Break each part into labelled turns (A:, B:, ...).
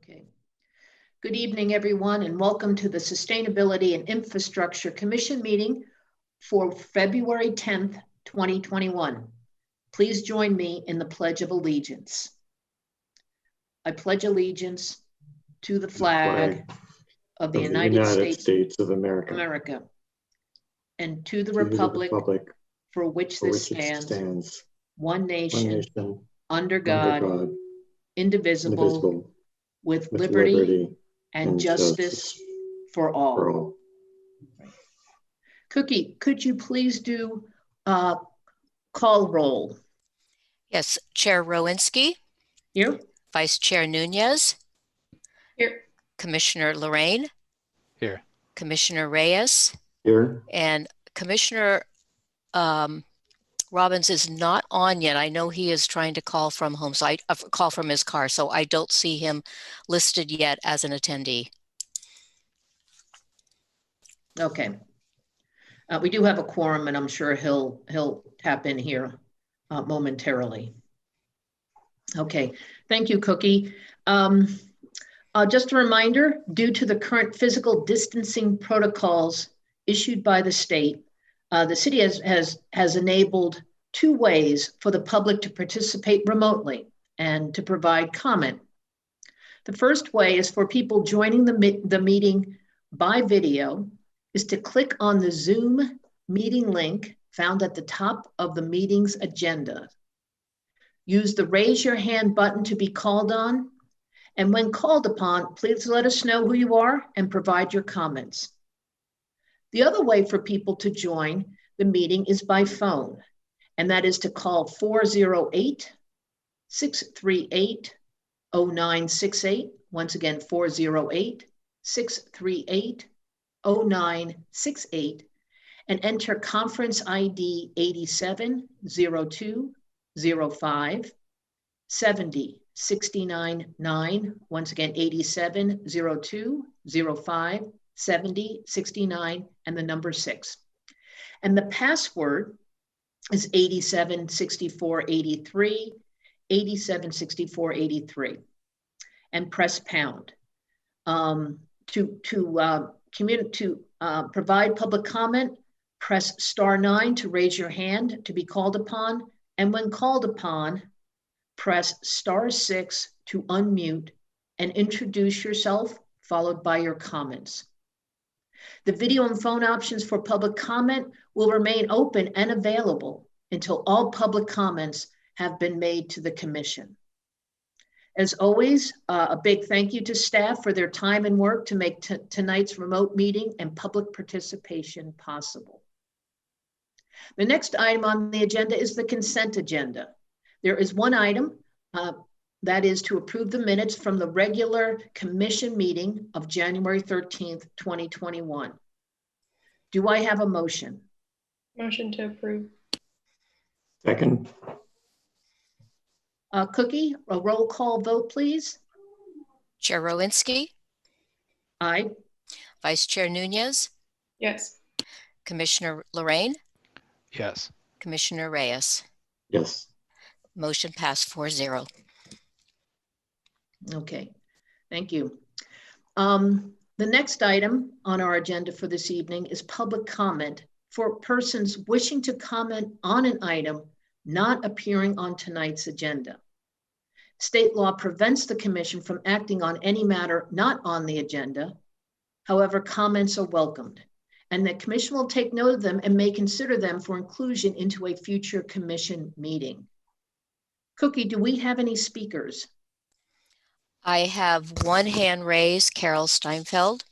A: Okay. Good evening, everyone, and welcome to the Sustainability and Infrastructure Commission meeting for February 10th, 2021. Please join me in the Pledge of Allegiance. I pledge allegiance to the flag of the United States of America, and to the republic for which this stands, one nation, under God, indivisible, with liberty and justice for all. Cookie, could you please do call roll?
B: Yes, Chair Rowinski.
A: Here.
B: Vice Chair Nunez.
A: Here.
B: Commissioner Lorraine.
C: Here.
B: Commissioner Reyes.
C: Here.
B: And Commissioner Robbins is not on yet. I know he is trying to call from home, so I call from his car, so I don't see him listed yet as an attendee.
A: Okay. We do have a quorum, and I'm sure he'll tap in here momentarily. Okay, thank you, Cookie. Just a reminder, due to the current physical distancing protocols issued by the state, the city has enabled two ways for the public to participate remotely and to provide comment. The first way is for people joining the meeting by video is to click on the Zoom meeting link found at the top of the meeting's agenda. Use the raise your hand button to be called on. And when called upon, please let us know who you are and provide your comments. The other way for people to join the meeting is by phone, and that is to call 408-638-0968. Once again, 408-638-0968, and enter conference ID 870205 7069-9. Once again, 870205 7069 and the number 6. And the password is 876483, 876483, and press pound. To provide public comment, press *9 to raise your hand to be called upon, and when called upon, press *6 to unmute and introduce yourself, followed by your comments. The video and phone options for public comment will remain open and available until all public comments have been made to the commission. As always, a big thank you to staff for their time and work to make tonight's remote meeting and public participation possible. The next item on the agenda is the consent agenda. There is one item, that is to approve the minutes from the regular commission meeting of January 13th, 2021. Do I have a motion?
D: Motion to approve.
C: Second.
A: Cookie, a roll call vote, please.
B: Chair Rowinski.
A: Aye.
B: Vice Chair Nunez.
D: Yes.
B: Commissioner Lorraine.
C: Yes.
B: Commissioner Reyes.
C: Yes.
B: Motion passed 4-0.
A: Okay, thank you. The next item on our agenda for this evening is public comment for persons wishing to comment on an item not appearing on tonight's agenda. State law prevents the commission from acting on any matter not on the agenda. However, comments are welcomed, and the commission will take note of them and may consider them for inclusion into a future commission meeting. Cookie, do we have any speakers?
B: I have one hand raised, Carol Steinfeld.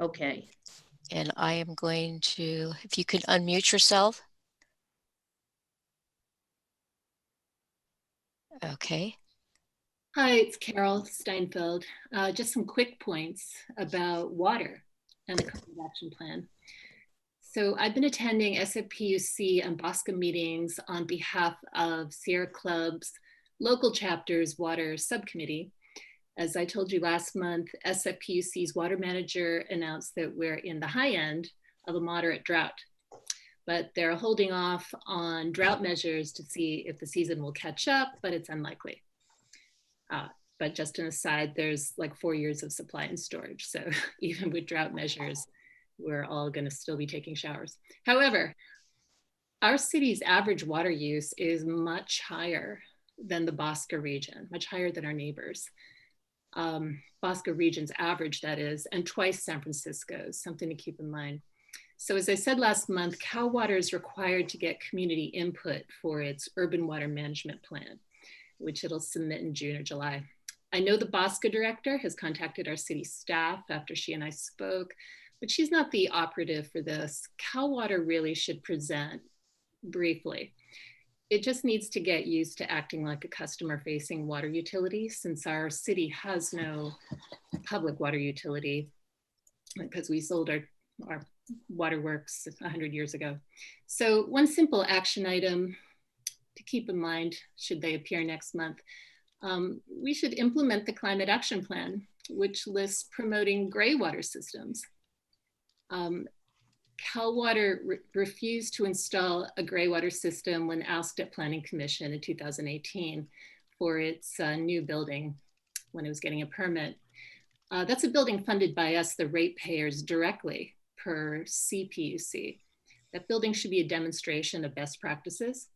A: Okay.
B: And I am going to, if you could unmute yourself. Okay.
E: Hi, it's Carol Steinfeld. Just some quick points about water and the climate action plan. So I've been attending SFPUC and BOSCA meetings on behalf of Sierra Club's local chapter's water subcommittee. As I told you last month, SFPUC's water manager announced that we're in the high end of a moderate drought, but they're holding off on drought measures to see if the season will catch up, but it's unlikely. But just an aside, there's like 4 years of supply and storage. So even with drought measures, we're all going to still be taking showers. However, our city's average water use is much higher than the Bosca region, much higher than our neighbors. Bosca region's average, that is, and twice San Francisco's, something to keep in mind. So as I said last month, Cal Water is required to get community input for its urban water management plan, which it'll submit in June or July. I know the Bosca director has contacted our city staff after she and I spoke, but she's not the operative for this. Cal Water really should present briefly. It just needs to get used to acting like a customer-facing water utility, since our city has no public water utility because we sold our waterworks 100 years ago. So one simple action item to keep in mind, should they appear next month, we should implement the climate action plan, which lists promoting gray water systems. Cal Water refused to install a gray water system when asked at Planning Commission in 2018 for its new building when it was getting a permit. That's a building funded by us, the ratepayers, directly per CPUC. That building should be a demonstration of best practices.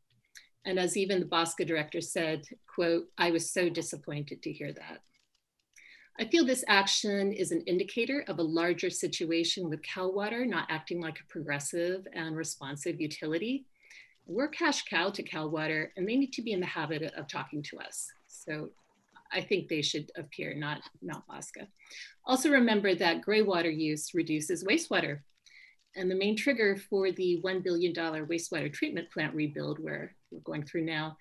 E: And as even the Bosca director said, quote, "I was so disappointed to hear that." I feel this action is an indicator of a larger situation with Cal Water not acting like a progressive and responsive utility. We're cash cow to Cal Water, and they need to be in the habit of talking to us. So I think they should appear, not Bosca. Also remember that gray water use reduces wastewater. And the main trigger for the $1 billion wastewater treatment plant rebuild we're going through now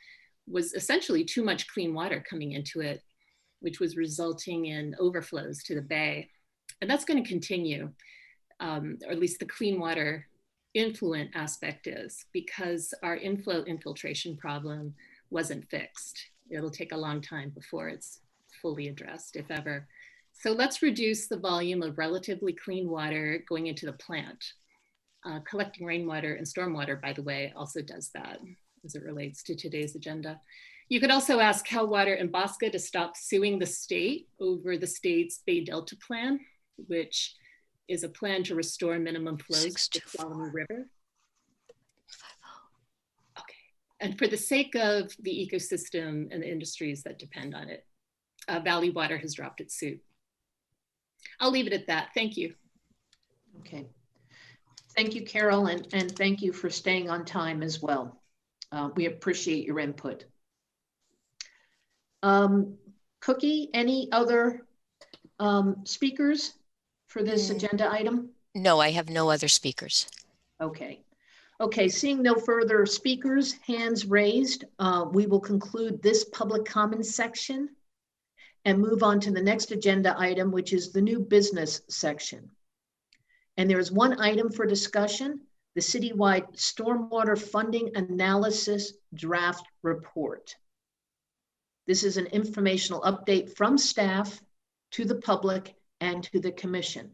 E: was essentially too much clean water coming into it, which was resulting in overflows to the bay. And that's going to continue, or at least the clean water influent aspect is, because our inflow infiltration problem wasn't fixed. It'll take a long time before it's fully addressed, if ever. So let's reduce the volume of relatively clean water going into the plant. Collecting rainwater and stormwater, by the way, also does that as it relates to today's agenda. You could also ask Cal Water and Bosca to stop suing the state over the state's Bay Delta plan, which is a plan to restore minimum flows to the Tuolumne River. Okay, and for the sake of the ecosystem and the industries that depend on it, Valley Water has dropped its suit. I'll leave it at that. Thank you.
A: Okay. Thank you, Carol, and thank you for staying on time as well. We appreciate your input. Cookie, any other speakers for this agenda item?
B: No, I have no other speakers.
A: Okay. Okay, seeing no further speakers, hands raised, we will conclude this public comments section and move on to the next agenda item, which is the new business section. And there is one item for discussion, the citywide stormwater funding analysis draft report. This is an informational update from staff to the public and to the commission.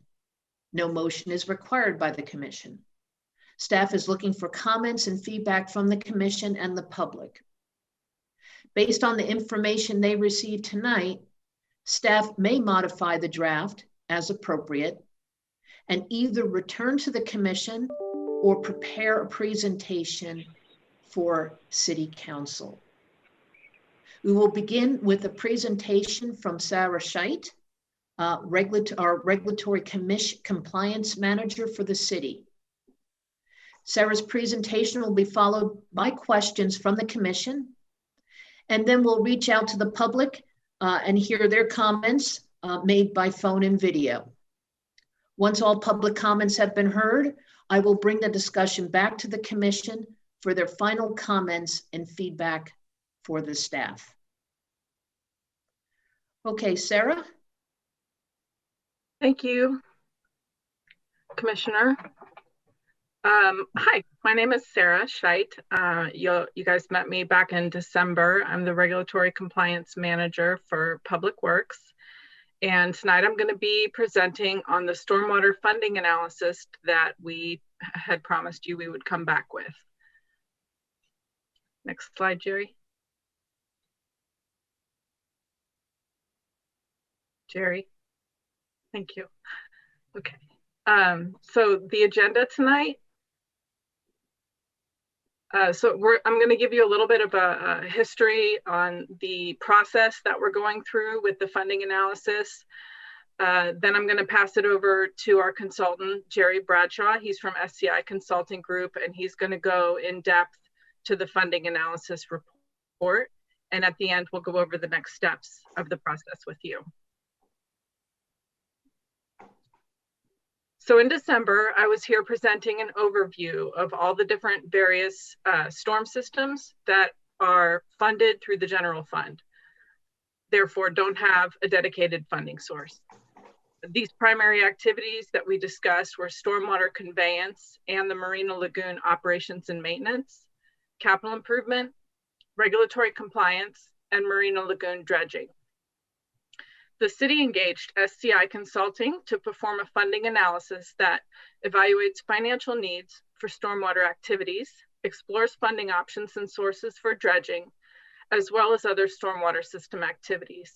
A: No motion is required by the commission. Staff is looking for comments and feedback from the commission and the public. Based on the information they received tonight, staff may modify the draft as appropriate and either return to the commission or prepare a presentation for City Council. We will begin with a presentation from Sarah Scheit, our Regulatory Compliance Manager for the city. Sarah's presentation will be followed by questions from the commission, and then we'll reach out to the public and hear their comments made by phone and video. Once all public comments have been heard, I will bring the discussion back to the commission for their final comments and feedback for the staff. Okay, Sarah.
F: Thank you, Commissioner. Hi, my name is Sarah Scheit. You guys met me back in December. I'm the Regulatory Compliance Manager for Public Works. And tonight I'm going to be presenting on the stormwater funding analysis that we had promised you we would come back with. Next slide, Jerry. Jerry. Thank you. Okay. So the agenda tonight. I'm going to give you a little bit of a history on the process that we're going through with the funding analysis. Then I'm going to pass it over to our consultant, Jerry Bradshaw. He's from SCI Consulting Group, and he's going to go in depth to the funding analysis report. And at the end, we'll go over the next steps of the process with you. So in December, I was here presenting an overview of all the different various storm systems that are funded through the general fund, therefore don't have a dedicated funding source. These primary activities that we discussed were stormwater conveyance and the Marina Lagoon operations and maintenance, capital improvement, regulatory compliance, and Marina Lagoon dredging. The city engaged SCI Consulting to perform a funding analysis that evaluates financial needs for stormwater activities, explores funding options and sources for dredging, as well as other stormwater system activities.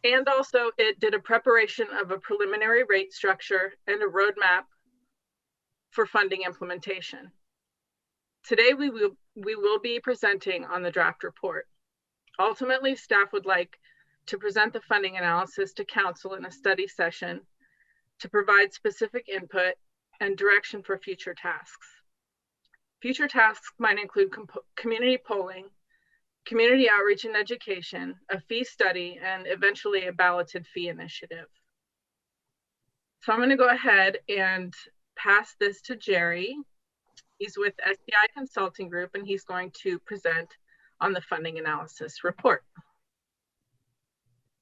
F: And also it did a preparation of a preliminary rate structure and a roadmap for funding implementation. Today we will be presenting on the draft report. Ultimately, staff would like to present the funding analysis to council in a study session to provide specific input and direction for future tasks. Future tasks might include community polling, community outreach and education, a fee study, and eventually a balloted fee initiative. So I'm going to go ahead and pass this to Jerry. He's with SCI Consulting Group, and he's going to present on the funding analysis report.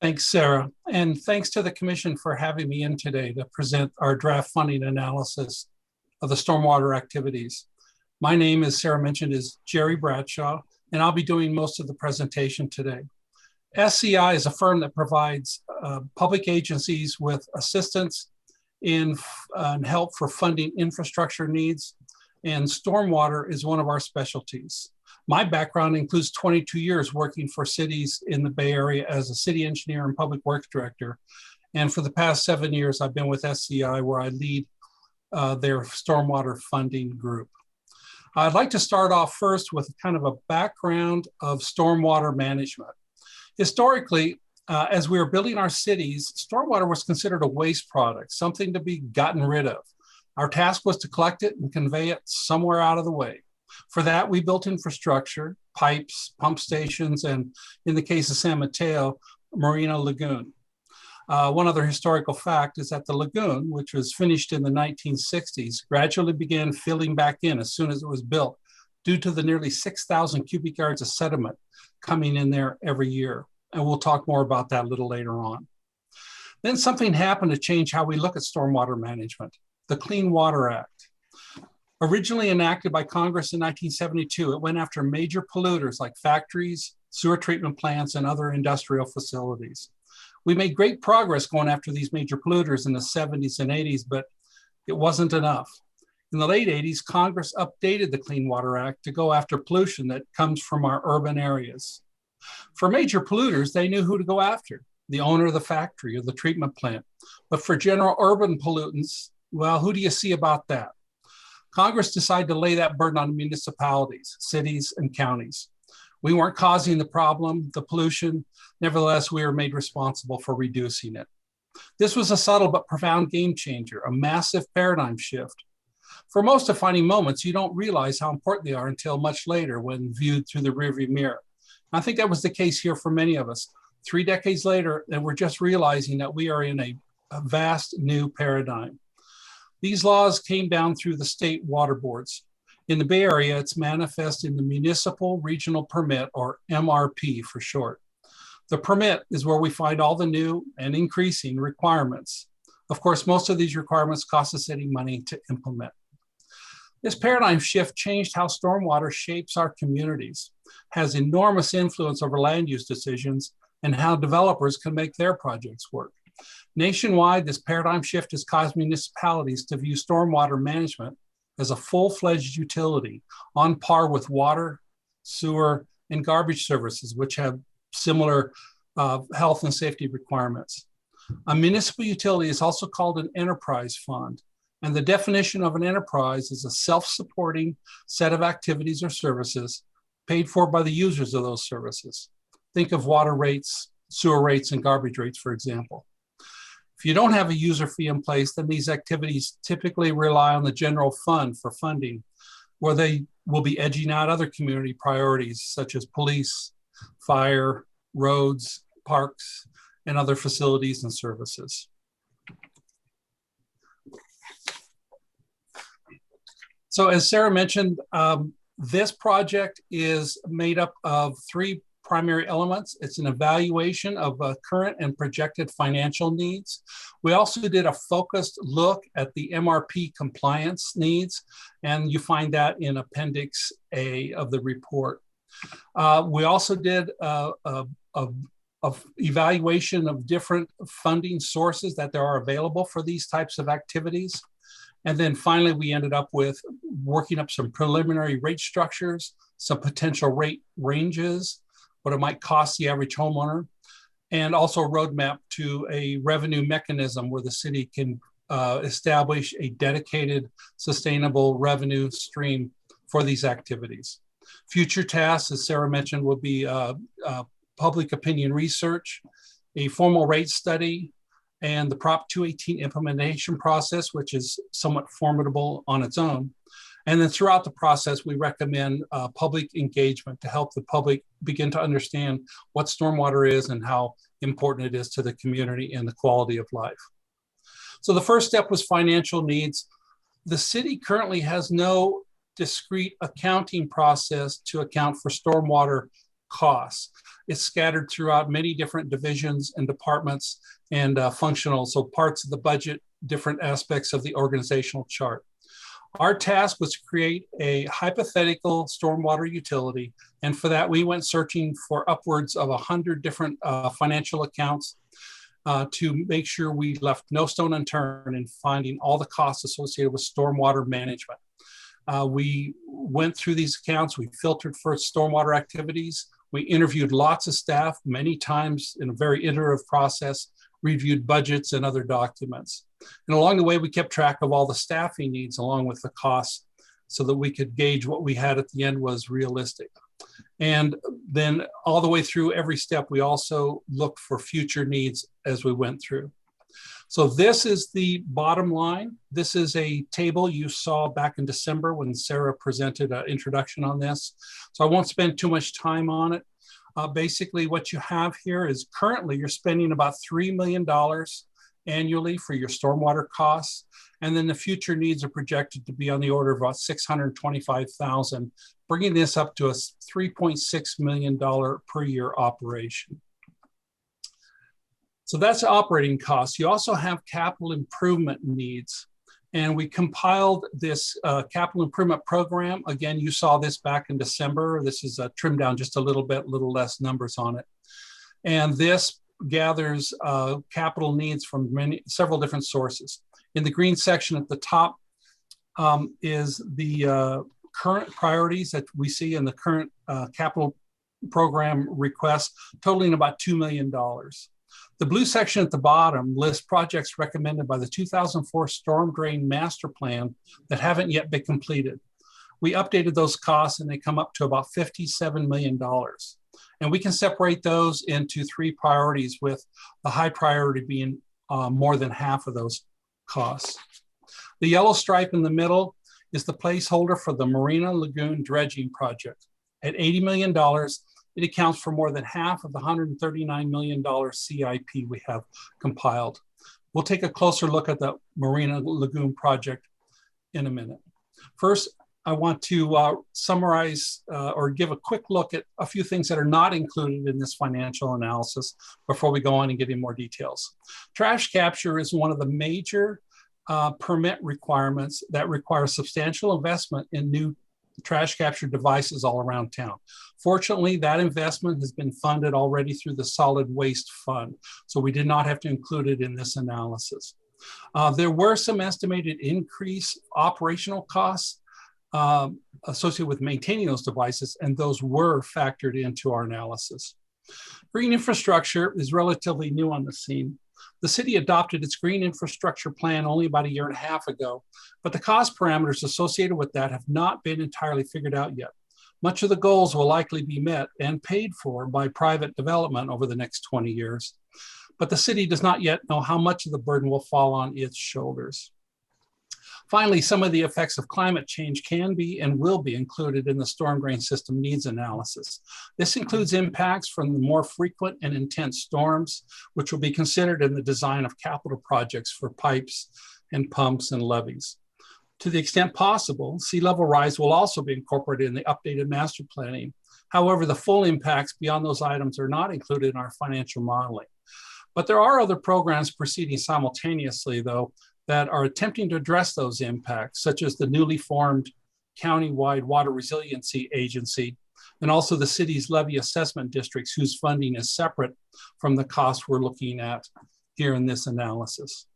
G: Thanks, Sarah. And thanks to the Commission for having me in today to present our draft funding analysis of the stormwater activities. My name, as Sarah mentioned, is Jerry Bradshaw, and I'll be doing most of the presentation today. SCI is a firm that provides public agencies with assistance in and help for funding infrastructure needs, and stormwater is one of our specialties. My background includes 22 years working for cities in the Bay Area as a city engineer and public works director. And for the past 7 years, I've been with SCI, where I lead their stormwater funding group. I'd like to start off first with kind of a background of stormwater management. Historically, as we were building our cities, stormwater was considered a waste product, something to be gotten rid of. Our task was to collect it and convey it somewhere out of the way. For that, we built infrastructure, pipes, pump stations, and in the case of San Mateo, Marina Lagoon. One other historical fact is that the lagoon, which was finished in the 1960s, gradually began filling back in as soon as it was built, due to the nearly 6,000 cubic yards of sediment coming in there every year. And we'll talk more about that a little later on. Then something happened to change how we look at stormwater management, the Clean Water Act. Originally enacted by Congress in 1972, it went after major polluters like factories, sewer treatment plants, and other industrial facilities. We made great progress going after these major polluters in the 70s and 80s, but it wasn't enough. In the late 80s, Congress updated the Clean Water Act to go after pollution that comes from our urban areas. For major polluters, they knew who to go after, the owner of the factory or the treatment plant. But for general urban pollutants, well, who do you see about that? Congress decided to lay that burden on municipalities, cities, and counties. We weren't causing the problem, the pollution. Nevertheless, we were made responsible for reducing it. This was a subtle but profound game changer, a massive paradigm shift. For most defining moments, you don't realize how important they are until much later when viewed through the rearview mirror. I think that was the case here for many of us. 3 decades later, and we're just realizing that we are in a vast new paradigm. These laws came down through the state water boards. In the Bay Area, it's manifest in the Municipal Regional Permit, or MRP for short. The permit is where we find all the new and increasing requirements. Of course, most of these requirements cost the city money to implement. This paradigm shift changed how stormwater shapes our communities, has enormous influence over land use decisions, and how developers can make their projects work. Nationwide, this paradigm shift has caused municipalities to view stormwater management as a full-fledged utility on par with water, sewer, and garbage services, which have similar health and safety requirements. A municipal utility is also called an enterprise fund. And the definition of an enterprise is a self-supporting set of activities or services paid for by the users of those services. Think of water rates, sewer rates, and garbage rates, for example. If you don't have a user fee in place, then these activities typically rely on the general fund for funding, where they will be edging out other community priorities such as police, fire, roads, parks, and other facilities and services. So as Sarah mentioned, this project is made up of 3 primary elements. It's an evaluation of current and projected financial needs. We also did a focused look at the MRP compliance needs, and you find that in Appendix A of the report. We also did a evaluation of different funding sources that there are available for these types of activities. And then finally, we ended up with working up some preliminary rate structures, some potential rate ranges, what it might cost the average homeowner, and also a roadmap to a revenue mechanism where the city can establish a dedicated, sustainable revenue stream for these activities. Future tasks, as Sarah mentioned, will be public opinion research, a formal rate study, and the Prop 218 implementation process, which is somewhat formidable on its own. And then throughout the process, we recommend public engagement to help the public begin to understand what stormwater is and how important it is to the community and the quality of life. So the first step was financial needs. The city currently has no discrete accounting process to account for stormwater costs. It's scattered throughout many different divisions and departments and functional, so parts of the budget, different aspects of the organizational chart. Our task was to create a hypothetical stormwater utility, and for that we went searching for upwards of 100 different financial accounts to make sure we left no stone unturned in finding all the costs associated with stormwater management. We went through these accounts, we filtered for stormwater activities, we interviewed lots of staff many times in a very iterative process, reviewed budgets and other documents. And along the way, we kept track of all the staffing needs along with the costs so that we could gauge what we had at the end was realistic. And then all the way through every step, we also looked for future needs as we went through. So this is the bottom line. This is a table you saw back in December when Sarah presented an introduction on this. So I won't spend too much time on it. Basically, what you have here is currently you're spending about $3 million annually for your stormwater costs. And then the future needs are projected to be on the order of about $625,000, bringing this up to a $3.6 million per year operation. So that's operating costs. You also have capital improvement needs. And we compiled this capital improvement program. Again, you saw this back in December. This is trimmed down just a little bit, little less numbers on it. And this gathers capital needs from several different sources. In the green section at the top is the current priorities that we see in the current capital program request, totaling about $2 million. The blue section at the bottom lists projects recommended by the 2004 Storm Drain Master Plan that haven't yet been completed. We updated those costs and they come up to about $57 million. And we can separate those into 3 priorities, with the high priority being more than half of those costs. The yellow stripe in the middle is the placeholder for the Marina Lagoon Dredging project. At $80 million, it accounts for more than half of the $139 million CIP we have compiled. We'll take a closer look at the Marina Lagoon project in a minute. First, I want to summarize or give a quick look at a few things that are not included in this financial analysis before we go on and get in more details. Trash capture is one of the major permit requirements that require substantial investment in new trash capture devices all around town. Fortunately, that investment has been funded already through the Solid Waste Fund, so we did not have to include it in this analysis. There were some estimated increased operational costs associated with maintaining those devices, and those were factored into our analysis. Green infrastructure is relatively new on the scene. The city adopted its green infrastructure plan only about a year and a half ago, but the cost parameters associated with that have not been entirely figured out yet. Much of the goals will likely be met and paid for by private development over the next 20 years, but the city does not yet know how much of the burden will fall on its shoulders. Finally, some of the effects of climate change can be and will be included in the storm drain system needs analysis. This includes impacts from the more frequent and intense storms, which will be considered in the design of capital projects for pipes and pumps and levees. To the extent possible, sea level rise will also be incorporated in the updated master planning. However, the full impacts beyond those items are not included in our financial modeling. But there are other programs proceeding simultaneously, though, that are attempting to address those impacts, such as the newly formed countywide water resiliency agency, and also the city's levy assessment districts, whose funding is separate from the costs we're looking at here in this analysis.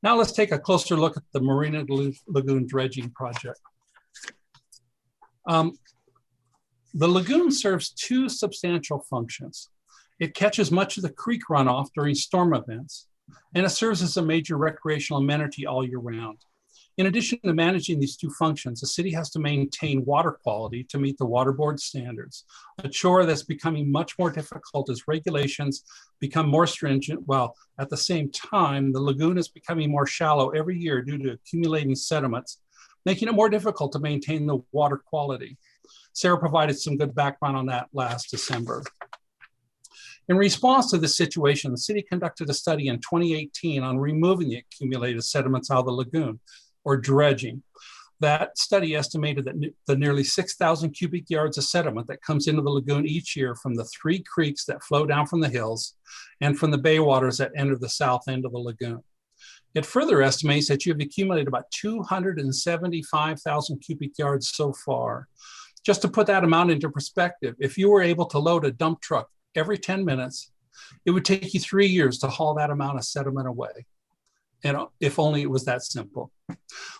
G: Now let's take a closer look at the Marina Lagoon dredging project. The lagoon serves two substantial functions. It catches much of the creek runoff during storm events, and it serves as a major recreational amenity all year round. In addition to managing these two functions, the city has to maintain water quality to meet the water board standards, a chore that's becoming much more difficult as regulations become more stringent, while at the same time, the lagoon is becoming more shallow every year due to accumulating sediments, making it more difficult to maintain the water quality. Sarah provided some good background on that last December. In response to this situation, the city conducted a study in 2018 on removing the accumulated sediments out of the lagoon, or dredging. That study estimated that the nearly 6,000 cubic yards of sediment that comes into the lagoon each year from the 3 creeks that flow down from the hills and from the bay waters that enter the south end of the lagoon. It further estimates that you've accumulated about 275,000 cubic yards so far. Just to put that amount into perspective, if you were able to load a dump truck every 10 minutes, it would take you 3 years to haul that amount of sediment away. And if only it was that simple.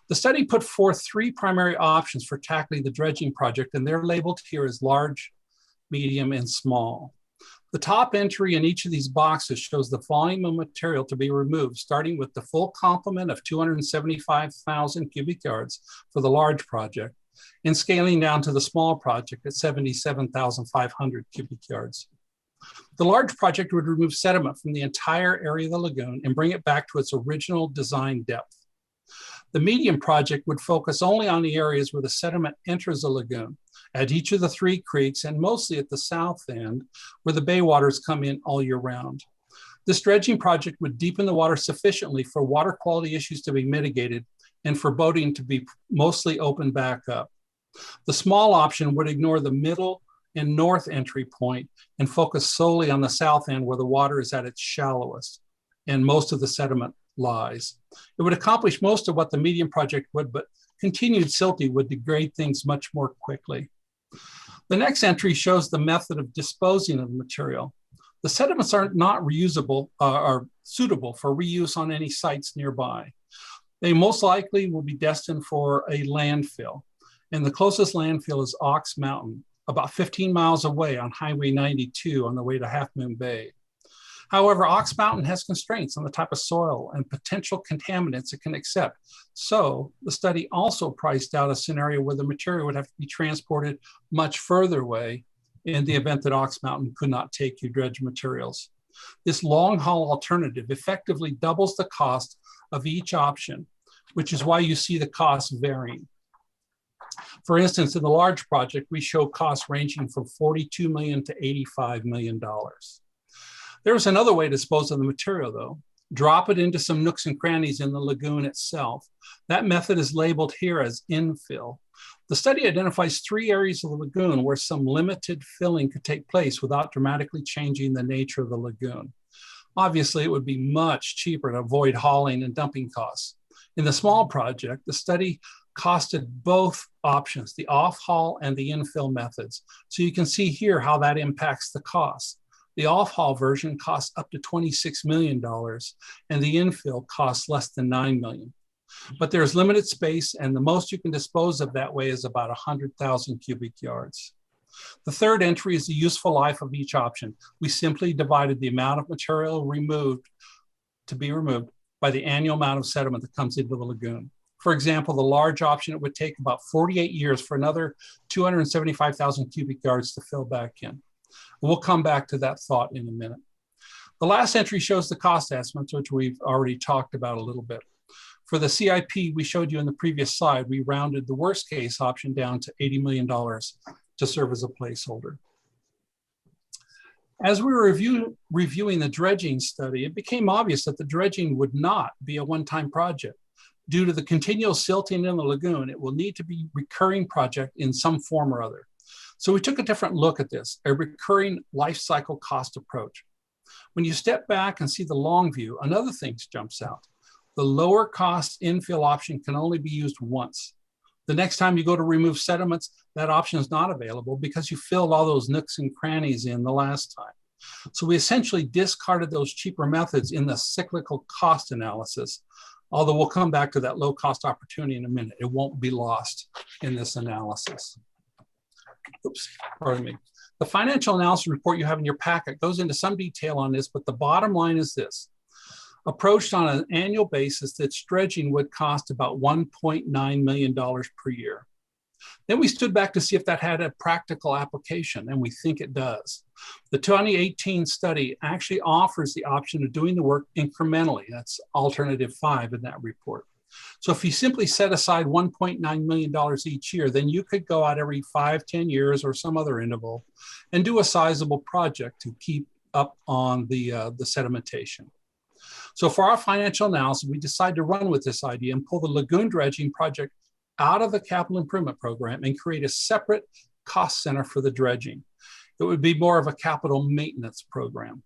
G: The study put forth 3 primary options for tackling the dredging project, and they're labeled here as large, medium, and small. The top entry in each of these boxes shows the volume of material to be removed, starting with the full complement of 275,000 cubic yards for the large project, and scaling down to the small project at 77,500 cubic yards. The large project would remove sediment from the entire area of the lagoon and bring it back to its original design depth. The medium project would focus only on the areas where the sediment enters the lagoon, at each of the 3 creeks, and mostly at the south end, where the bay waters come in all year round. This dredging project would deepen the water sufficiently for water quality issues to be mitigated and for boating to be mostly opened back up. The small option would ignore the middle and north entry point and focus solely on the south end where the water is at its shallowest and most of the sediment lies. It would accomplish most of what the medium project would, but continued silting would degrade things much more quickly. The next entry shows the method of disposing of the material. The sediments are not reusable, are suitable for reuse on any sites nearby. They most likely will be destined for a landfill, and the closest landfill is Ox Mountain, about 15 miles away on Highway 92 on the way to Half Moon Bay. However, Ox Mountain has constraints on the type of soil and potential contaminants it can accept. So the study also priced out a scenario where the material would have to be transported much further away in the event that Ox Mountain could not take you dredge materials. This long haul alternative effectively doubles the cost of each option, which is why you see the costs varying. For instance, in the large project, we show costs ranging from $42 million to $85 million. There's another way to dispose of the material, though. Drop it into some nooks and crannies in the lagoon itself. That method is labeled here as infill. The study identifies 3 areas of the lagoon where some limited filling could take place without dramatically changing the nature of the lagoon. Obviously, it would be much cheaper to avoid hauling and dumping costs. In the small project, the study costed both options, the off-haul and the infill methods. So you can see here how that impacts the cost. The off-haul version costs up to $26 million, and the infill costs less than $9 million. But there's limited space, and the most you can dispose of that way is about 100,000 cubic yards. The third entry is the useful life of each option. We simply divided the amount of material to be removed by the annual amount of sediment that comes into the lagoon. For example, the large option, it would take about 48 years for another 275,000 cubic yards to fill back in. We'll come back to that thought in a minute. The last entry shows the cost estimates, which we've already talked about a little bit. For the CIP we showed you in the previous slide, we rounded the worst case option down to $80 million to serve as a placeholder. As we were reviewing the dredging study, it became obvious that the dredging would not be a one-time project. Due to the continual silting in the lagoon, it will need to be a recurring project in some form or other. So we took a different look at this, a recurring life cycle cost approach. When you step back and see the long view, another thing jumps out. The lower cost infill option can only be used once. The next time you go to remove sediments, that option is not available because you filled all those nooks and crannies in the last time. So we essentially discarded those cheaper methods in the cyclical cost analysis, although we'll come back to that low cost opportunity in a minute. It won't be lost in this analysis. Oops, pardon me. The financial analysis report you have in your packet goes into some detail on this, but the bottom line is this. Approached on an annual basis, that dredging would cost about $1.9 million per year. Then we stood back to see if that had a practical application, and we think it does. The 2018 study actually offers the option of doing the work incrementally. That's alternative 5 in that report. So if you simply set aside $1.9 million each year, then you could go out every 5, 10 years or some other interval and do a sizable project to keep up on the sedimentation. So for our financial analysis, we decided to run with this idea and pull the lagoon dredging project out of the capital improvement program and create a separate cost center for the dredging. It would be more of a capital maintenance program.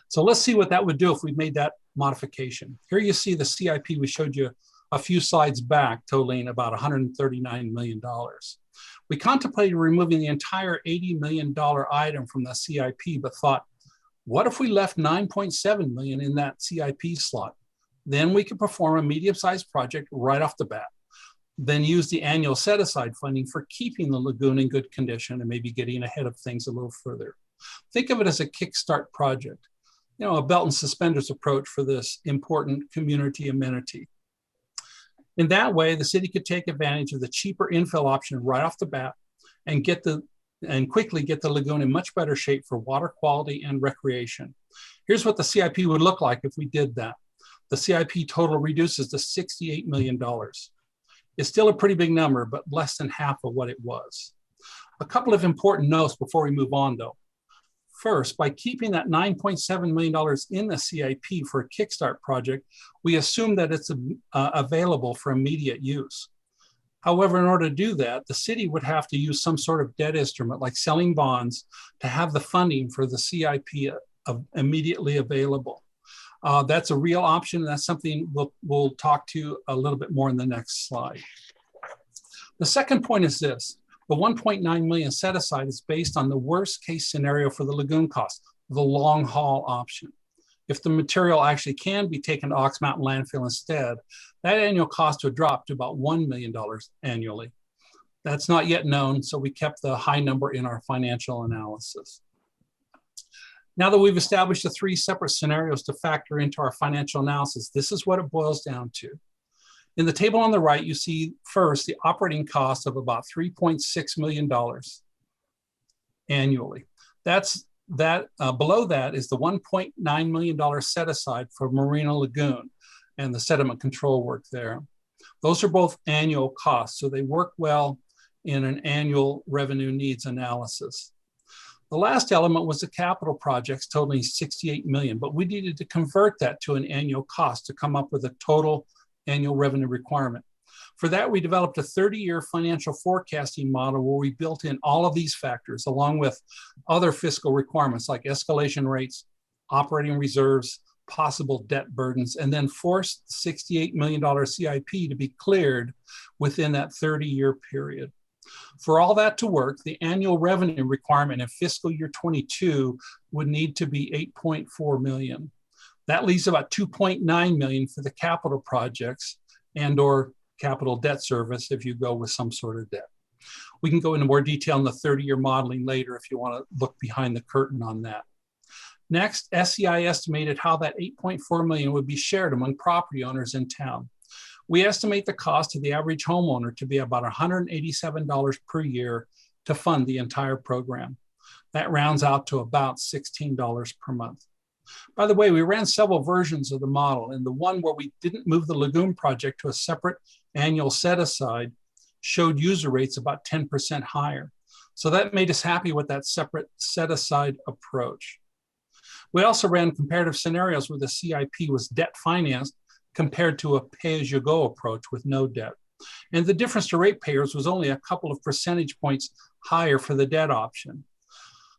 G: So let's see what that would do if we made that modification. Here you see the CIP we showed you a few slides back, totaling about $139 million. We contemplated removing the entire $80 million item from the CIP, but thought, what if we left $9.7 million in that CIP slot? Then we could perform a medium-sized project right off the bat. Then use the annual set-aside funding for keeping the lagoon in good condition and maybe getting ahead of things a little further. Think of it as a kickstart project, you know, a belt and suspenders approach for this important community amenity. In that way, the city could take advantage of the cheaper infill option right off the bat and quickly get the lagoon in much better shape for water quality and recreation. Here's what the CIP would look like if we did that. The CIP total reduces to $68 million. It's still a pretty big number, but less than half of what it was. A couple of important notes before we move on though. First, by keeping that $9.7 million in the CIP for a kickstart project, we assume that it's available for immediate use. However, in order to do that, the city would have to use some sort of debt instrument like selling bonds to have the funding for the CIP immediately available. That's a real option. And that's something we'll talk to a little bit more in the next slide. The second point is this. The $1.9 million set aside is based on the worst case scenario for the lagoon cost, the long haul option. If the material actually can be taken to Ox Mountain landfill instead, that annual cost would drop to about $1 million annually. That's not yet known, so we kept the high number in our financial analysis. Now that we've established the 3 separate scenarios to factor into our financial analysis, this is what it boils down to. In the table on the right, you see first the operating cost of about $3.6 million annually. Below that is the $1.9 million set aside for Marina Lagoon and the sediment control work there. Those are both annual costs, so they work well in an annual revenue needs analysis. The last element was the capital projects totaling $68 million, but we needed to convert that to an annual cost to come up with a total annual revenue requirement. For that, we developed a 30-year financial forecasting model where we built in all of these factors along with other fiscal requirements like escalation rates, operating reserves, possible debt burdens, and then forced the $68 million CIP to be cleared within that 30-year period. For all that to work, the annual revenue requirement in fiscal year 22 would need to be $8.4 million. That leaves about $2.9 million for the capital projects and or capital debt service if you go with some sort of debt. We can go into more detail on the 30-year modeling later if you want to look behind the curtain on that. Next, SEI estimated how that $8.4 million would be shared among property owners in town. We estimate the cost of the average homeowner to be about $187 per year to fund the entire program. That rounds out to about $16 per month. By the way, we ran several versions of the model, and the one where we didn't move the Lagoon project to a separate annual set-aside showed user rates about 10% higher. So that made us happy with that separate set-aside approach. We also ran comparative scenarios where the CIP was debt financed compared to a pay-as-you-go approach with no debt. And the difference to ratepayers was only a couple of percentage points higher for the debt option.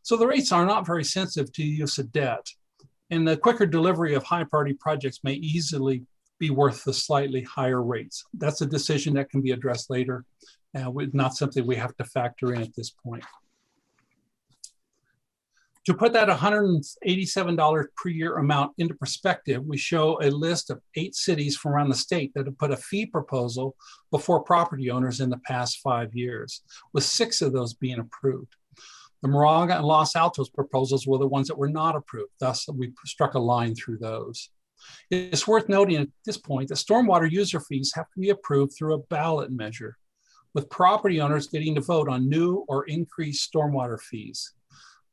G: So the rates are not very sensitive to the use of debt. And the quicker delivery of high priority projects may easily be worth the slightly higher rates. That's a decision that can be addressed later, not something we have to factor in at this point. To put that $187 per year amount into perspective, we show a list of 8 cities from around the state that have put a fee proposal before property owners in the past 5 years, with 6 of those being approved. The Moraga and Los Altos proposals were the ones that were not approved. Thus, we struck a line through those. It's worth noting at this point that stormwater user fees have to be approved through a ballot measure, with property owners getting to vote on new or increased stormwater fees.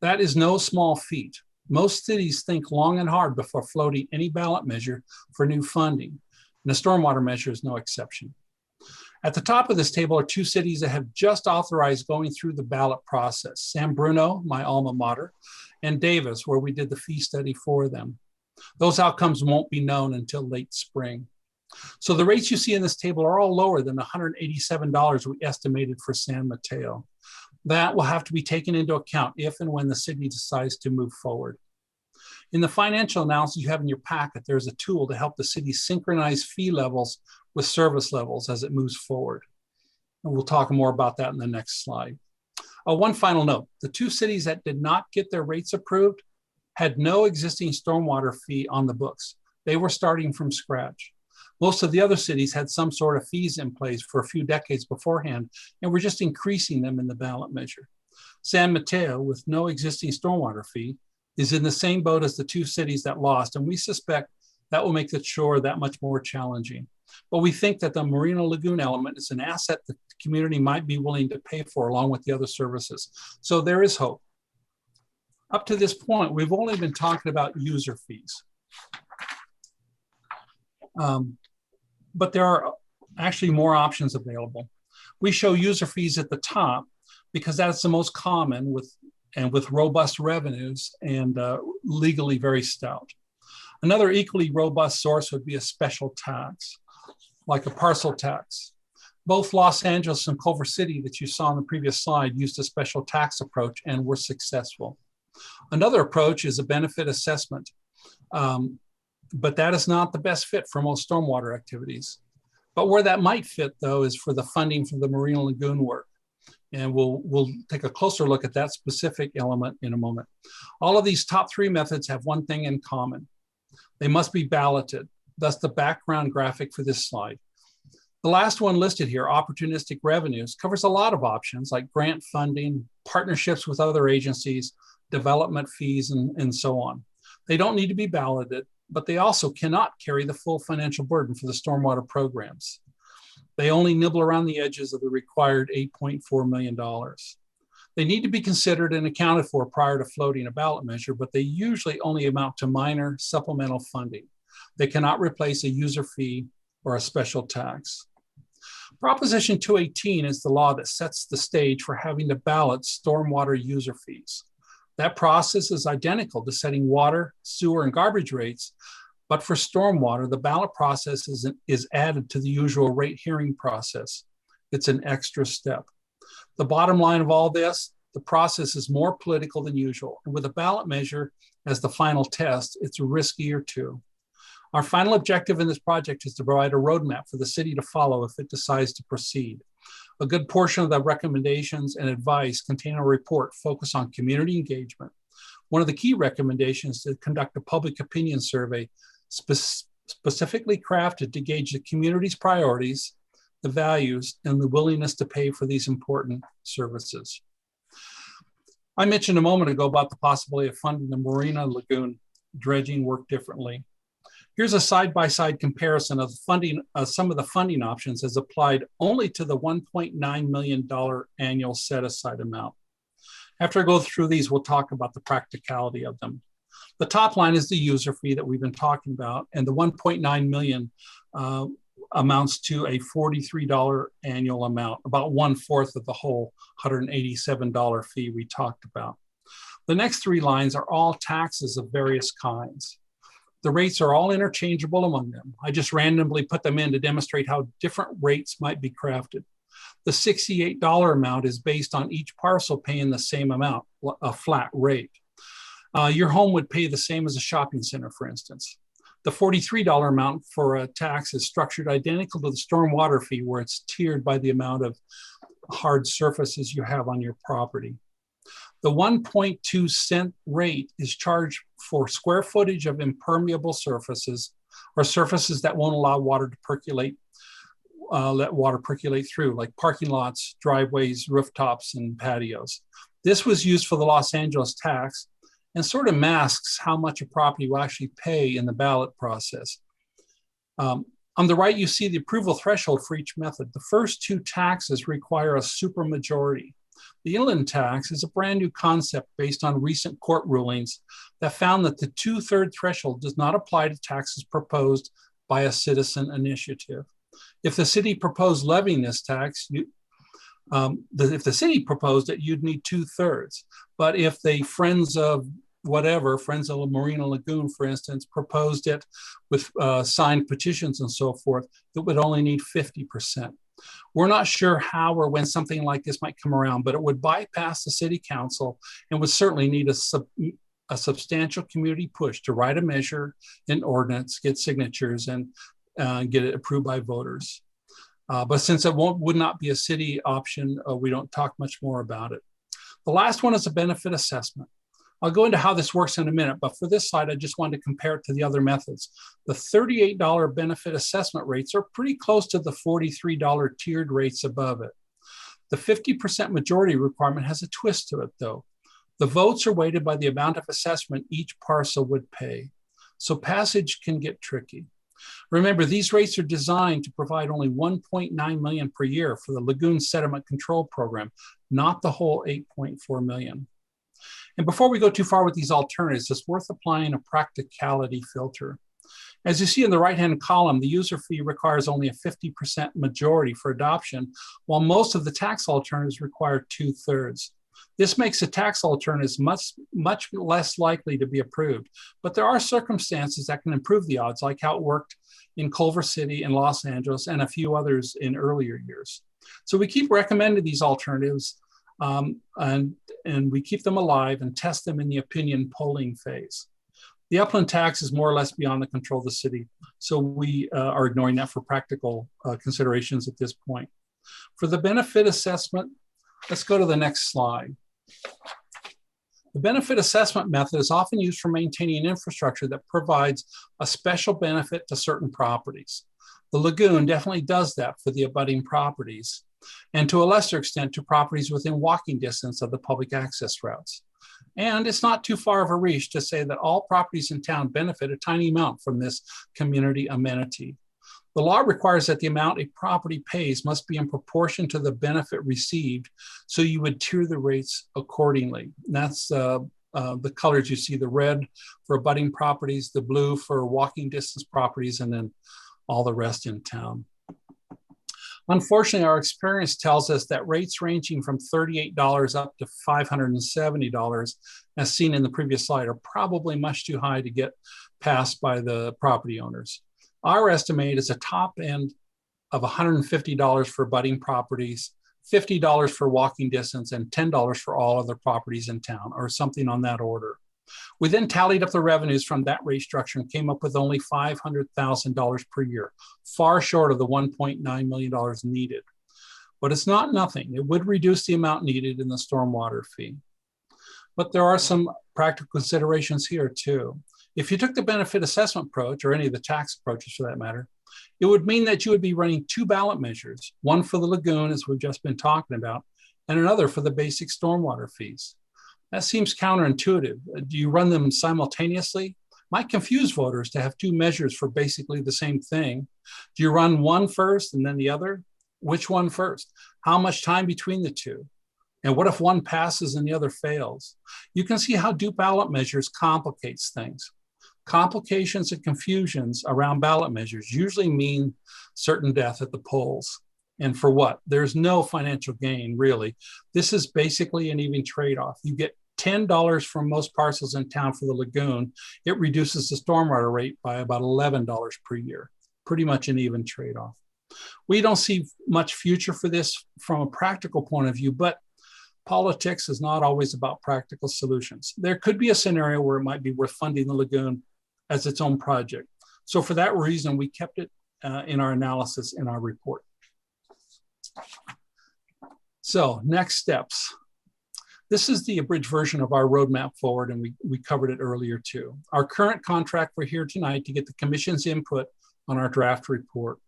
G: That is no small feat. Most cities think long and hard before floating any ballot measure for new funding, and the stormwater measure is no exception. At the top of this table are 2 cities that have just authorized going through the ballot process: San Bruno, my alma mater, and Davis, where we did the fee study for them. Those outcomes won't be known until late spring. So the rates you see in this table are all lower than the $187 we estimated for San Mateo. That will have to be taken into account if and when the city decides to move forward. In the financial analysis you have in your packet, there's a tool to help the city synchronize fee levels with service levels as it moves forward. And we'll talk more about that in the next slide. One final note, the 2 cities that did not get their rates approved had no existing stormwater fee on the books. They were starting from scratch. Most of the other cities had some sort of fees in place for a few decades beforehand, and we're just increasing them in the ballot measure. San Mateo, with no existing stormwater fee, is in the same boat as the 2 cities that lost, and we suspect that will make the chore that much more challenging. But we think that the Marina Lagoon element is an asset that the community might be willing to pay for along with the other services. So there is hope. Up to this point, we've only been talking about user fees. But there are actually more options available. We show user fees at the top because that's the most common with robust revenues and legally very stout. Another equally robust source would be a special tax, like a parcel tax. Both Los Angeles and Culver City that you saw on the previous slide used a special tax approach and were successful. Another approach is a benefit assessment. But that is not the best fit for most stormwater activities. But where that might fit, though, is for the funding for the Marina Lagoon work. And we'll take a closer look at that specific element in a moment. All of these top 3 methods have one thing in common. They must be balloted. Thus the background graphic for this slide. The last one listed here, Opportunistic Revenues, covers a lot of options like grant funding, partnerships with other agencies, development fees, and so on. They don't need to be balloted, but they also cannot carry the full financial burden for the stormwater programs. They only nibble around the edges of the required $8.4 million. They need to be considered and accounted for prior to floating a ballot measure, but they usually only amount to minor supplemental funding. They cannot replace a user fee or a special tax. Proposition 218 is the law that sets the stage for having to ballot stormwater user fees. That process is identical to setting water, sewer, and garbage rates, but for stormwater, the ballot process is added to the usual rate hearing process. It's an extra step. The bottom line of all this, the process is more political than usual. And with a ballot measure as the final test, it's riskier too. Our final objective in this project is to provide a roadmap for the city to follow if it decides to proceed. A good portion of the recommendations and advice contain a report focused on community engagement. One of the key recommendations is to conduct a public opinion survey specifically crafted to gauge the community's priorities, the values, and the willingness to pay for these important services. I mentioned a moment ago about the possibility of funding the Marina Lagoon dredging work differently. Here's a side-by-side comparison of funding, some of the funding options as applied only to the $1.9 million annual set-aside amount. After I go through these, we'll talk about the practicality of them. The top line is the user fee that we've been talking about, and the 1.9 million amounts to a $43 annual amount, about 1/4 of the whole $187 fee we talked about. The next three lines are all taxes of various kinds. The rates are all interchangeable among them. I just randomly put them in to demonstrate how different rates might be crafted. The $68 amount is based on each parcel paying the same amount, a flat rate. Your home would pay the same as a shopping center, for instance. The $43 amount for a tax is structured identical to the stormwater fee, where it's tiered by the amount of hard surfaces you have on your property. The 1.2 cent rate is charged for square footage of impermeable surfaces, or surfaces that won't allow water to percolate, let water percolate through, like parking lots, driveways, rooftops, and patios. This was used for the Los Angeles tax and sort of masks how much a property will actually pay in the ballot process. On the right, you see the approval threshold for each method. The first two taxes require a supermajority. The inland tax is a brand new concept based on recent court rulings that found that the 2/3 threshold does not apply to taxes proposed by a citizen initiative. If the city proposed levying this tax, if the city proposed it, you'd need 2/3. But if the Friends of whatever, Friends of Marina Lagoon, for instance, proposed it with signed petitions and so forth, it would only need 50%. We're not sure how or when something like this might come around, but it would bypass the city council and would certainly need a substantial community push to write a measure, an ordinance, get signatures, and get it approved by voters. But since it would not be a city option, we don't talk much more about it. The last one is a benefit assessment. I'll go into how this works in a minute, but for this slide, I just wanted to compare it to the other methods. The $38 benefit assessment rates are pretty close to the $43 tiered rates above it. The 50% majority requirement has a twist to it, though. The votes are weighted by the amount of assessment each parcel would pay. So passage can get tricky. Remember, these rates are designed to provide only 1.9 million per year for the Lagoon Sediment Control Program, not the whole 8.4 million. And before we go too far with these alternatives, it's worth applying a practicality filter. As you see in the right-hand column, the user fee requires only a 50% majority for adoption, while most of the tax alternatives require 2/3. This makes the tax alternatives much less likely to be approved, but there are circumstances that can improve the odds, like how it worked in Culver City and Los Angeles and a few others in earlier years. So we keep recommending these alternatives and we keep them alive and test them in the opinion polling phase. The upland tax is more or less beyond the control of the city, so we are ignoring that for practical considerations at this point. For the benefit assessment, let's go to the next slide. The benefit assessment method is often used for maintaining infrastructure that provides a special benefit to certain properties. The Lagoon definitely does that for the abutting properties, and to a lesser extent to properties within walking distance of the public access routes. And it's not too far of a reach to say that all properties in town benefit a tiny amount from this community amenity. The law requires that the amount a property pays must be in proportion to the benefit received, so you would tier the rates accordingly. And that's the colors you see, the red for abutting properties, the blue for walking distance properties, and then all the rest in town. Unfortunately, our experience tells us that rates ranging from $38 up to $570, as seen in the previous slide, are probably much too high to get passed by the property owners. Our estimate is a top end of $150 for abutting properties, $50 for walking distance, and $10 for all other properties in town, or something on that order. We then tallied up the revenues from that rate structure and came up with only $500,000 per year, far short of the $1.9 million needed. But it's not nothing. It would reduce the amount needed in the stormwater fee. But there are some practical considerations here too. If you took the benefit assessment approach, or any of the tax approaches for that matter, It would mean that you would be running 2 ballot measures, one for the lagoon, as we've just been talking about, and another for the basic stormwater fees. That seems counterintuitive. Do you run them simultaneously? Might confuse voters to have 2 measures for basically the same thing. Do you run one first and then the other? Which one first? How much time between the 2? And what if one passes and the other fails? You can see how 2 ballot measures complicates things. Complications and confusions around ballot measures usually mean certain death at the polls. And for what? There's no financial gain, really. This is basically an even trade-off. You get $10 from most parcels in town for the lagoon. It reduces the stormwater rate by about $11 per year. Pretty much an even trade-off. We don't see much future for this from a practical point of view, but politics is not always about practical solutions. There could be a scenario where it might be worth funding the lagoon as its own project. So for that reason, we kept it in our analysis in our report. So next steps. This is the abridged version of our roadmap forward, and we covered it earlier too. Our current contract, we're here tonight to get the commission's input on our draft report.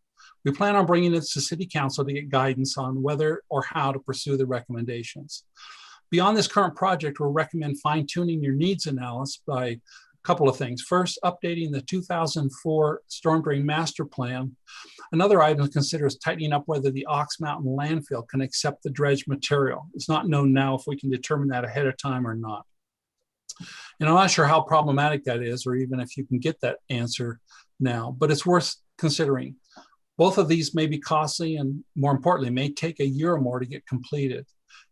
G: We plan on bringing it to City Council to get guidance on whether or how to pursue the recommendations. Beyond this current project, we'll recommend fine-tuning your needs analysis by a couple of things. First, updating the 2004 Storm Drain Master Plan. Another item to consider is tightening up whether the Ox Mountain landfill can accept the dredged material. It's not known now if we can determine that ahead of time or not. And I'm not sure how problematic that is, or even if you can get that answer now, but it's worth considering. Both of these may be costly and, more importantly, may take a year or more to get completed.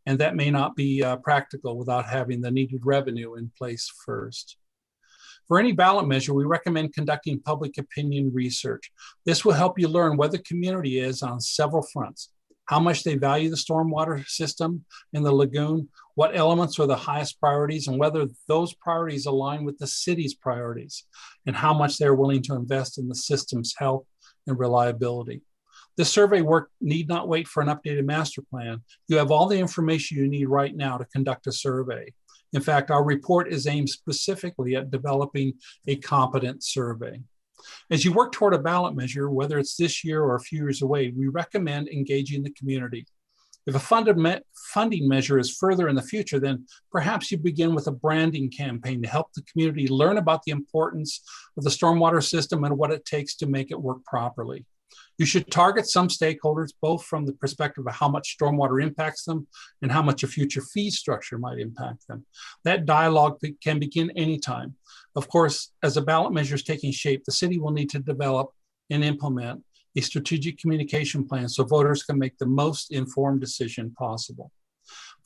G: And that may not be practical without having the needed revenue in place first. For any ballot measure, we recommend conducting public opinion research. This will help you learn where the community is on several fronts: how much they value the stormwater system in the lagoon, what elements are the highest priorities, and whether those priorities align with the city's priorities, and how much they're willing to invest in the system's health and reliability. This survey work need not wait for an updated master plan. You have all the information you need right now to conduct a survey. In fact, our report is aimed specifically at developing a competent survey. As you work toward a ballot measure, whether it's this year or a few years away, we recommend engaging the community. If a funding measure is further in the future, then perhaps you begin with a branding campaign to help the community learn about the importance of the stormwater system and what it takes to make it work properly. You should target some stakeholders, both from the perspective of how much stormwater impacts them and how much a future fee structure might impact them. That dialogue can begin anytime. Of course, as a ballot measure is taking shape, the city will need to develop and implement a strategic communication plan so voters can make the most informed decision possible.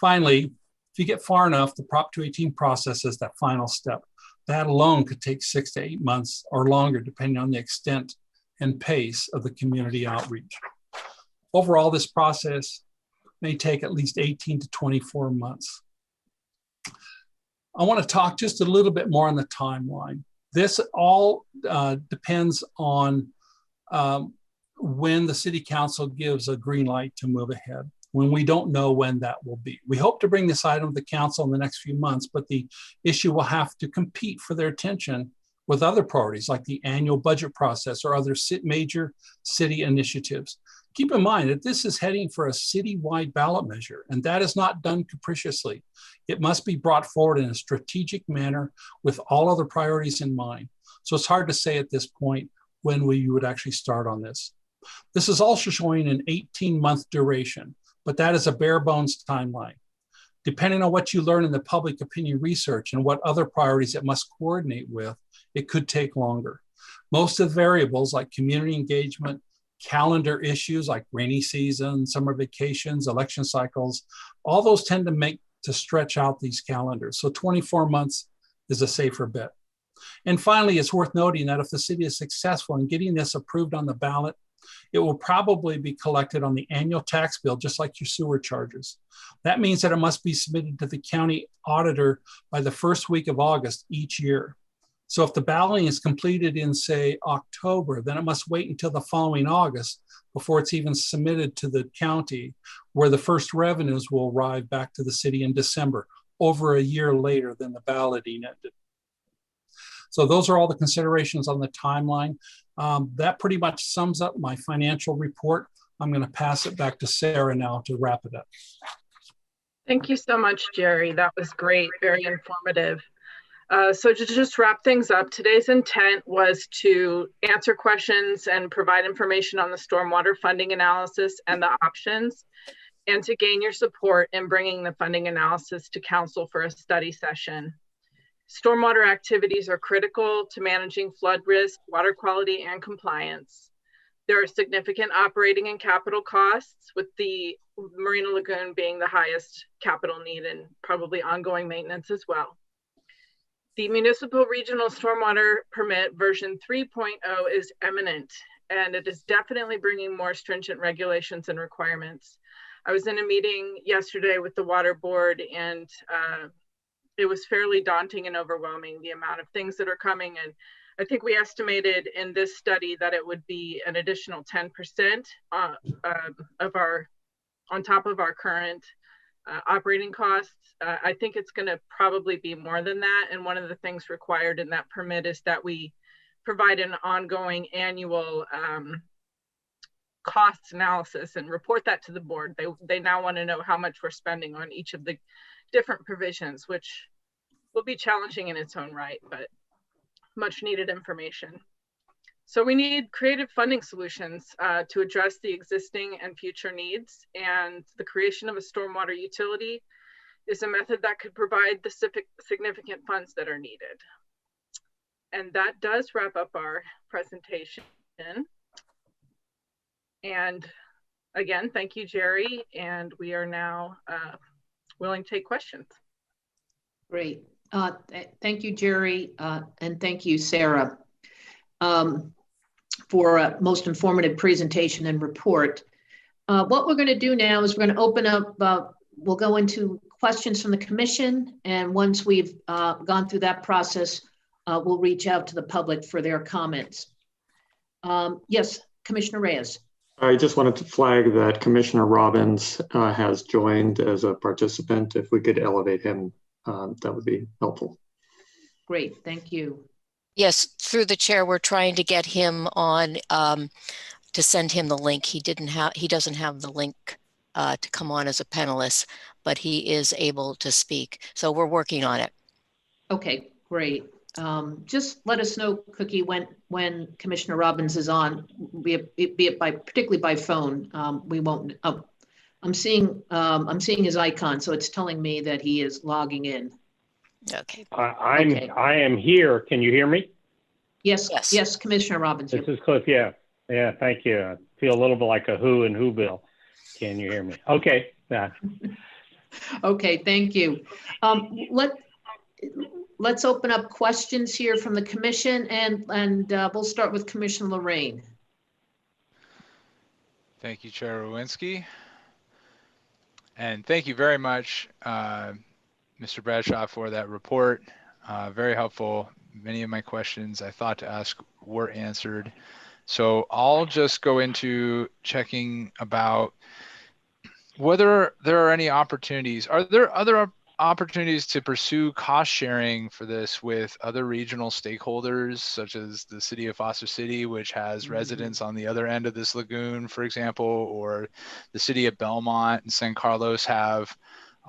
G: Finally, if you get far enough, the Prop 218 process is that final step. That alone could take 6 to 8 months or longer, depending on the extent and pace of the community outreach. Overall, this process may take at least 18 to 24 months. I want to talk just a little bit more on the timeline. This all depends on when the City Council gives a green light to move ahead, when we don't know when that will be. We hope to bring this item to the council in the next few months, but the issue will have to compete for their attention with other priorities like the annual budget process or other major city initiatives. Keep in mind that this is heading for a citywide ballot measure, and that is not done capriciously. It must be brought forward in a strategic manner with all other priorities in mind. So it's hard to say at this point when you would actually start on this. This is also showing an 18-month duration, but that is a bare bones timeline. Depending on what you learn in the public opinion research and what other priorities it must coordinate with, it could take longer. Most of the variables like community engagement, calendar issues like rainy season, summer vacations, election cycles, all those tend to stretch out these calendars. So 24 months is a safer bet. And finally, it's worth noting that if the city is successful in getting this approved on the ballot, it will probably be collected on the annual tax bill, just like your sewer charges. That means that it must be submitted to the county auditor by the first week of August each year. So if the balloting is completed in, say, October, then it must wait until the following August before it's even submitted to the county, where the first revenues will arrive back to the city in December, over a year later than the balloting ended. So those are all the considerations on the timeline. That pretty much sums up my financial report. I'm going to pass it back to Sarah now to wrap it up.
F: Thank you so much, Jerry. That was great, very informative. So to just wrap things up, today's intent was to answer questions and provide information on the stormwater funding analysis and the options, and to gain your support in bringing the funding analysis to council for a study session. Stormwater activities are critical to managing flood risk, water quality, and compliance. There are significant operating and capital costs, with the Marina Lagoon being the highest capital need and probably ongoing maintenance as well. The Municipal Regional Stormwater Permit version 3.0 is imminent, and it is definitely bringing more stringent regulations and requirements. I was in a meeting yesterday with the Water Board, and it was fairly daunting and overwhelming, the amount of things that are coming. And I think we estimated in this study that it would be an additional 10% on top of our current operating costs. I think it's going to probably be more than that. And one of the things required in that permit is that we provide an ongoing annual cost analysis and report that to the board. They now want to know how much we're spending on each of the different provisions, which will be challenging in its own right, but much needed information. So we need creative funding solutions to address the existing and future needs, and the creation of a stormwater utility is a method that could provide the significant funds that are needed. And that does wrap up our presentation. And again, thank you, Jerry, and we are now willing to take questions.
A: Great. Thank you, Jerry, and thank you, Sarah, for a most informative presentation and report. What we're going to do now is we're going to open up, we'll go into questions from the commission, and once we've gone through that process, we'll reach out to the public for their comments. Yes, Commissioner Reyes.
C: I just wanted to flag that Commissioner Robbins has joined as a participant. If we could elevate him, that would be helpful.
A: Great, thank you.
B: Yes, through the chair, we're trying to get him on to send him the link. He doesn't have the link to come on as a panelist, but he is able to speak. So we're working on it.
A: Okay, great. Just let us know, Cookie, when Commissioner Robbins is on, be it particularly by phone. We won't. Oh, I'm seeing his icon, so it's telling me that he is logging in.
B: Okay.
H: I am here. Can you hear me?
A: Yes, Commissioner Robbins.
H: This is Cliff. Yeah, thank you. I feel a little bit like a who and who bill. Can you hear me? Okay. Yeah.
A: Okay, thank you. Let's open up questions here from the commission, and we'll start with Commissioner Lorraine.
I: Thank you, Chair Rowinski. And thank you very much, Mr. Bradshaw, for that report. Very helpful. Many of my questions I thought to ask were answered. So I'll just go into checking about whether there are any opportunities. Are there other opportunities to pursue cost sharing for this with other regional stakeholders, such as the city of Foster City, which has residents on the other end of this lagoon, for example, or the city of Belmont and San Carlos have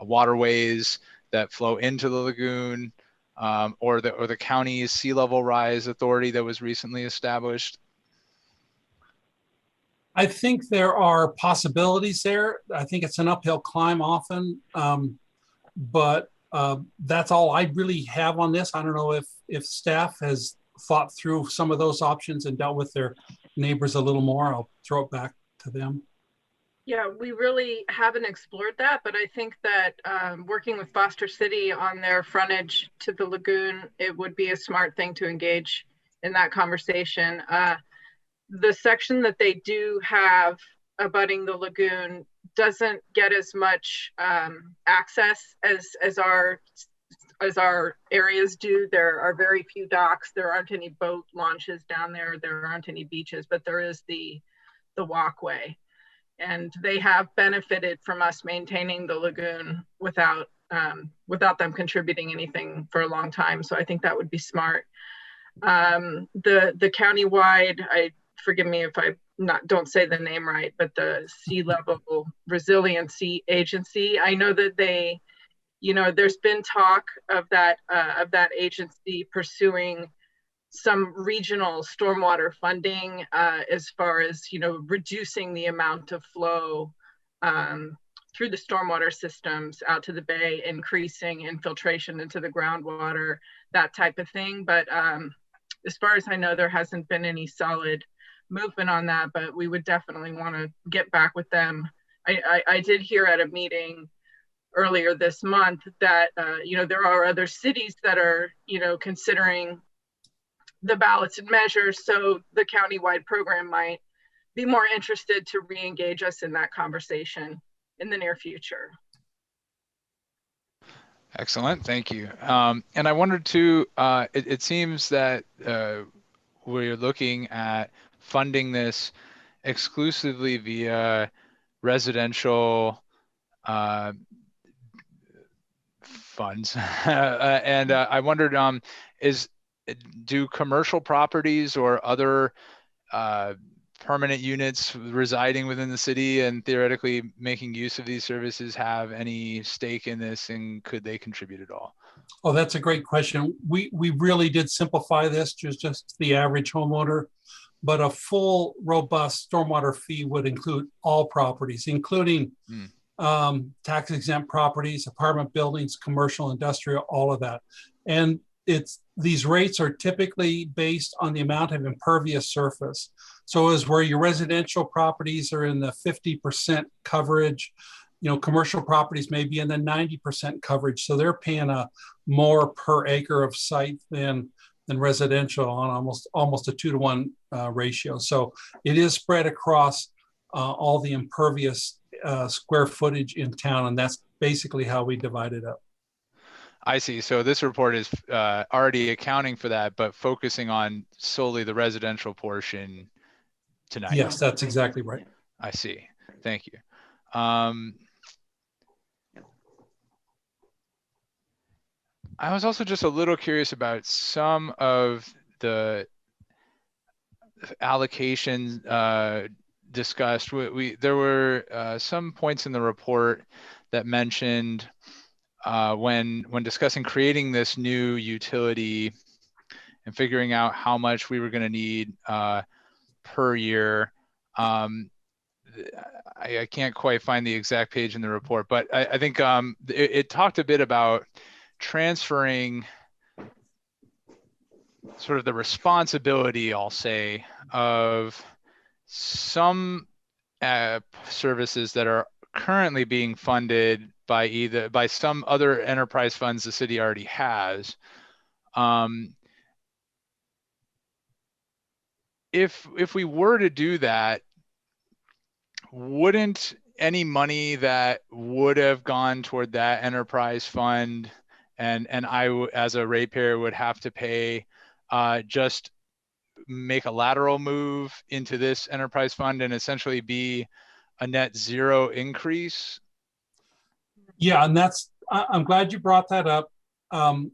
I: waterways that flow into the lagoon, or the county's sea level rise authority that was recently established?
G: I think there are possibilities there. I think it's an uphill climb often. But that's all I really have on this. I don't know if staff has thought through some of those options and dealt with their neighbors a little more. I'll throw it back to them.
F: Yeah, we really haven't explored that, but I think that working with Foster City on their frontage to the lagoon, it would be a smart thing to engage in that conversation. The section that they do have abutting the lagoon doesn't get as much access as our areas do. There are very few docks. There aren't any boat launches down there. There aren't any beaches, but there is the walkway. And they have benefited from us maintaining the lagoon without them contributing anything for a long time. So I think that would be smart. The countywide, forgive me if I don't say the name right, but the Sea Level Resiliency Agency. I know that they, there's been talk of that agency pursuing some regional stormwater funding as far as, reducing the amount of flow through the stormwater systems out to the bay, increasing infiltration into the groundwater, that type of thing. But as far as I know, there hasn't been any solid movement on that, but we would definitely want to get back with them. I did hear at a meeting earlier this month that, there are other cities that are, considering the ballots and measures. So the countywide program might be more interested to re-engage us in that conversation in the near future.
I: Excellent, thank you. And I wondered too, it seems that we're looking at funding this exclusively via residential funds. And I wondered, do commercial properties or other permanent units residing within the city and theoretically making use of these services have any stake in this, and could they contribute at all?
G: Oh, that's a great question. We really did simplify this to just the average homeowner, but a full, robust stormwater fee would include all properties, including tax exempt properties, apartment buildings, commercial, industrial, all of that. And these rates are typically based on the amount of impervious surface. So as where your residential properties are in the 50% coverage, commercial properties may be in the 90% coverage. So they're paying a more per acre of site than residential on almost a 2-to-1 ratio. So it is spread across all the impervious square footage in town, and that's basically how we divide it up.
I: I see. So this report is already accounting for that, but focusing on solely the residential portion tonight.
G: Yes, that's exactly right.
I: I see. Thank you. I was also just a little curious about some of the allocations discussed. There were some points in the report that mentioned when discussing creating this new utility and figuring out how much we were going to need per year. I can't quite find the exact page in the report, but I think it talked a bit about transferring sort of the responsibility, I'll say, of some services that are currently being funded by some other enterprise funds the city already has. If we were to do that, wouldn't any money that would have gone toward that enterprise fund and I as a ratepayer would have to pay just make a lateral move into this enterprise fund and essentially be a net zero increase?
G: Yeah, and I'm glad you brought that up.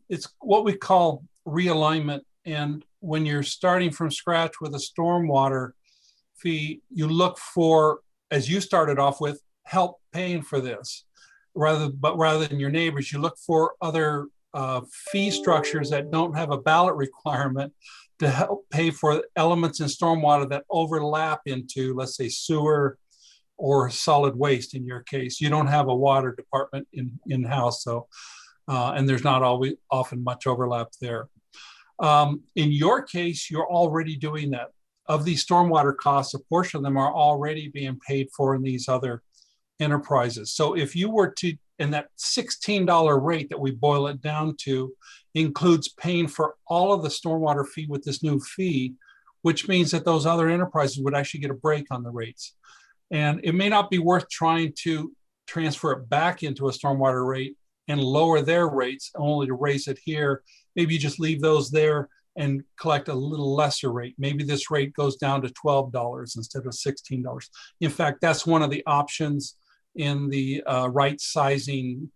G: It's what we call realignment. And when you're starting from scratch with a stormwater fee, you look for, as you started off with, help paying for this. Rather than your neighbors, you look for other fee structures that don't have a ballot requirement to help pay for elements in stormwater that overlap into, let's say, sewer or solid waste. In your case, you don't have a water department in-house, so and there's not always often much overlap there. In your case, you're already doing that. Of these stormwater costs, a portion of them are already being paid for in these other enterprises. So if you were to, and that $16 rate that we boil it down to includes paying for all of the stormwater fee with this new fee, which means that those other enterprises would actually get a break on the rates. And it may not be worth trying to transfer it back into a stormwater rate and lower their rates only to raise it here. Maybe you just leave those there and collect a little lesser rate. Maybe this rate goes down to $12 instead of $16. In fact, that's one of the options in the right sizing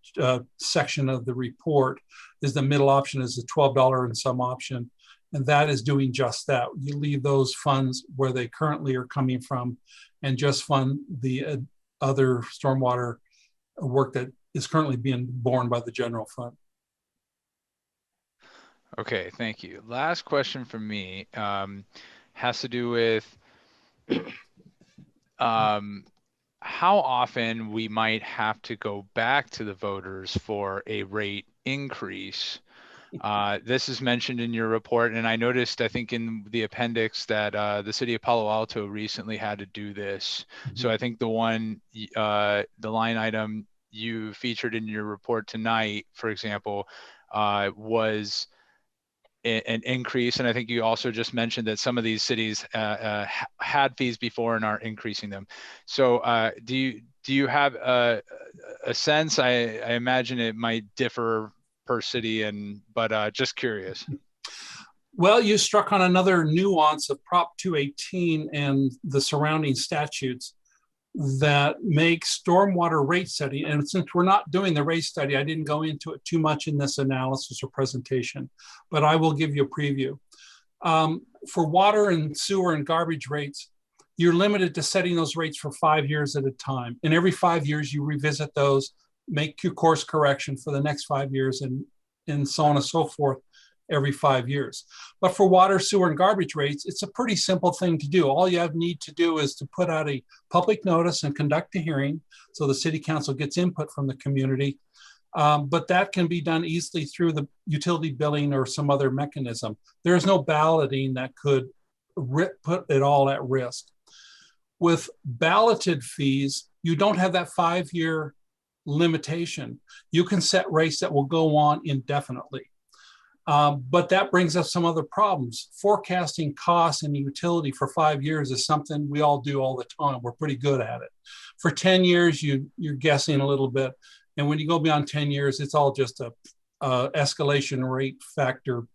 G: section of the report. Is the middle option is the $12 and some option. And that is doing just that. You leave those funds where they currently are coming from and just fund the other stormwater work that is currently being borne by the general fund.
I: Okay, thank you. Last question from me has to do with how often we might have to go back to the voters for a rate increase. This is mentioned in your report, and I noticed, I think in the appendix, that the city of Palo Alto recently had to do this. So I think the line item you featured in your report tonight, for example, was an increase. And I think you also just mentioned that some of these cities had fees before and are increasing them. So do you have a sense? I imagine it might differ per city, but just curious.
G: Well, you struck on another nuance of Prop 218 and the surrounding statutes that make stormwater rate study. And since we're not doing the rate study, I didn't go into it too much in this analysis or presentation, but I will give you a preview. For water and sewer and garbage rates, you're limited to setting those rates for 5 years at a time. And every 5 years you revisit those, make your course correction for the next 5 years, and so on and so forth every 5 years. But for water, sewer, and garbage rates, it's a pretty simple thing to do. All you need to do is to put out a public notice and conduct a hearing so the city council gets input from the community. But that can be done easily through the utility billing or some other mechanism. There is no balloting that could put it all at risk. With balloted fees, you don't have that 5-year limitation. You can set rates that will go on indefinitely. But that brings us some other problems. Forecasting costs and utility for 5 years is something we all do all the time. We're pretty good at it. For 10 years, you're guessing a little bit. And when you go beyond 10 years, it's all just a escalation rate factor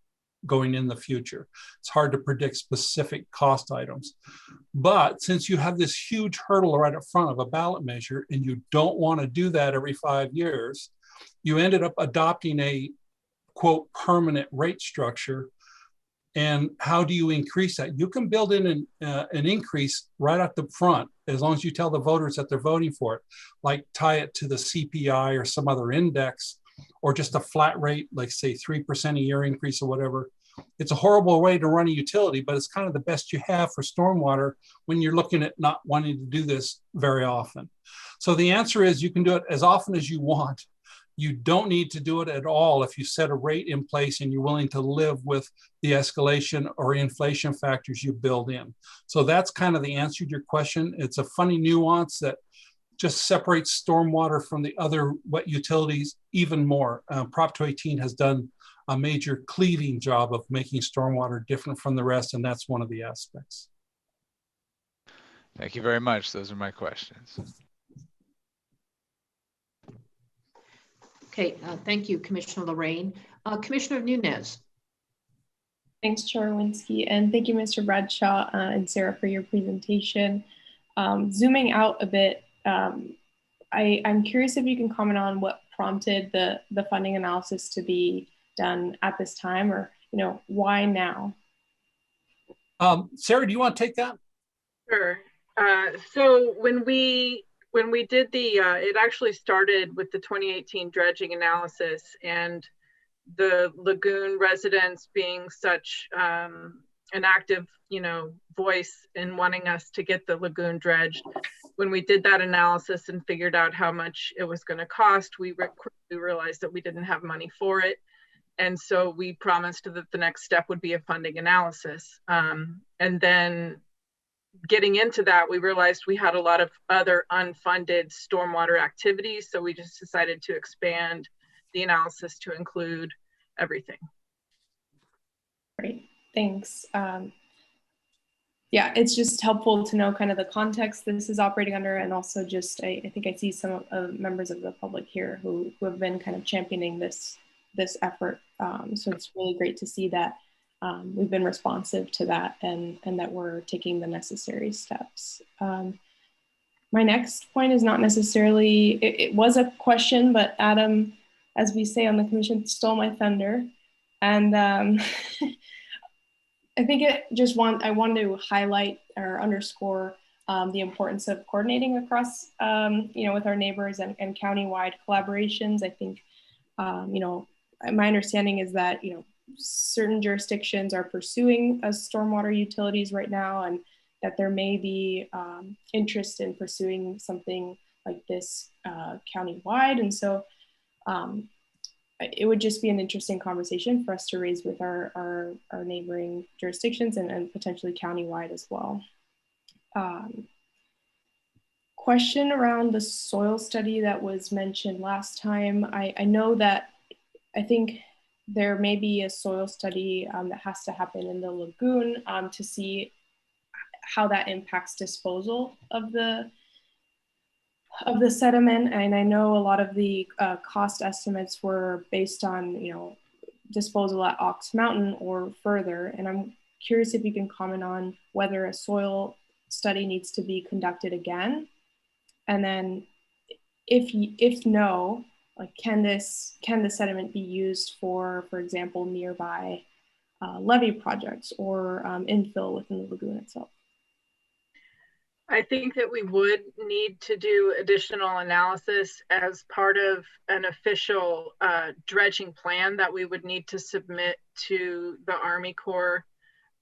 G: going in the future. It's hard to predict specific cost items. But since you have this huge hurdle right up front of a ballot measure, and you don't want to do that every 5 years, you ended up adopting a quote permanent rate structure. And how do you increase that? You can build in an increase right up the front, as long as you tell the voters that they're voting for it, like tie it to the CPI or some other index, or just a flat rate, like say 3% a year increase or whatever. It's a horrible way to run a utility, but it's kind of the best you have for stormwater when you're looking at not wanting to do this very often. So the answer is you can do it as often as you want. You don't need to do it at all if you set a rate in place and you're willing to live with the escalation or inflation factors you build in. So that's kind of the answer to your question. It's a funny nuance that just separates stormwater from the other wet utilities even more. Prop 218 has done a major cleaving job of making stormwater different from the rest, and that's one of the aspects.
I: Thank you very much. Those are my questions.
A: Okay, thank you, Commissioner Lorraine. Commissioner Nunez.
D: Thanks, Chair Winsky, and thank you, Mr. Bradshaw and Sarah, for your presentation. Zooming out a bit, I'm curious if you can comment on what prompted the funding analysis to be done at this time, or why now?
G: Sarah, do you want to take that?
F: Sure. So when we did it actually started with the 2018 dredging analysis, and the Lagoon residents being such an active, voice in wanting us to get the lagoon dredged. When we did that analysis and figured out how much it was going to cost, we quickly realized that we didn't have money for it. And so we promised that the next step would be a funding analysis. And then getting into that, we realized we had a lot of other unfunded stormwater activities. So we just decided to expand the analysis to include everything.
D: Great, thanks. Yeah, it's just helpful to know kind of the context this is operating under, and also just, I think I see some members of the public here who have been kind of championing this effort. So it's really great to see that we've been responsive to that, and that we're taking the necessary steps. My next point is not necessarily, it was a question, but Adam, as we say on the commission, stole my thunder. And I think I wanted to highlight or underscore the importance of coordinating across, with our neighbors and county-wide collaborations. I think, my understanding is that, certain jurisdictions are pursuing stormwater utilities right now, and that there may be interest in pursuing something like this county-wide. And so it would just be an interesting conversation for us to raise with our neighboring jurisdictions and potentially county-wide as well. Question around the soil study that was mentioned last time. I know that I think there may be a soil study that has to happen in the lagoon to see how that impacts disposal of the sediment. And I know a lot of the cost estimates were based on, disposal at Ox Mountain or further. And I'm curious if you can comment on whether a soil study needs to be conducted again. And then if no, like can the sediment be used for example, nearby levee projects or infill within the lagoon itself?
F: I think that we would need to do additional analysis as part of an official dredging plan that we would need to submit to the Army Corps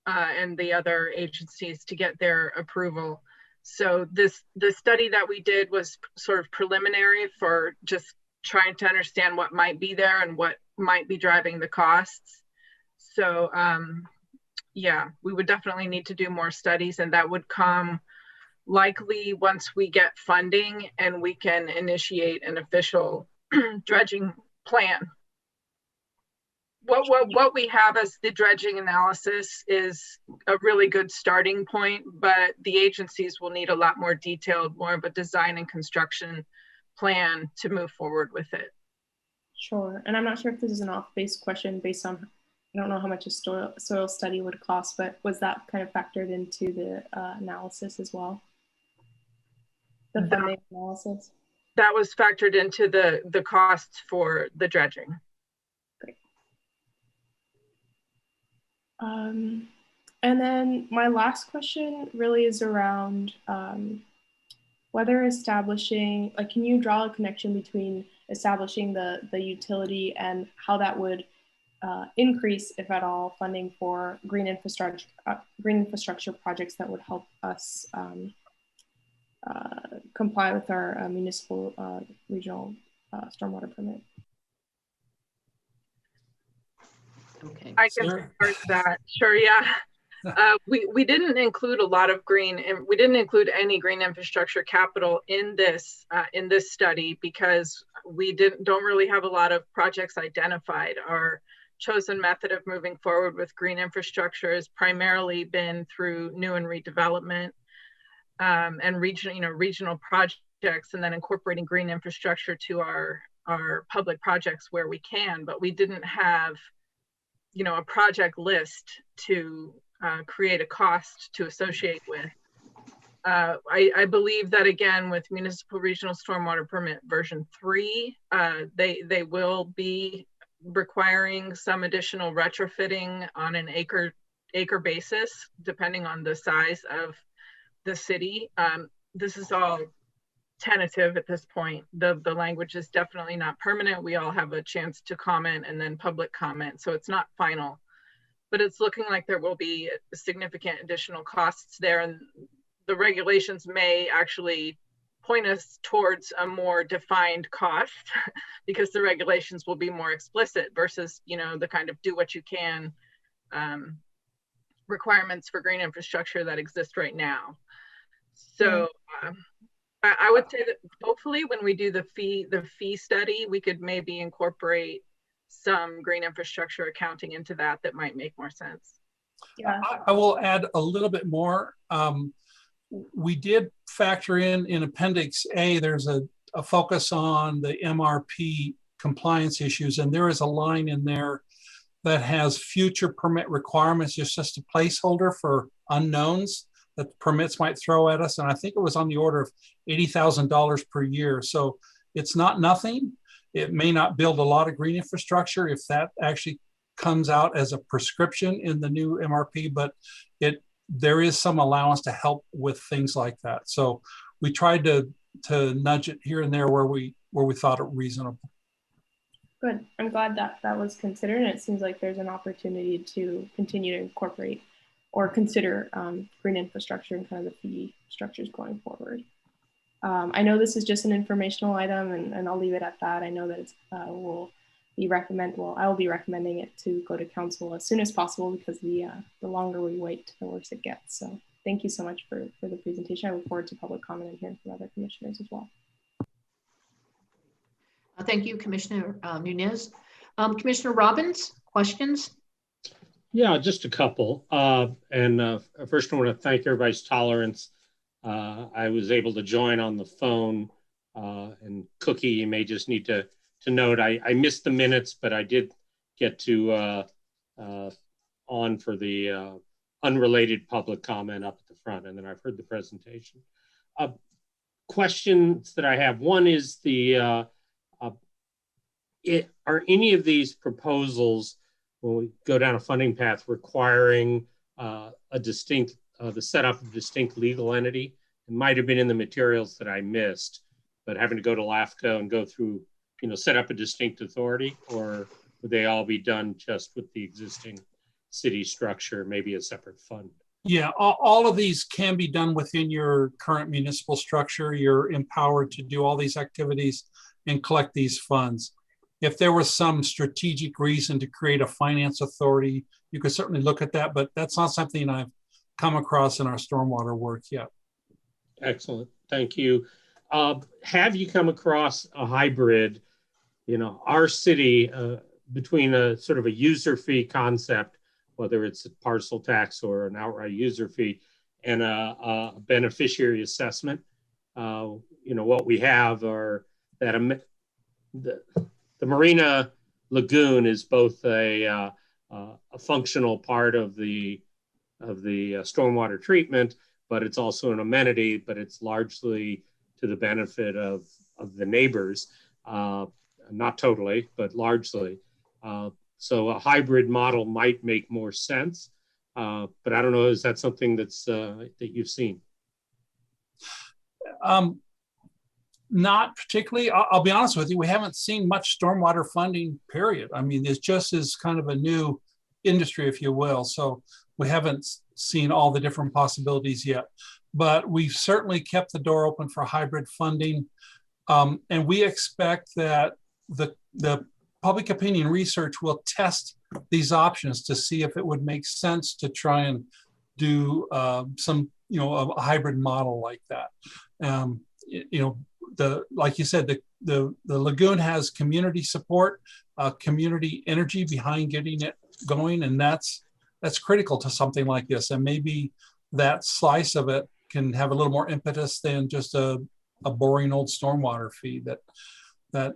F: and the other agencies to get their approval. So the study that we did was sort of preliminary for just trying to understand what might be there and what might be driving the costs. So yeah, we would definitely need to do more studies, and that would come likely once we get funding and we can initiate an official dredging plan. What we have as the dredging analysis is a really good starting point, but the agencies will need a lot more detailed, more of a design and construction plan to move forward with it.
D: Sure, and I'm not sure if this is an off-base question based on, I don't know how much a soil study would cost, but was that kind of factored into the analysis as well? The funding analysis?
F: That was factored into the costs for the dredging.
D: Great. And then my last question really is around whether establishing, like, can you draw a connection between establishing the utility and how that would increase, if at all, funding for green infrastructure projects that would help us comply with our municipal regional stormwater permit?
A: Okay.
F: I can start that. Sure, yeah. We didn't include a lot of we didn't include any green infrastructure capital in this study because we don't really have a lot of projects identified. Our chosen method of moving forward with green infrastructure has primarily been through new and redevelopment and regional projects, and then incorporating green infrastructure to our public projects where we can. But we didn't have, a project list to create a cost to associate with. I believe that, again, with Municipal Regional Stormwater Permit version 3, they will be requiring some additional retrofitting on an acre basis, depending on the size of the city. This is all tentative at this point. The language is definitely not permanent. We all have a chance to comment and then public comment, so it's not final. But it's looking like there will be significant additional costs there, and the regulations may actually point us towards a more defined cost because the regulations will be more explicit versus, the kind of do what you can requirements for green infrastructure that exist right now. So I would say that hopefully when we do the fee study, we could maybe incorporate some green infrastructure accounting into that might make more sense.
D: Yeah,
G: I will add a little bit more. We did factor in Appendix A, there's a focus on the MRP compliance issues, and there is a line in there that has future permit requirements, just a placeholder for unknowns that the permits might throw at us. And I think it was on the order of $80,000 per year. So it's not nothing. It may not build a lot of green infrastructure if that actually comes out as a prescription in the new MRP, but there is some allowance to help with things like that. So we tried to nudge it here and there where we thought it reasonable.
D: Good. I'm glad that that was considered, and it seems like there's an opportunity to continue to incorporate or consider green infrastructure and kind of the fee structures going forward. I know this is just an informational item, and I'll leave it at that. I know that I will be recommending it to go to council as soon as possible, because the longer we wait, the worse it gets. So thank you so much for the presentation. I look forward to public comment and hearing from other commissioners as well.
A: Thank you, Commissioner Nunez. Commissioner Robbins, questions?
J: Yeah, just a couple. First I want to thank everybody's tolerance. I was able to join on the phone, and Cookie, you may just need to note, I missed the minutes, but I did get to on for the unrelated public comment up at the front, and then I've heard the presentation. Questions that I have, one is are any of these proposals, when we go down a funding path, requiring the setup of a distinct legal entity? It might have been in the materials that I missed, but having to go to LAFCO and go through, set up a distinct authority, or would they all be done just with the existing city structure, maybe a separate fund?
G: Yeah, all of these can be done within your current municipal structure. You're empowered to do all these activities and collect these funds. If there was some strategic reason to create a finance authority, you could certainly look at that, but that's not something I've come across in our stormwater work yet.
J: Excellent, thank you. Have you come across a hybrid, our city, between a sort of a user fee concept, whether it's a parcel tax or an outright user fee, and a beneficiary assessment? What we have are that the Marina Lagoon is both a functional part of the stormwater treatment, but it's also an amenity, but it's largely to the benefit of the neighbors, not totally, but largely. So a hybrid model might make more sense, but I don't know, is that something that's that you've seen?
G: Not particularly. I'll be honest with you, we haven't seen much stormwater funding, period. I mean, it's just is kind of a new industry, if you will. So we haven't seen all the different possibilities yet, but we've certainly kept the door open for hybrid funding. And we expect that the public opinion research will test these options to see if it would make sense to try and do some, a hybrid model like that. Like you said, the lagoon has community support, community energy behind getting it going, and that's critical to something like this. And maybe that slice of it can have a little more impetus than just a boring old stormwater fee that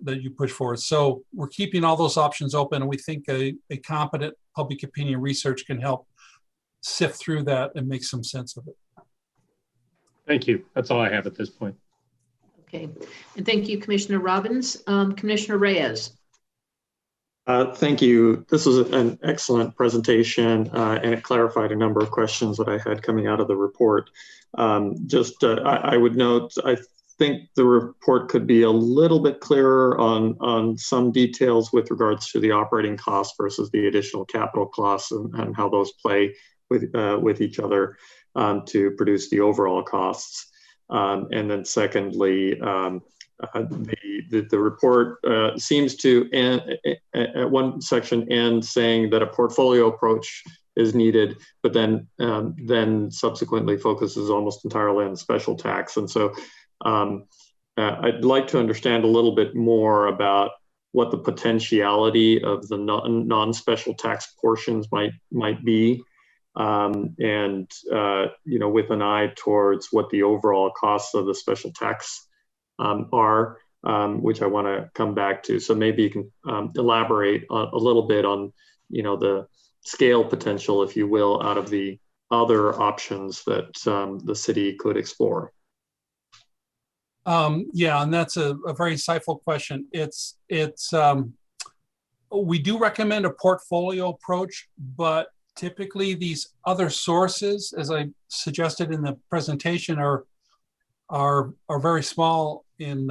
G: you push forward. So we're keeping all those options open, and we think a competent public opinion research can help sift through that and make some sense of it.
J: Thank you. That's all I have at this point.
A: Okay, and thank you, Commissioner Robbins. Commissioner Reyes.
C: Thank you. This was an excellent presentation, and it clarified a number of questions that I had coming out of the report. I would note, I think the report could be a little bit clearer on some details with regards to the operating costs versus the additional capital costs, and how those play with each other to produce the overall costs. And then secondly, the report seems to end at one section end saying that a portfolio approach is needed, but then subsequently focuses almost entirely on special tax. And so I'd like to understand a little bit more about what the potentiality of the non-special tax portions might be. With an eye towards what the overall costs of the special tax are, which I want to come back to. So maybe you can elaborate a little bit on, the scale potential, if you will, out of the other options that the city could explore.
G: Yeah, and that's a very insightful question. We do recommend a portfolio approach, but typically these other sources, as I suggested in the presentation, are very small in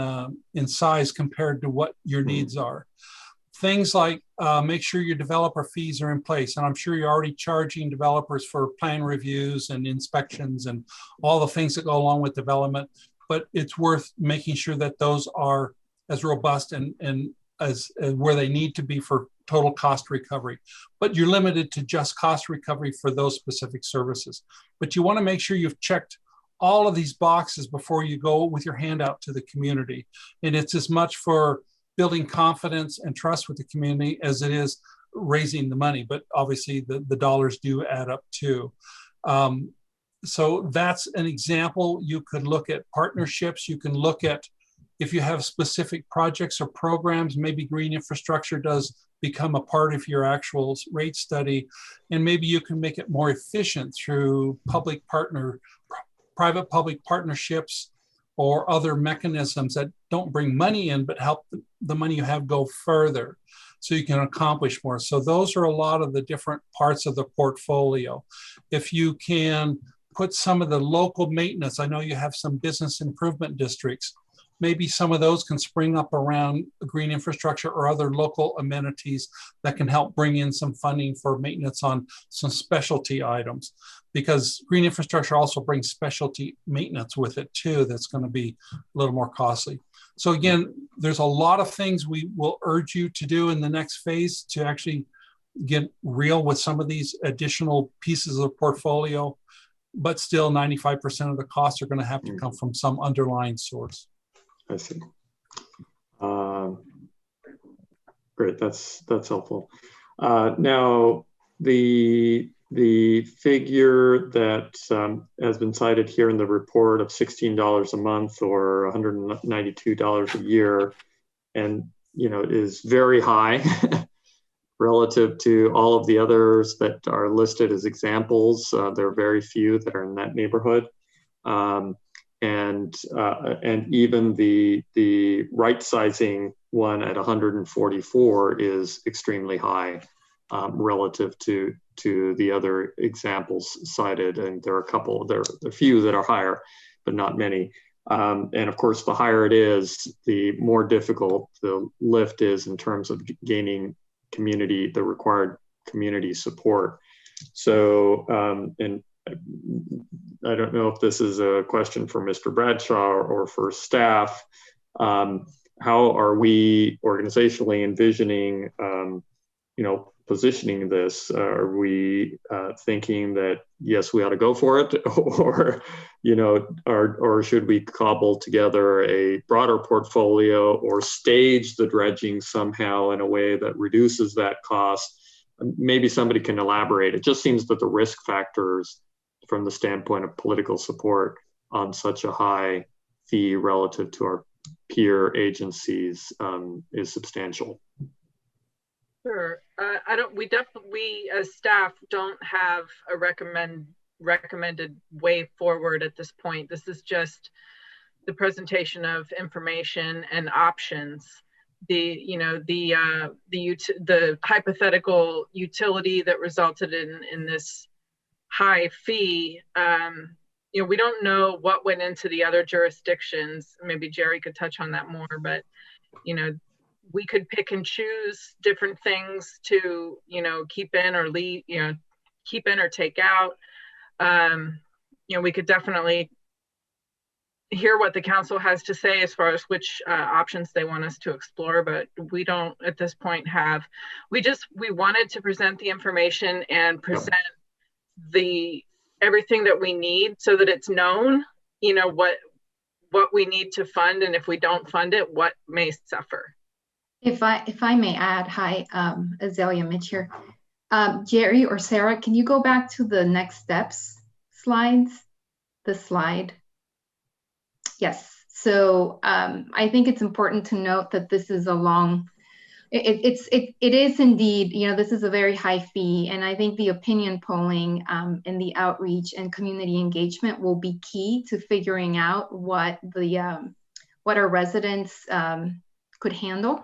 G: size compared to what your needs are. Things like make sure your developer fees are in place. And I'm sure you're already charging developers for plan reviews and inspections and all the things that go along with development. But it's worth making sure that those are as robust and as where they need to be for total cost recovery. But you're limited to just cost recovery for those specific services. But you want to make sure you've checked all of these boxes before you go with your hand out to the community. And it's as much for building confidence and trust with the community as it is raising the money. But obviously the dollars do add up too. So that's an example. You could look at partnerships. You can look at, if you have specific projects or programs, maybe green infrastructure does become a part of your actual rate study. And maybe you can make it more efficient through private-public partnerships or other mechanisms that don't bring money in, but help the money you have go further so you can accomplish more. So those are a lot of the different parts of the portfolio. If you can put some of the local maintenance, I know you have some business improvement districts, maybe some of those can spring up around green infrastructure or other local amenities that can help bring in some funding for maintenance on some specialty items, because green infrastructure also brings specialty maintenance with it too that's going to be a little more costly. So again, there's a lot of things we will urge you to do in the next phase to actually get real with some of these additional pieces of the portfolio, but still 95% of the costs are going to have to come from some underlying source.
C: I see. Great, that's helpful. Now, the figure that has been cited here in the report of $16 a month or $192 a year, and is very high relative to all of the others that are listed as examples. There are very few that are in that neighborhood. And even the right sizing one at 144 is extremely high relative to the other examples cited. And there are a few that are higher, but not many. And of course, the higher it is, the more difficult the lift is in terms of gaining the required community support. So, and I don't know if this is a question for Mr. Bradshaw or for staff. How are we organizationally envisioning, positioning this? Are we thinking that yes, we ought to go for it, or should we cobble together a broader portfolio or stage the dredging somehow in a way that reduces that cost? Maybe somebody can elaborate. It just seems that the risk factors from the standpoint of political support on such a high fee relative to our peer agencies is substantial.
F: Sure. We as staff don't have a recommended way forward at this point. This is just the presentation of information and options. The hypothetical utility that resulted in this high fee, we don't know what went into the other jurisdictions. Maybe Jerry could touch on that more, but we could pick and choose different things to keep in or leave, keep in or take out. We could definitely hear what the council has to say as far as which options they want us to explore, but we don't at this point have. We wanted to present the information and present everything that we need so that it's known, what we need to fund, and if we don't fund it, what may suffer.
K: If I may add, hi, Azalea Mitch here. Jerry or Sarah, can you go back to the next steps slides? The slide. Yes. So I think it's important to note that this is a long. It is indeed, this is a very high fee, and I think the opinion polling and the outreach and community engagement will be key to figuring out what our residents could handle.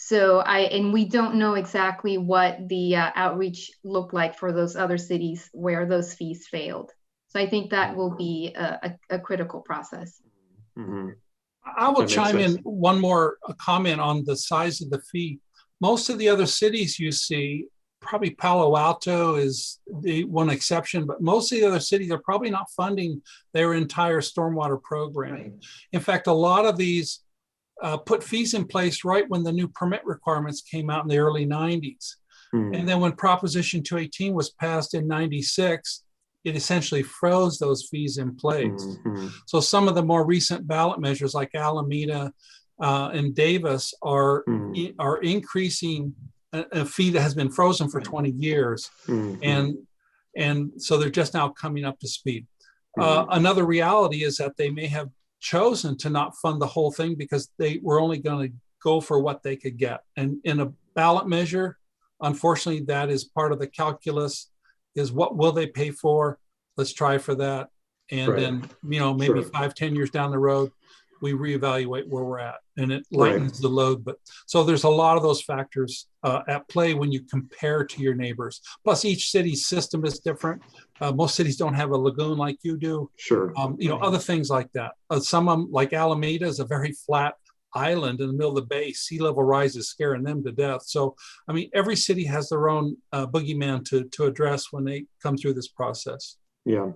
K: So and we don't know exactly what the outreach looked like for those other cities where those fees failed. So I think that will be a critical process.
C: Mm-hmm.
G: I will chime in one more comment on the size of the fee. Most of the other cities you see, probably Palo Alto is the one exception, but most of the other cities are probably not funding their entire stormwater program. Right. In fact, a lot of these put fees in place right when the new permit requirements came out in the early 90s. And then when Proposition 218 was passed in 96, it essentially froze those fees in place. So some of the more recent ballot measures like Alameda and Davis are increasing a fee that has been frozen for 20 years. And so they're just now coming up to speed. Another reality is that they may have chosen to not fund the whole thing because they were only going to go for what they could get. And in a ballot measure, unfortunately, that is part of the calculus, is what will they pay for? Let's try for that. And then, maybe 5-10 years down the road, we reevaluate where we're at, and it lightens the load. But so there's a lot of those factors at play when you compare to your neighbors. Plus, each city's system is different. Most cities don't have a lagoon like you do. Other things like that. Some of them, like Alameda, is a very flat island in the middle of the bay. Sea level rise is scaring them to death. So, I mean, every city has their own boogeyman to address when they come through this process.
C: Yeah.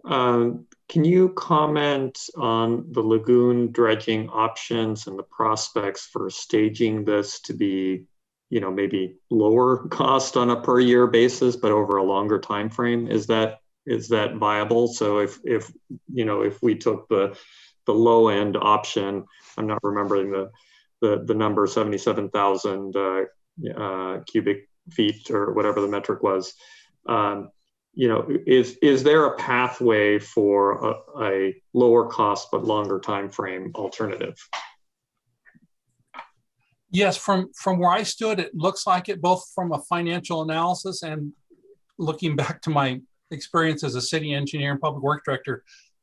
C: Can you comment on the lagoon dredging options and the prospects for staging this to be, maybe lower cost on a per year basis, but over a longer time frame? Is that viable? So if we took the low end option, I'm not remembering the number, 77,000 cubic feet or whatever the metric was. Is there a pathway for a lower cost but longer time frame alternative?
G: Yes, from where I stood, it looks like it, both from a financial analysis and looking back to my experience as a city engineer and public works director,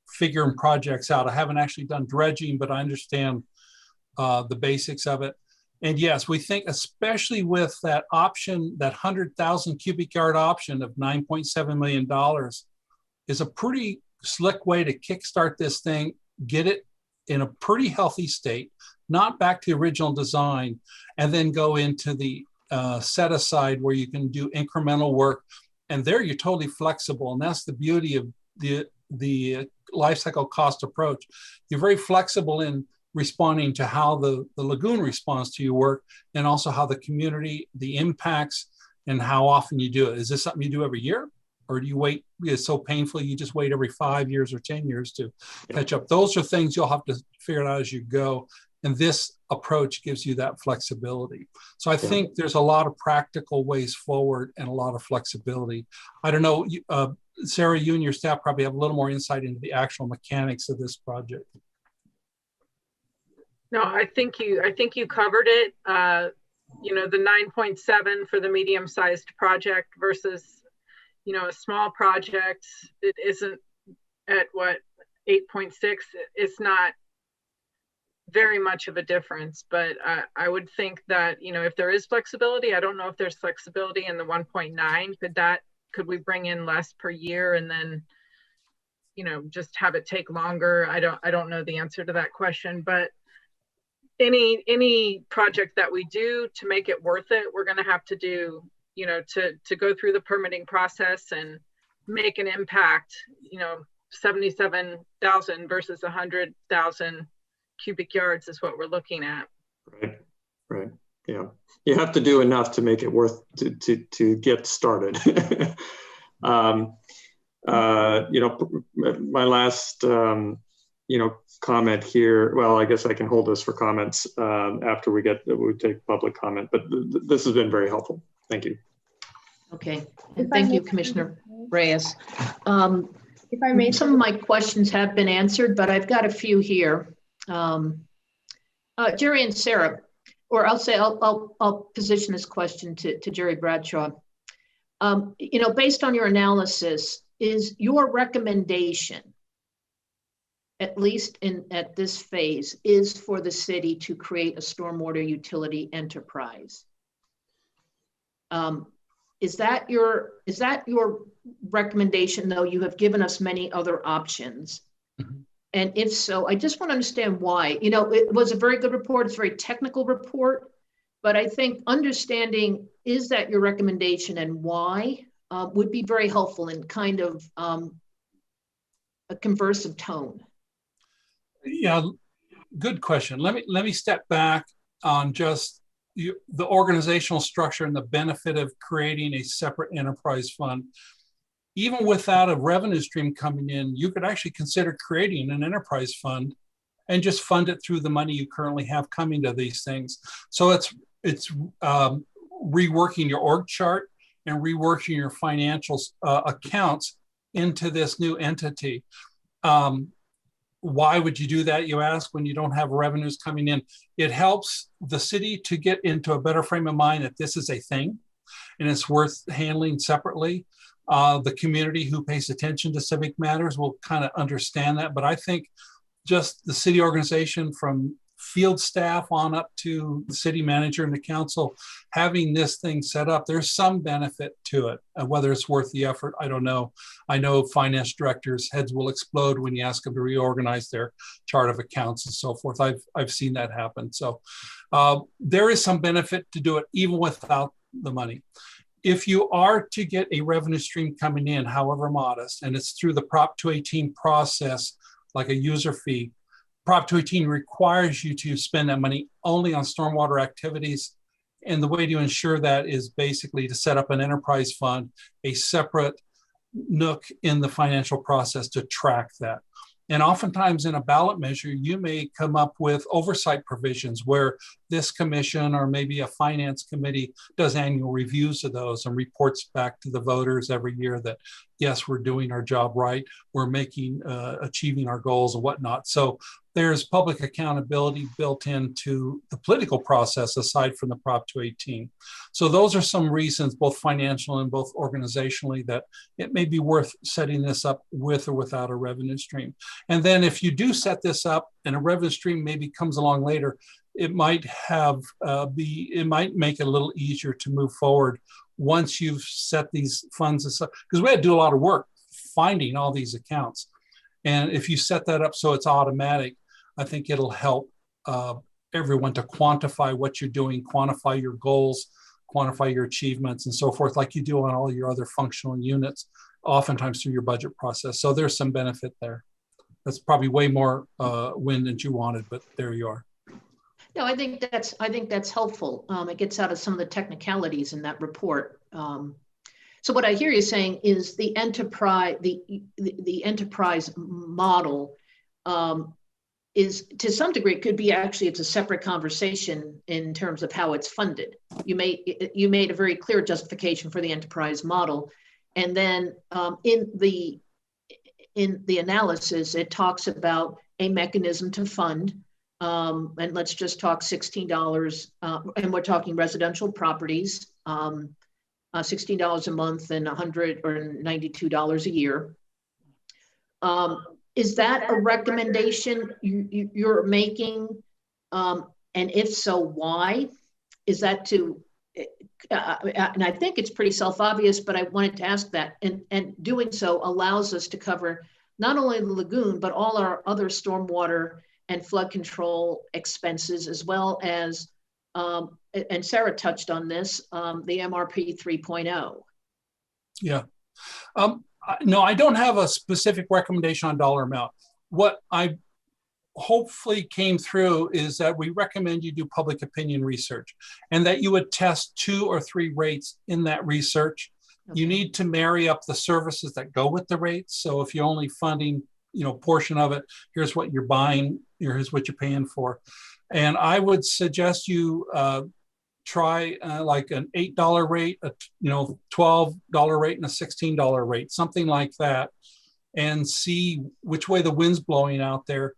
G: figuring projects out. I haven't actually done dredging, but I understand the basics of it. And yes, we think, especially with that option, that 100,000 cubic yard option of $9.7 million is a pretty slick way to kickstart this thing, get it in a pretty healthy state, not back to the original design, and then go into the set aside where you can do incremental work. And there you're totally flexible. And that's the beauty of the life cycle cost approach. You're very flexible in responding to how the lagoon responds to your work, and also how the community, the impacts, and how often you do it. Is this something you do every year? Or do you wait, it's so painful, you just wait every 5 years or 10 years to catch up? Those are things you'll have to figure it out as you go. And this approach gives you that flexibility. So I think there's a lot of practical ways forward and a lot of flexibility. I don't know, Sarah, you and your staff probably have a little more insight into the actual mechanics of this project.
F: No, I think you covered it. The 9.7 for the medium-sized project versus, a small project, it isn't at what, 8.6. It's not very much of a difference, but I would think that, if there is flexibility, I don't know if there's flexibility in the 1.9. Could we bring in less per year and then, just have it take longer? I don't know the answer to that question, but any project that we do, to make it worth it, we're going to have to do, to go through the permitting process and make an impact. 77,000 versus 100,000 cubic yards is what we're looking at.
C: Right. Yeah, you have to do enough to make it worth to get started. My last comment here. Well, I guess I can hold this for comments after we take public comment. But this has been very helpful. Thank you.
A: Okay, and thank you, Commissioner Reyes.
D: If I may,
A: some of my questions have been answered, but I've got a few here. Jerry and Sarah, or I'll position this question to Jerry Bradshaw. Based on your analysis, is your recommendation at least at this phase, is for the city to create a stormwater utility enterprise. Is that your recommendation, though? You have given us many other options.
G: Mm-hmm.
A: And if so, I just want to understand why. You know, it was a very good report. It's a very technical report, but I think understanding, is that your recommendation and why, would be very helpful in kind of a conversive tone.
G: Yeah, good question. Let me step back on just the organizational structure and the benefit of creating a separate enterprise fund. Even without a revenue stream coming in, you could actually consider creating an enterprise fund and just fund it through the money you currently have coming to these things. So it's reworking your org chart and reworking your financial accounts into this new entity. Why would you do that, you ask, when you don't have revenues coming in? It helps the city to get into a better frame of mind that this is a thing and it's worth handling separately. The community who pays attention to civic matters will kind of understand that. But I think just the city organization, from field staff on up to the city manager and the council, having this thing set up, there's some benefit to it. Whether it's worth the effort, I don't know. I know finance directors' heads will explode when you ask them to reorganize their chart of accounts and so forth. I've seen that happen. So there is some benefit to do it even without the money. If you are to get a revenue stream coming in, however modest, and it's through the Prop 218 process, like a user fee, Prop 218 requires you to spend that money only on stormwater activities. And the way to ensure that is basically to set up an enterprise fund, a separate nook in the financial process to track that. And oftentimes in a ballot measure, you may come up with oversight provisions where this commission or maybe a finance committee does annual reviews of those and reports back to the voters every year that, yes, we're doing our job right, we're achieving our goals and whatnot. So there's public accountability built into the political process aside from the Prop 218. So those are some reasons, both financial and both organizationally, that it may be worth setting this up with or without a revenue stream. And then if you do set this up and a revenue stream maybe comes along later, it might it might make it a little easier to move forward once you've set these funds aside, because we had to do a lot of work finding all these accounts. And if you set that up so it's automatic, I think it'll help everyone to quantify what you're doing, quantify your goals, quantify your achievements and so forth, like you do on all your other functional units, oftentimes through your budget process. So there's some benefit there. That's probably way more wind than you wanted, but there you are.
A: No, I think that's helpful. It gets out of some of the technicalities in that report. So what I hear you saying is the enterprise, the enterprise model is, to some degree, it could be actually, it's a separate conversation in terms of how it's funded. You made a very clear justification for the enterprise model, and then in the analysis, it talks about a mechanism to fund. And let's just talk $16, and we're talking residential properties, $16 a month and $192 a year. Is that a recommendation you're making? And if so, why? Is that to, and I think it's pretty self-obvious, but I wanted to ask that. And doing so allows us to cover not only the lagoon, but all our other stormwater and flood control expenses, as well as, and Sarah touched on this, the MRP 3.0.
G: Yeah. No, I don't have a specific recommendation on dollar amount. What I hopefully came through is that we recommend you do public opinion research and that you would test 2 or 3 rates in that research. Okay. You need to marry up the services that go with the rates. So if you're only funding, portion of it, here's what you're buying, here's what you're paying for. And I would suggest you try like an $8 rate, a $12 rate, and a $16 rate, something like that, and see which way the wind's blowing out there.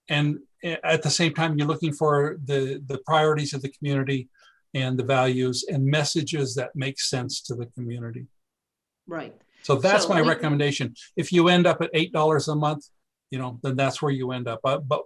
G: And at the same time, you're looking for the priorities of the community and the values and messages that make sense to the community.
A: Right.
G: So that's my recommendation. If you end up at $8 a month, then that's where you end up. But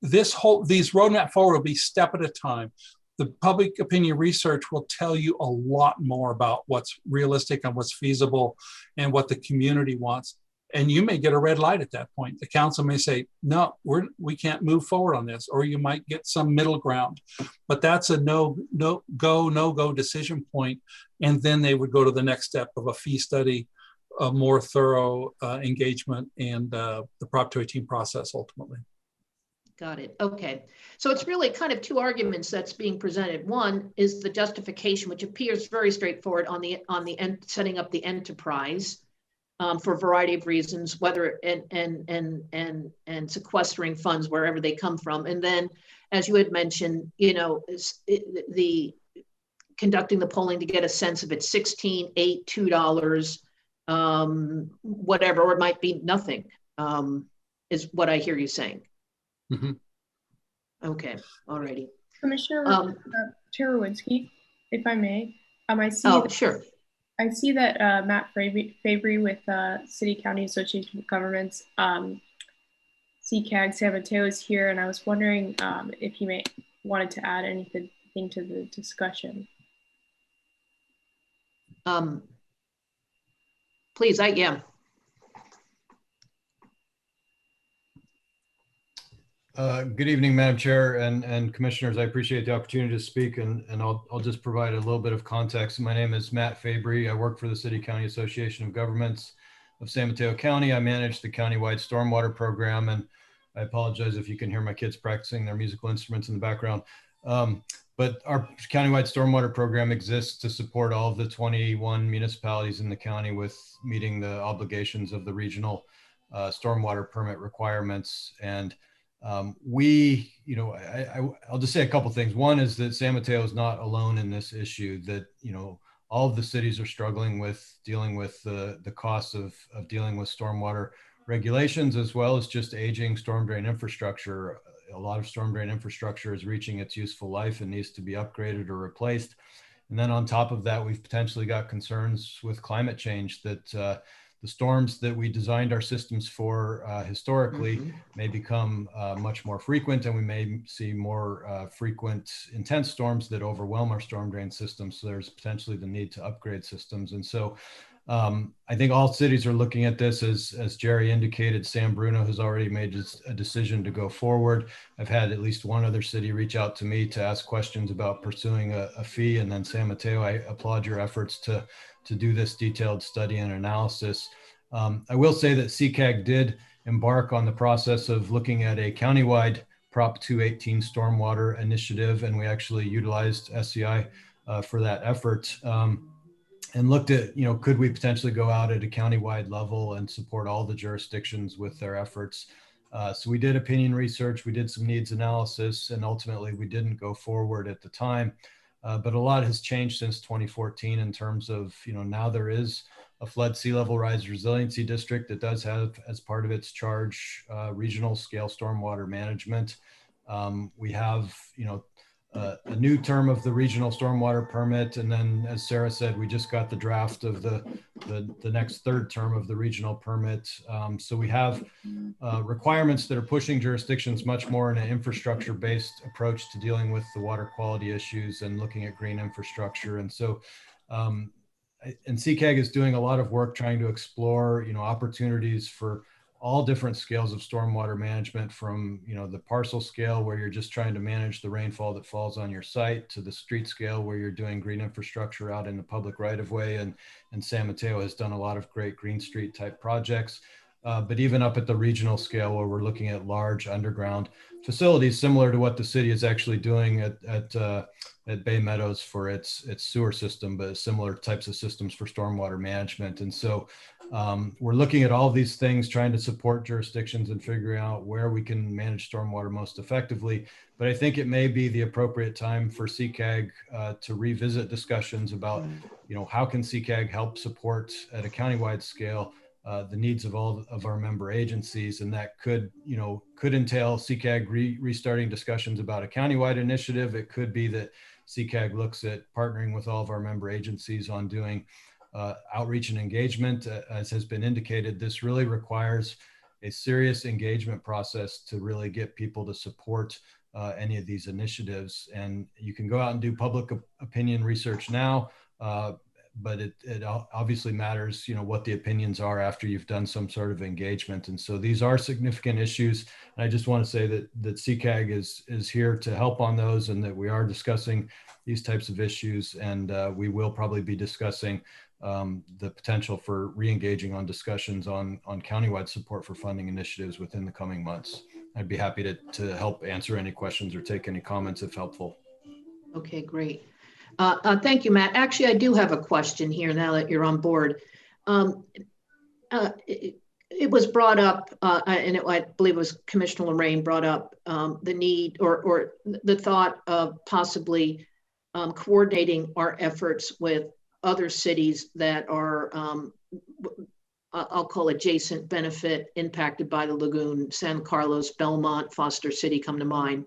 G: these roadmap forward will be step at a time. The public opinion research will tell you a lot more about what's realistic and what's feasible and what the community wants. And you may get a red light at that point. The council may say, no, we can't move forward on this, or you might get some middle ground. But that's a no-go decision point. And then they would go to the next step of a fee study, a more thorough engagement, and the Prop 218 process ultimately.
A: Got it. Okay. So it's really kind of two arguments that's being presented. One is the justification, which appears very straightforward on the setting up the enterprise for a variety of reasons, whether and sequestering funds wherever they come from. And then, as you had mentioned, the conducting the polling to get a sense of it's 16, $8, $2, whatever, or it might be nothing, is what I hear you saying.
G: Mm-hmm.
A: Okay, all righty.
D: Commissioner Chair Rowinski, if I may, I see.
A: Oh, sure.
D: I see that Matt Fabry with City County Association of Governments, CCAG San Mateo is here, and I was wondering if he wanted to add anything to the discussion.
A: Please, yeah.
L: Good evening, Madam Chair and Commissioners. I appreciate the opportunity to speak, and I'll just provide a little bit of context. My name is Matt Fabry. I work for the City County Association of Governments of San Mateo County. I manage the countywide stormwater program, and I apologize if you can hear my kids practicing their musical instruments in the background. But our countywide stormwater program exists to support all of the 21 municipalities in the county with meeting the obligations of the regional stormwater permit requirements. And I'll just say a couple things. One is that San Mateo is not alone in this issue, that, all of the cities are struggling with dealing with the costs of dealing with stormwater regulations, as well as just aging storm drain infrastructure. A lot of storm drain infrastructure is reaching its useful life and needs to be upgraded or replaced. And then on top of that, we've potentially got concerns with climate change, that the storms that we designed our systems for historically may become much more frequent, and we may see more frequent, intense storms that overwhelm our storm drain systems. So there's potentially the need to upgrade systems. And so I think all cities are looking at this. As Jerry indicated, San Bruno has already made a decision to go forward. I've had at least one other city reach out to me to ask questions about pursuing a fee. And then San Mateo, I applaud your efforts to do this detailed study and analysis. I will say that CCAG did embark on the process of looking at a countywide Prop 218 stormwater initiative, and we actually utilized SCI for that effort. And looked at, could we potentially go out at a countywide level and support all the jurisdictions with their efforts? So we did opinion research, we did some needs analysis, and ultimately we didn't go forward at the time. But a lot has changed since 2014 in terms of, now there is a flood sea level rise resiliency district that does have, as part of its charge, regional scale stormwater management. We have, a new term of the regional stormwater permit. And then, as Sarah said, we just got the draft of the next third term of the regional permit. So we have requirements that are pushing jurisdictions much more in an infrastructure-based approach to dealing with the water quality issues and looking at green infrastructure. And so, and CCAG is doing a lot of work trying to explore, opportunities for all different scales of stormwater management, from the parcel scale where you're just trying to manage the rainfall that falls on your site, to the street scale where you're doing green infrastructure out in the public right of way. And San Mateo has done a lot of great green street type projects. But even up at the regional scale, where we're looking at large underground facilities, similar to what the city is actually doing at Bay Meadows for its sewer system, but similar types of systems for stormwater management. And so we're looking at all of these things, trying to support jurisdictions and figuring out where we can manage stormwater most effectively. But I think it may be the appropriate time for CCAG to revisit discussions about, how can CCAG help support at a countywide scale the needs of all of our member agencies. And that could entail CCAG restarting discussions about a countywide initiative. It could be that CCAG looks at partnering with all of our member agencies on doing outreach and engagement. As has been indicated, this really requires a serious engagement process to really get people to support any of these initiatives. And you can go out and do public opinion research now, but it obviously matters, what the opinions are after you've done some sort of engagement. And so these are significant issues. And I just want to say that CCAG is here to help on those, and that we are discussing these types of issues. And we will probably be discussing the potential for re-engaging on discussions on countywide support for funding initiatives within the coming months. I'd be happy to help answer any questions or take any comments if helpful.
A: Okay, great. Thank you, Matt. Actually, I do have a question here now that you're on board. It was brought up, and I believe it was Commissioner Lorraine brought up the need or the thought of possibly coordinating our efforts with other cities that are, I'll call adjacent benefit impacted by the lagoon. San Carlos, Belmont, Foster City come to mind.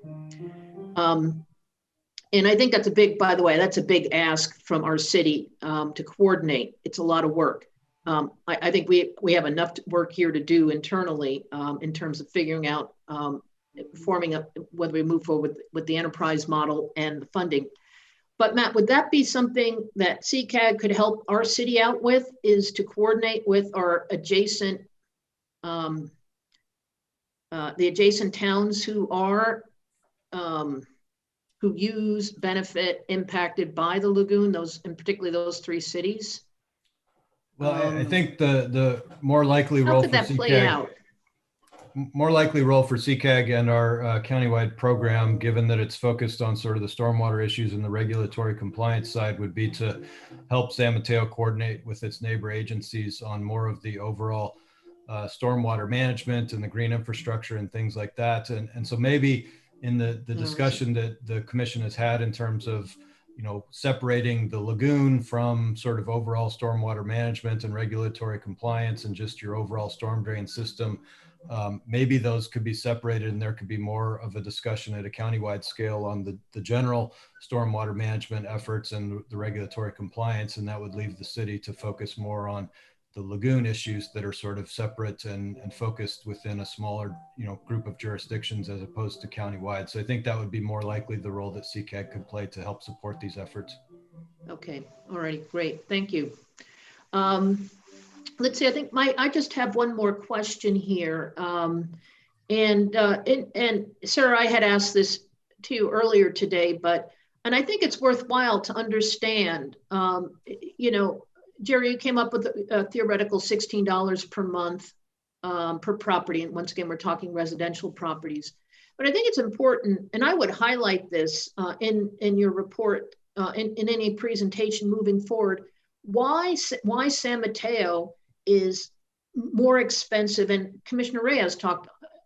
A: And I think that's a big, by the way, that's a big ask from our city to coordinate. It's a lot of work. I think we have enough work here to do internally in terms of figuring out, forming up whether we move forward with the enterprise model and the funding. But Matt, would that be something that CCAG could help our city out with, is to coordinate with our adjacent, the adjacent towns who are, who use, benefit, impacted by the lagoon, those, and particularly those 3 cities?
L: Well, I think the more likely role for CCAG, more likely role for CCAG and our countywide program, given that it's focused on sort of the stormwater issues and the regulatory compliance side, would be to help San Mateo coordinate with its neighbor agencies on more of the overall stormwater management and the green infrastructure and things like that. And so maybe in the discussion that the commission has had in terms of, separating the lagoon from sort of overall stormwater management and regulatory compliance and just your overall storm drain system, maybe those could be separated, and there could be more of a discussion at a countywide scale on the general stormwater management efforts and the regulatory compliance. And that would leave the city to focus more on the lagoon issues that are sort of separate and focused within a smaller, group of jurisdictions as opposed to countywide. So I think that would be more likely the role that CCAG could play to help support these efforts. Okay,
A: all right, great, thank you. Let's see, I just have one more question here. And Sarah, I had asked this to you earlier today, and I think it's worthwhile to understand, Jerry, you came up with a theoretical $16 per month per property. And once again, we're talking residential properties. But I think it's important, and I would highlight this in your report, in any presentation moving forward, why San Mateo is more expensive. And Commissioner Reyes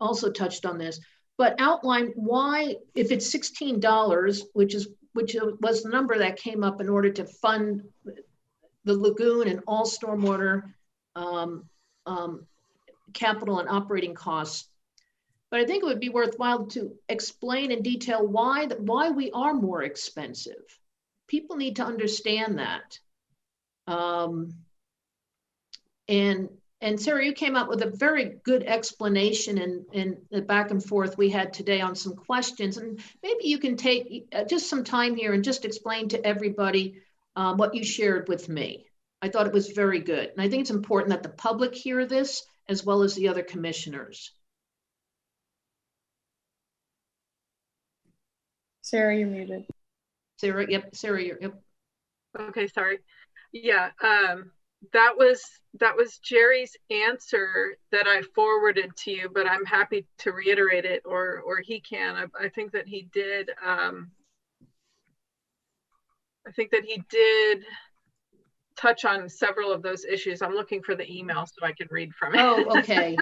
A: also touched on this, but outline why, if it's $16, which was the number that came up in order to fund the lagoon and all stormwater capital and operating costs. But I think it would be worthwhile to explain in detail why we are more expensive. People need to understand that. And Sarah, you came up with a very good explanation in the back and forth we had today on some questions. And maybe you can take just some time here and just explain to everybody what you shared with me. I thought it was very good. And I think it's important that the public hear this as well as the other commissioners.
D: Sarah, you're muted.
A: Sarah, yep, Sarah, yep.
F: Okay, sorry. Yeah, that was Jerry's answer that I forwarded to you, but I'm happy to reiterate it, or he can. I think that he did. I think that he did touch on several of those issues. I'm looking for the email so I could read from it.
A: Oh, okay.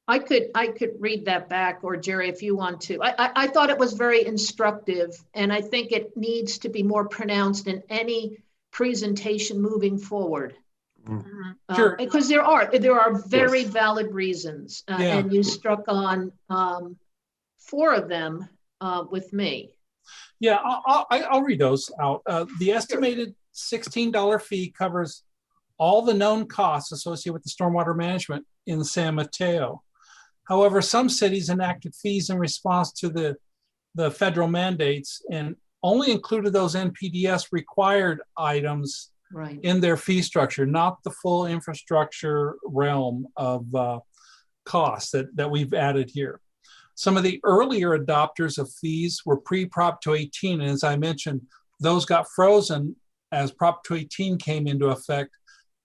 A: I could read that back, or Jerry, if you want to. I thought it was very instructive, and I think it needs to be more pronounced in any presentation moving forward.
G: Mm-hmm. Sure.
A: Because there are very valid reasons, and you struck on 4 of them with me.
G: Yeah, I'll read those out. The estimated $16 fee covers all the known costs associated with the stormwater management in San Mateo. However, some cities enacted fees in response to the federal mandates and only included those NPDES required items in their fee structure, not the full infrastructure realm of costs that we've added here. Some of the earlier adopters of fees were pre-Prop 218, and as I mentioned, those got frozen as Prop 218 came into effect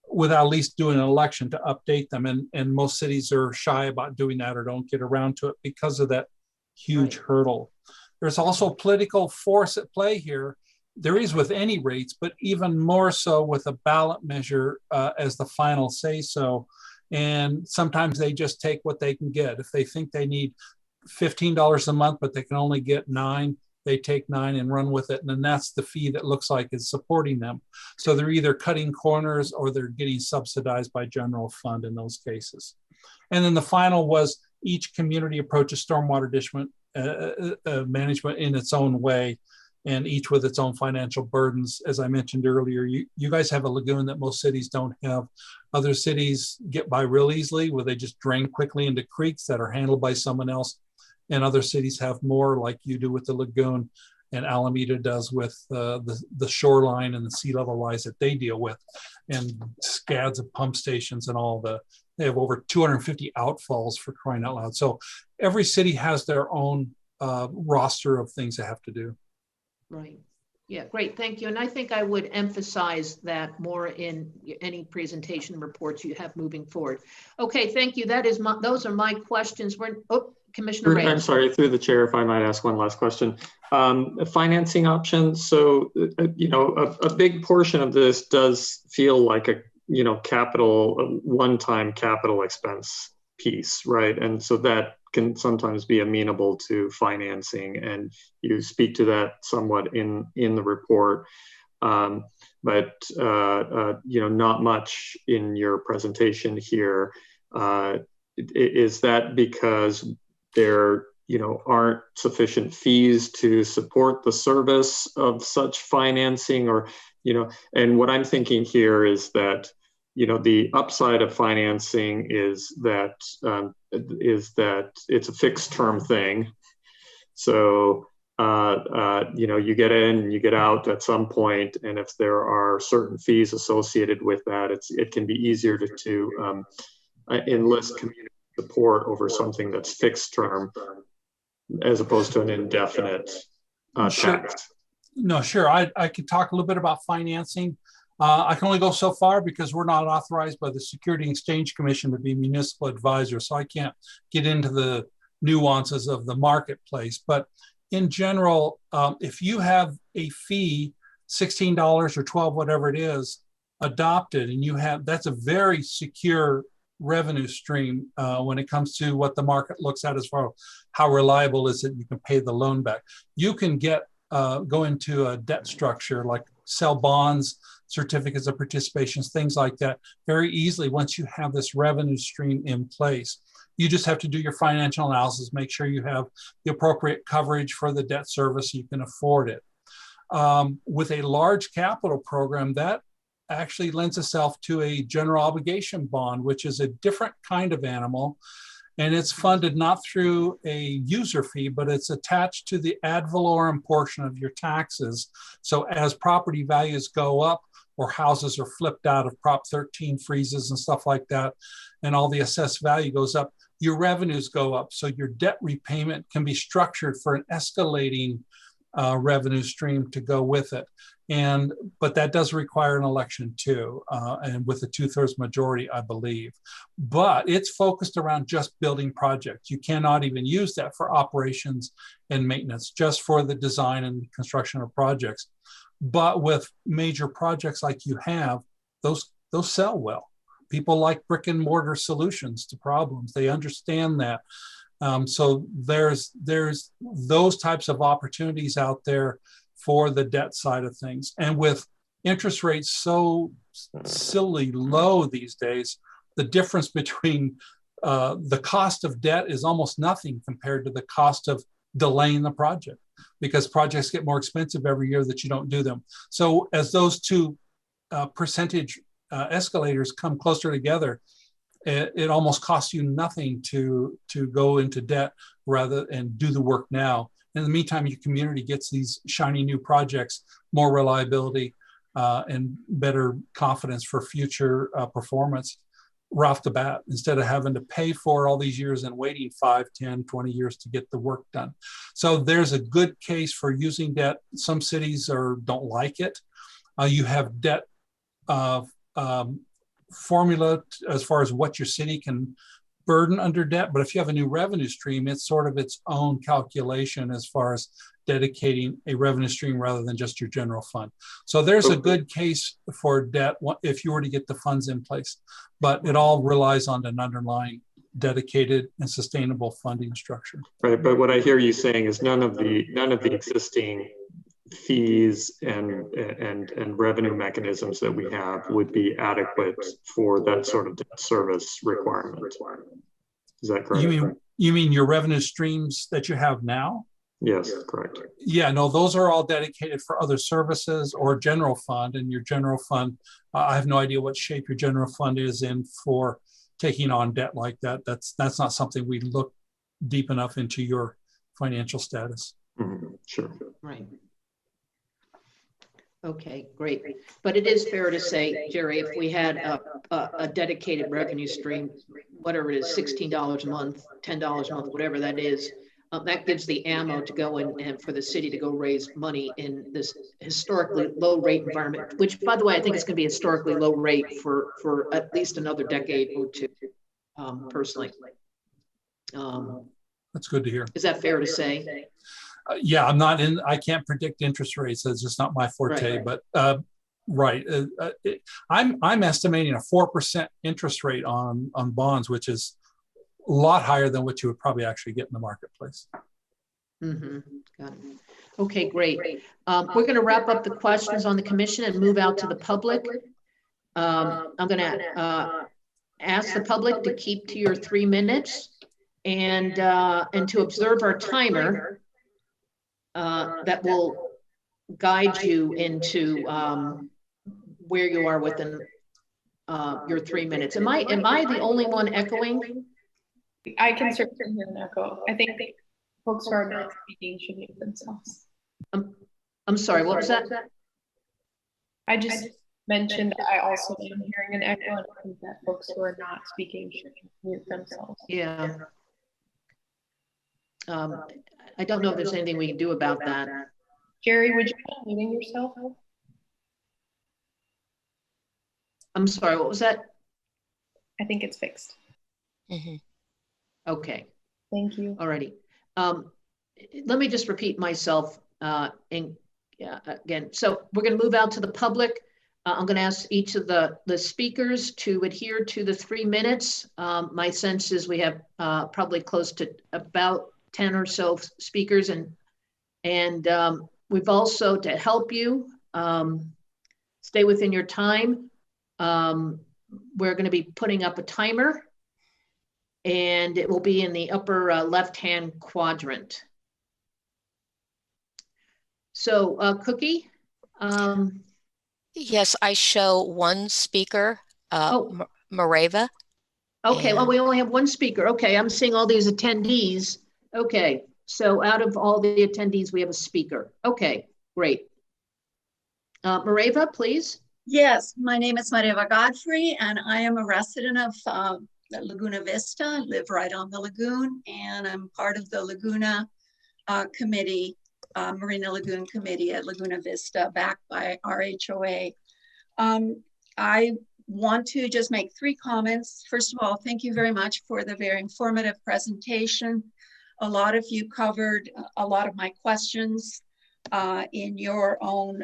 G: without at least doing an election to update them. And most cities are shy about doing that or don't get around to it because of that huge hurdle. There's also political force at play here. There is with any rates, but even more so with a ballot measure as the final say so. And sometimes they just take what they can get. If they think they need $15 a month, but they can only get $9, they take $9 and run with it. And then that's the fee that looks like is supporting them. So they're either cutting corners or they're getting subsidized by general fund in those cases. And then the final was each community approaches stormwater management in its own way, and each with its own financial burdens. As I mentioned earlier, you guys have a lagoon that most cities don't have. Other cities get by real easily where they just drain quickly into creeks that are handled by someone else. And other cities have more, like you do with the lagoon and Alameda does with the shoreline and the sea level rise that they deal with, and scads of pump stations and all they have over 250 outfalls, for crying out loud. So every city has their own roster of things they have to do.
A: Right. Yeah, great. Thank you. And I think I would emphasize that more in any presentation reports you have moving forward. Okay, thank you. Those are my questions. Commissioner Ray.
C: I'm sorry, through the chair, if I might ask one last question. Financing options. So, a big portion of this does feel like a one-time capital expense piece, right? And so that can sometimes be amenable to financing, and you speak to that somewhat in the report, but not much in your presentation here. Is that because there aren't sufficient fees to support the service of such financing, or and what I'm thinking here is that the upside of financing is that it's a fixed term thing. So you get in and you get out at some point, and if there are certain fees associated with that, it can be easier to enlist community support over something that's fixed term as opposed to an indefinite tax.
G: No, sure. I could talk a little bit about financing. I can only go so far because we're not authorized by the Security and Exchange Commission to be municipal advisor, so I can't get into the nuances of the marketplace. But in general, if you have a fee, $16 or $12, whatever it is, adopted, and that's a very secure revenue stream when it comes to what the market looks at as far as how reliable is it you can pay the loan back. You can go into a debt structure, like sell bonds, certificates of participations, things like that, very easily once you have this revenue stream in place. You just have to do your financial analysis, make sure you have the appropriate coverage for the debt service so you can afford it. With a large capital program, that actually lends itself to a general obligation bond, which is a different kind of animal. And it's funded not through a user fee, but it's attached to the ad valorem portion of your taxes. So as property values go up, or houses are flipped out of Prop 13 freezes and stuff like that, and all the assessed value goes up, your revenues go up. So your debt repayment can be structured for an escalating revenue stream to go with it. But that does require an election too, and with a 2/3 majority, I believe. But it's focused around just building projects. You cannot even use that for operations and maintenance, just for the design and construction of projects. But with major projects like you have, those sell well. People like brick and mortar solutions to problems. They understand that. So there's those types of opportunities out there for the debt side of things. And with interest rates so silly low these days, the difference between the cost of debt is almost nothing compared to the cost of delaying the project, because projects get more expensive every year that you don't do them. So as those two percentage escalators come closer together, it almost costs you nothing to go into debt rather and do the work now. In the meantime, your community gets these shiny new projects, more reliability, and better confidence for future performance right off the bat, instead of having to pay for all these years and waiting 5, 10, 20 years to get the work done. So there's a good case for using debt. Some cities don't like it. You have debt formula as far as what your city can burden under debt, but if you have a new revenue stream, it's sort of its own calculation as far as dedicating a revenue stream rather than just your general fund. So there's a good case for debt if you were to get the funds in place, but it all relies on an underlying dedicated and sustainable funding structure.
C: Right, but what I hear you saying is none of the existing fees and revenue mechanisms that we have would be adequate for that sort of debt service requirement. Is that correct?
G: You mean your revenue streams that you have now?
C: Yes, correct.
G: Yeah, no, those are all dedicated for other services or general fund. And your general fund, I have no idea what shape your general fund is in for taking on debt like that. That's not something we look deep enough into your financial status.
C: Mm-hmm. Sure.
A: Right. Okay, great. But it is fair to say, Jerry, if we had a dedicated revenue stream, whatever it is, $16 a month, $10 a month, whatever that is, that gives the ammo to go in and for the city to go raise money in this historically low rate environment, which, by the way, I think it's going to be historically low rate for at least another decade or two, personally.
G: That's good to hear.
A: Is that fair to say?
G: Yeah, I can't predict interest rates. That's just not my forte, right. But right. I'm estimating a 4% interest rate on bonds, which is a lot higher than what you would probably actually get in the marketplace.
A: Mm-hmm. Got it. Okay, great. We're going to wrap up the questions on the commission and move out to the public. I'm going to ask the public to keep to your 3 minutes and to observe our timer. That will guide you into where you are within your 3 minutes. Am I the only one echoing?
D: I can certainly hear an echo. I think folks who are not speaking should mute themselves.
A: I'm sorry, what was that?
D: I just mentioned I also am hearing an echo, and I think that folks who are not speaking should mute themselves.
A: Yeah. I don't know if there's anything we can do about that.
D: Jerry, would you mind muting yourself?
A: I'm sorry, what was that?
D: I think it's fixed.
B: Mm-hmm.
A: Okay.
D: Thank you.
A: Alrighty. Let me just repeat myself again. So we're going to move out to the public. I'm going to ask each of the speakers to adhere to the 3 minutes. My sense is we have probably close to about 10 or so speakers, and we've also, to help you stay within your time, we're going to be putting up a timer, and it will be in the upper left-hand quadrant. So Cookie?
B: Yes, I show one speaker, Marina.
A: Okay, well, we only have one speaker. Okay, I'm seeing all these attendees. Okay, so out of all the attendees, we have a speaker. Okay, great. Marina, please.
M: Yes, my name is Marina Godfrey, and I am a resident of Laguna Vista. I live right on the lagoon, and I'm part of the Laguna committee, Marina Lagoon Committee at Laguna Vista, backed by RHOA. I want to just make 3 comments. First of all, thank you very much for the very informative presentation. A lot of you covered a lot of my questions in your own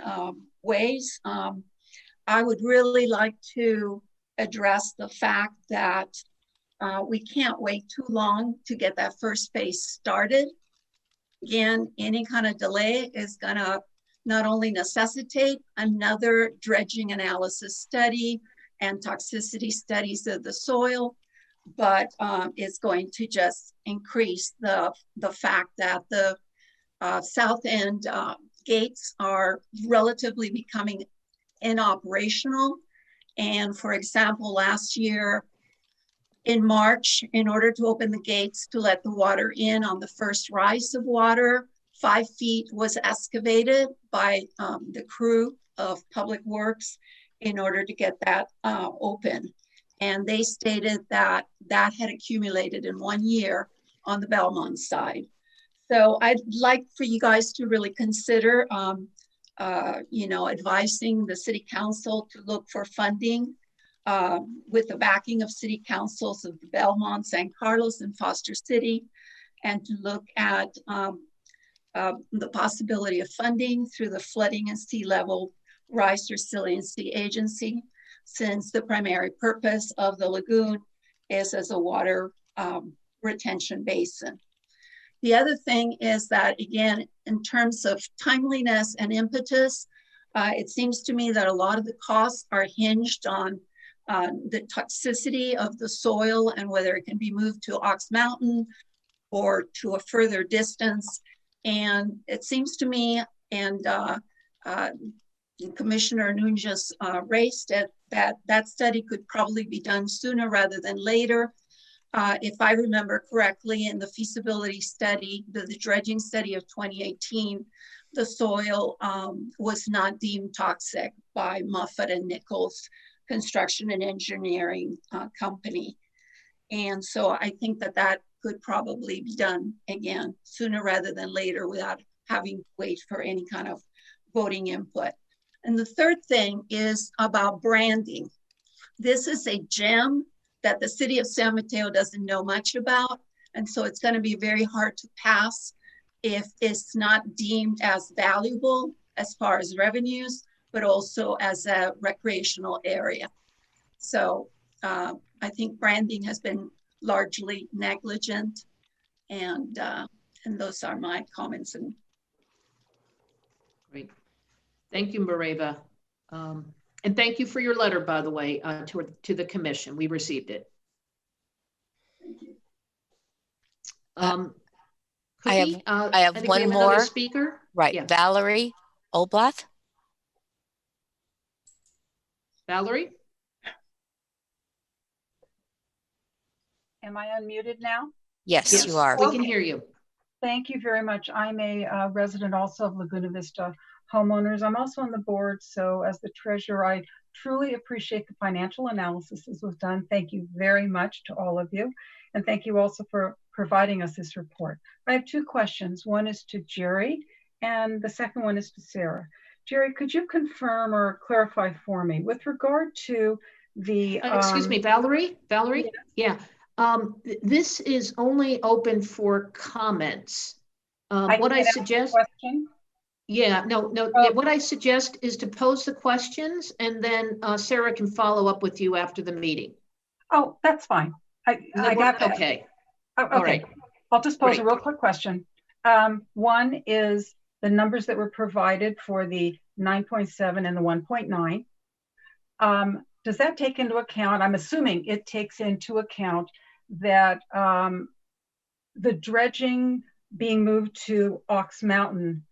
M: ways. I would really like to address the fact that we can't wait too long to get that first phase started. Again, any kind of delay is gonna not only necessitate another dredging analysis study and toxicity studies of the soil, but it's going to just increase the fact that the south end gates are relatively becoming inoperational. And for example, last year, In March, in order to open the gates to let the water in on the first rise of water, 5 feet was excavated by the crew of Public Works in order to get that open. And they stated that that had accumulated in 1 year on the Belmont side. So I'd like for you guys to really consider, advising the city council to look for funding with the backing of city councils of Belmont, San Carlos, and Foster City, and to look at the possibility of funding through the Flooding and Sea Level Rise Resiliency Agency, since the primary purpose of the lagoon is as a water retention basin. The other thing is that, again, in terms of timeliness and impetus, it seems to me that a lot of the costs are hinged on the toxicity of the soil and whether it can be moved to Ox Mountain or to a further distance. And it seems to me, and Commissioner Nunez raised it, that study could probably be done sooner rather than later. If I remember correctly, in the feasibility study, the dredging study of 2018, the soil was not deemed toxic by Muffet and Nichols Construction and Engineering Company. And so I think that that could probably be done again sooner rather than later without having to wait for any kind of voting input. And the third thing is about branding. This is a gem that the city of San Mateo doesn't know much about. And so it's going to be very hard to pass if it's not deemed as valuable as far as revenues, but also as a recreational area. So I think branding has been largely negligent, and those are my comments. And
A: great, thank you, Mareva, and thank you for your letter, by the way, to the commission. We received it.
M: thank you.
A: Cookie,
B: I have one
A: we have
B: more
A: speaker.
B: Right,
A: Yeah.
B: Valerie Oblath.
A: Valerie?
N: Am I unmuted now?
B: Yes, you are.
A: We can hear you.
N: Thank you very much. I'm a resident also of Laguna Vista homeowners. I'm also on the board, so as the treasurer, I truly appreciate the financial analysis that was done. Thank you very much to all of you. And thank you also for providing us this report. I have 2 questions. One is to Jerry, and the second one is to Sarah. Jerry, could you confirm or clarify for me with regard to the...
A: excuse me, Valerie? Valerie?
N: Yes.
A: Yeah. This is only open for comments. What I suggest... Yeah, no. What I suggest is to pose the questions, and then Sarah can follow up with you after the meeting.
N: Oh, that's fine. I got that.
A: Okay.
N: Oh, okay.
A: All right.
N: I'll just pose a real quick question. One is the numbers that were provided for the 9.7 and the 1.9. Does that take into account, I'm assuming it takes into account that the dredging being moved to Ox Mountain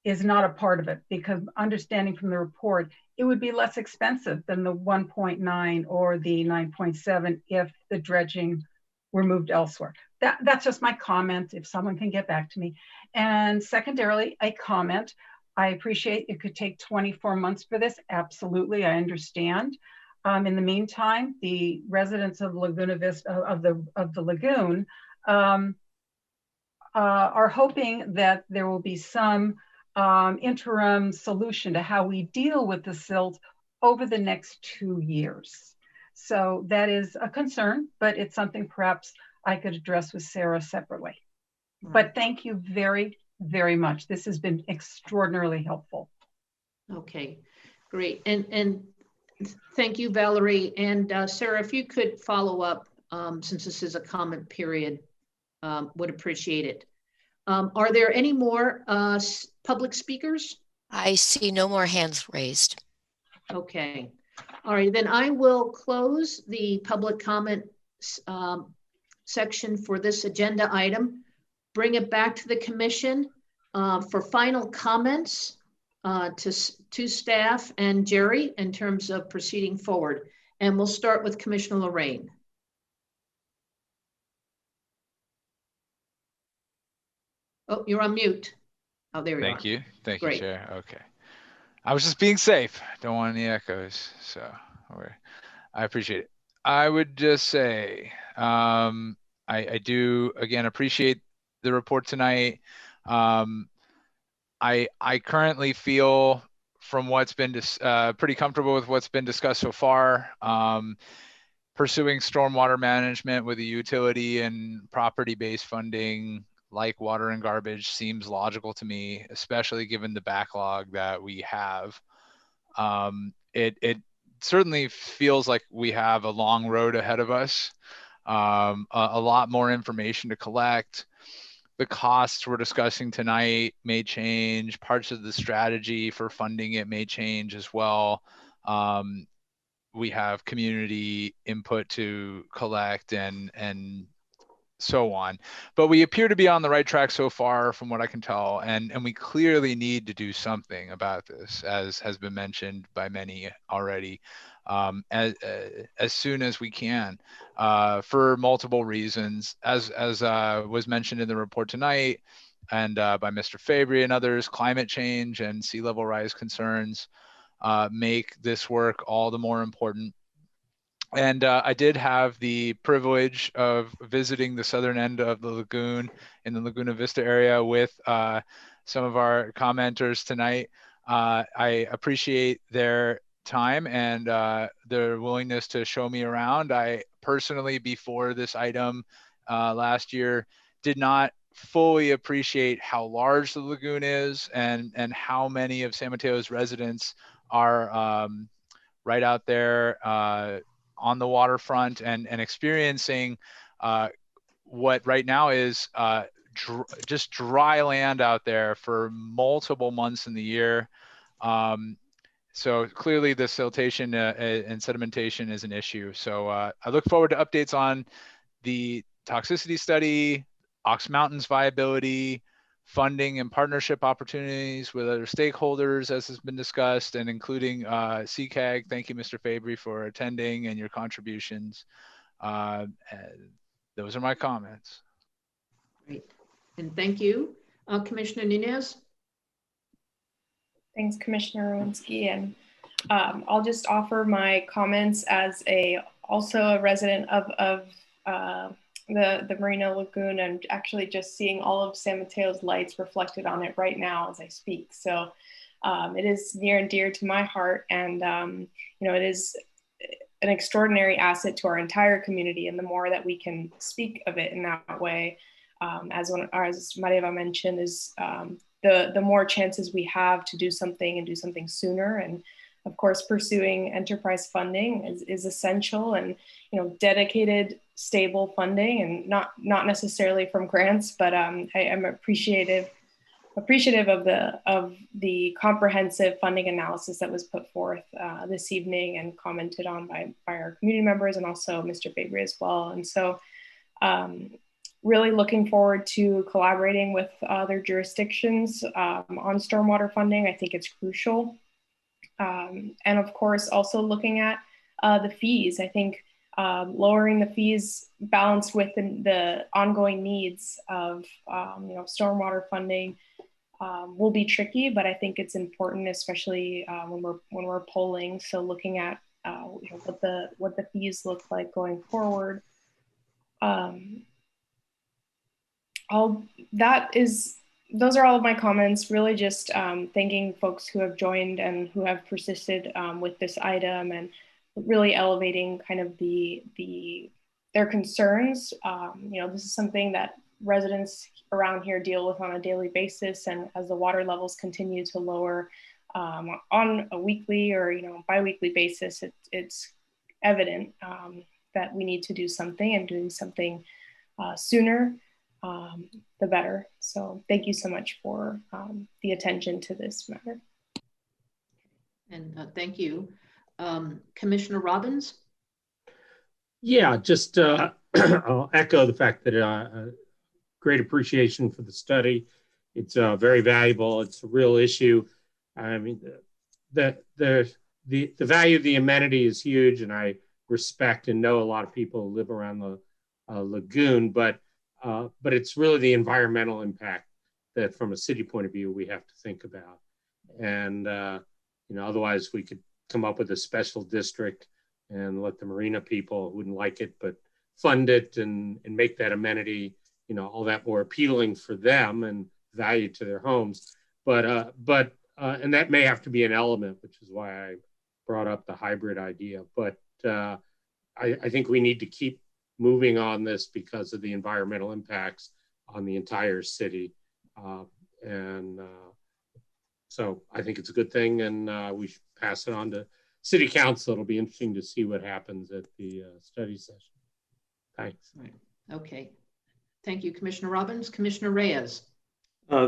N: is not a part of it, because understanding from the report, it would be less expensive than the 1.9 or the 9.7 if the dredging were moved elsewhere. That's just my comment, if someone can get back to me. And secondarily, a comment. I appreciate it could take 24 months for this. Absolutely, I understand. In the meantime, the residents of Laguna Vista, of the lagoon, are hoping that there will be some interim solution to how we deal with the silt over the next 2 years. So that is a concern, but it's something perhaps I could address with Sarah separately.
A: Right.
N: But thank you very, very much. This has been extraordinarily helpful.
A: Okay, great. And thank you, Valerie. And Sarah, if you could follow up, since this is a comment period, would appreciate it. Are there any more public speakers?
B: I see no more hands raised.
A: Okay. All right, then I will close the public comment section for this agenda item, bring it back to the commission for final comments to staff and Jerry in terms of proceeding forward. And we'll start with Commissioner Lorraine. Oh, you're on mute. Oh, there you are.
I: Thank you. Thank you,
A: Great.
I: Chair. Okay. I was just being safe. Don't want any echoes. So I appreciate it. I would just say, I do, again, appreciate the report tonight. I currently feel from what's been pretty comfortable with what's been discussed so far. Pursuing stormwater management with a utility and property-based funding like water and garbage seems logical to me, especially given the backlog that we have. It certainly feels like we have a long road ahead of us, a lot more information to collect. The costs we're discussing tonight may change. Parts of the strategy for funding it may change as well. We have community input to collect and so on. But we appear to be on the right track so far from what I can tell. And we clearly need to do something about this, as has been mentioned by many already, as soon as we can, for multiple reasons. As was mentioned in the report tonight and by Mr. Fabry and others, climate change and sea level rise concerns make this work all the more important. And I did have the privilege of visiting the southern end of the lagoon in the Laguna Vista area with some of our commenters tonight. I appreciate their time and their willingness to show me around. I personally, before this item last year, did not fully appreciate how large the lagoon is and how many of San Mateo's residents are right out there on the waterfront and experiencing what right now is just dry land out there for multiple months in the year. So clearly the siltation and sedimentation is an issue. So I look forward to updates on the toxicity study, Ox Mountain's viability, funding and partnership opportunities with other stakeholders, as has been discussed, and including CCAG. Thank you, Mr. Fabry, for attending and your contributions. Those are my comments.
A: Great. And thank you. Commissioner Nunez?
D: Thanks, Commissioner Rowinski. And I'll just offer my comments as also a resident of the Marina Lagoon, and actually just seeing all of San Mateo's lights reflected on it right now as I speak. So it is near and dear to my heart, and you know, it is an extraordinary asset to our entire community, and the more that we can speak of it in that way, as Marieva mentioned, is the more chances we have to do something and do something sooner. And of course, pursuing enterprise funding is essential, and you know, dedicated, stable funding, and not necessarily from grants, but I'm appreciative of the comprehensive funding analysis that was put forth this evening and commented on by our community members and also Mr. Fabry as well. And so really looking forward to collaborating with other jurisdictions on stormwater funding. I think it's crucial. And of course, also looking at the fees. I think lowering the fees balanced with the ongoing needs of you know, stormwater funding will be tricky, but I think it's important, especially when we're polling. So looking at you know, what the fees look like going forward. Those are all of my comments. Really just thanking folks who have joined and who have persisted with this item, and really elevating kind of their concerns. You know, this is something that residents around here deal with on a daily basis, and as the water levels continue to lower on a weekly or, you know, bi-weekly basis, it's evident that we need to do something, and doing something sooner the better. So thank you so much for the attention to this matter.
A: And thank you. Commissioner Robbins?
J: Yeah, just I'll echo the fact that great appreciation for the study. It's very valuable. It's a real issue. I mean, the value of the amenity is huge, and I respect and know a lot of people who live around the lagoon, but it's really the environmental impact that from a city point of view, we have to think about. And, you know, otherwise we could come up with a special district and let the Marina people who wouldn't like it, but fund it and make that amenity, you know, all that more appealing for them and value to their homes. And that may have to be an element, which is why I brought up the hybrid idea. But I think we need to keep moving on this because of the environmental impacts on the entire city. So I think it's a good thing, and we should pass it on to City Council. It'll be interesting to see what happens at the study session. Thanks.
A: Okay. Thank you, Commissioner Robbins. Commissioner Reyes.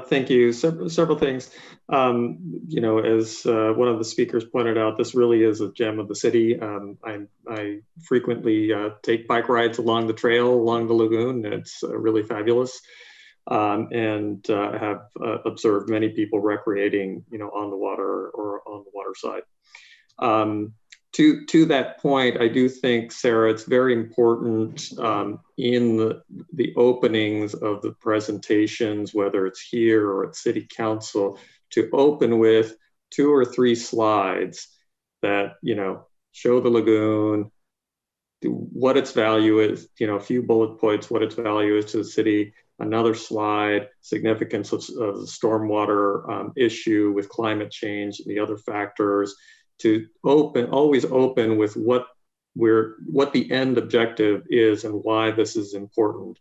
C: Thank you. Several things. You know, as one of the speakers pointed out, this really is a gem of the city. I frequently take bike rides along the trail along the lagoon, and it's really fabulous. And I have observed many people recreating, you know, on the water or on the water side. To that point, I do think, Sarah, it's very important in the openings of the presentations, whether it's here or at City Council, to open with 2 or 3 slides that, you know, show the lagoon, what its value is, you know, a few bullet points, what its value is to the city, another slide, significance of the stormwater issue with climate change and the other factors, to always open with what the end objective is and why this is important.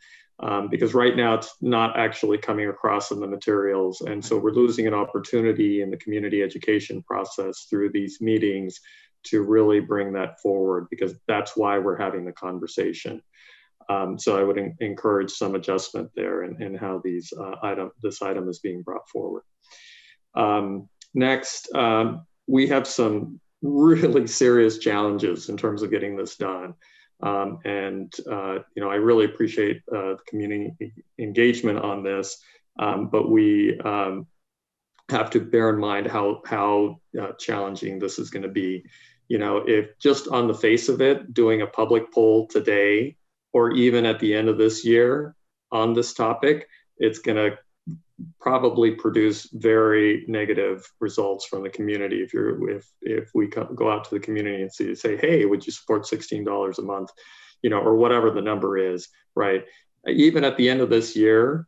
C: Because right now it's not actually coming across in the materials. And so we're losing an opportunity in the community education process through these meetings to really bring that forward, because that's why we're having the conversation. So I would encourage some adjustment there in how this item is being brought forward. Next, we have some really serious challenges in terms of getting this done. You know, I really appreciate the community engagement on this, but we have to bear in mind how challenging this is going to be. You know, if just on the face of it, doing a public poll today, or even at the end of this year on this topic, it's going to probably produce very negative results from the community. If we go out to the community and say, hey, would you support $16 a month, you know, or whatever the number is, right? Even at the end of this year,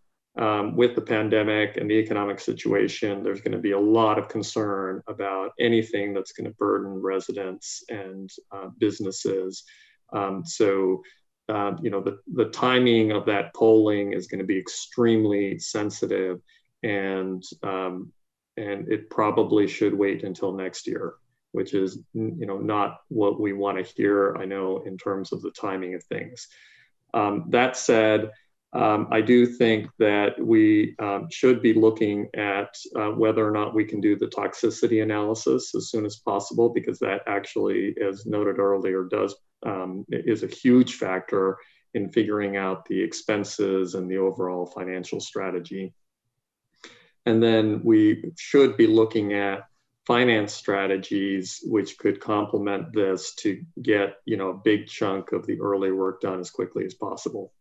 C: with the pandemic and the economic situation, there's going to be a lot of concern about anything that's going to burden residents and businesses. You know, the timing of that polling is going to be extremely sensitive, and it probably should wait until next year, which is, you know, not what we want to hear, I know, in terms of the timing of things. That said, I do think that we should be looking at whether or not we can do the toxicity analysis as soon as possible, because that actually, as noted earlier, is a huge factor in figuring out the expenses and the overall financial strategy. And then we should be looking at finance strategies which could complement this to get, you know, a big chunk of the early work done as quickly as possible.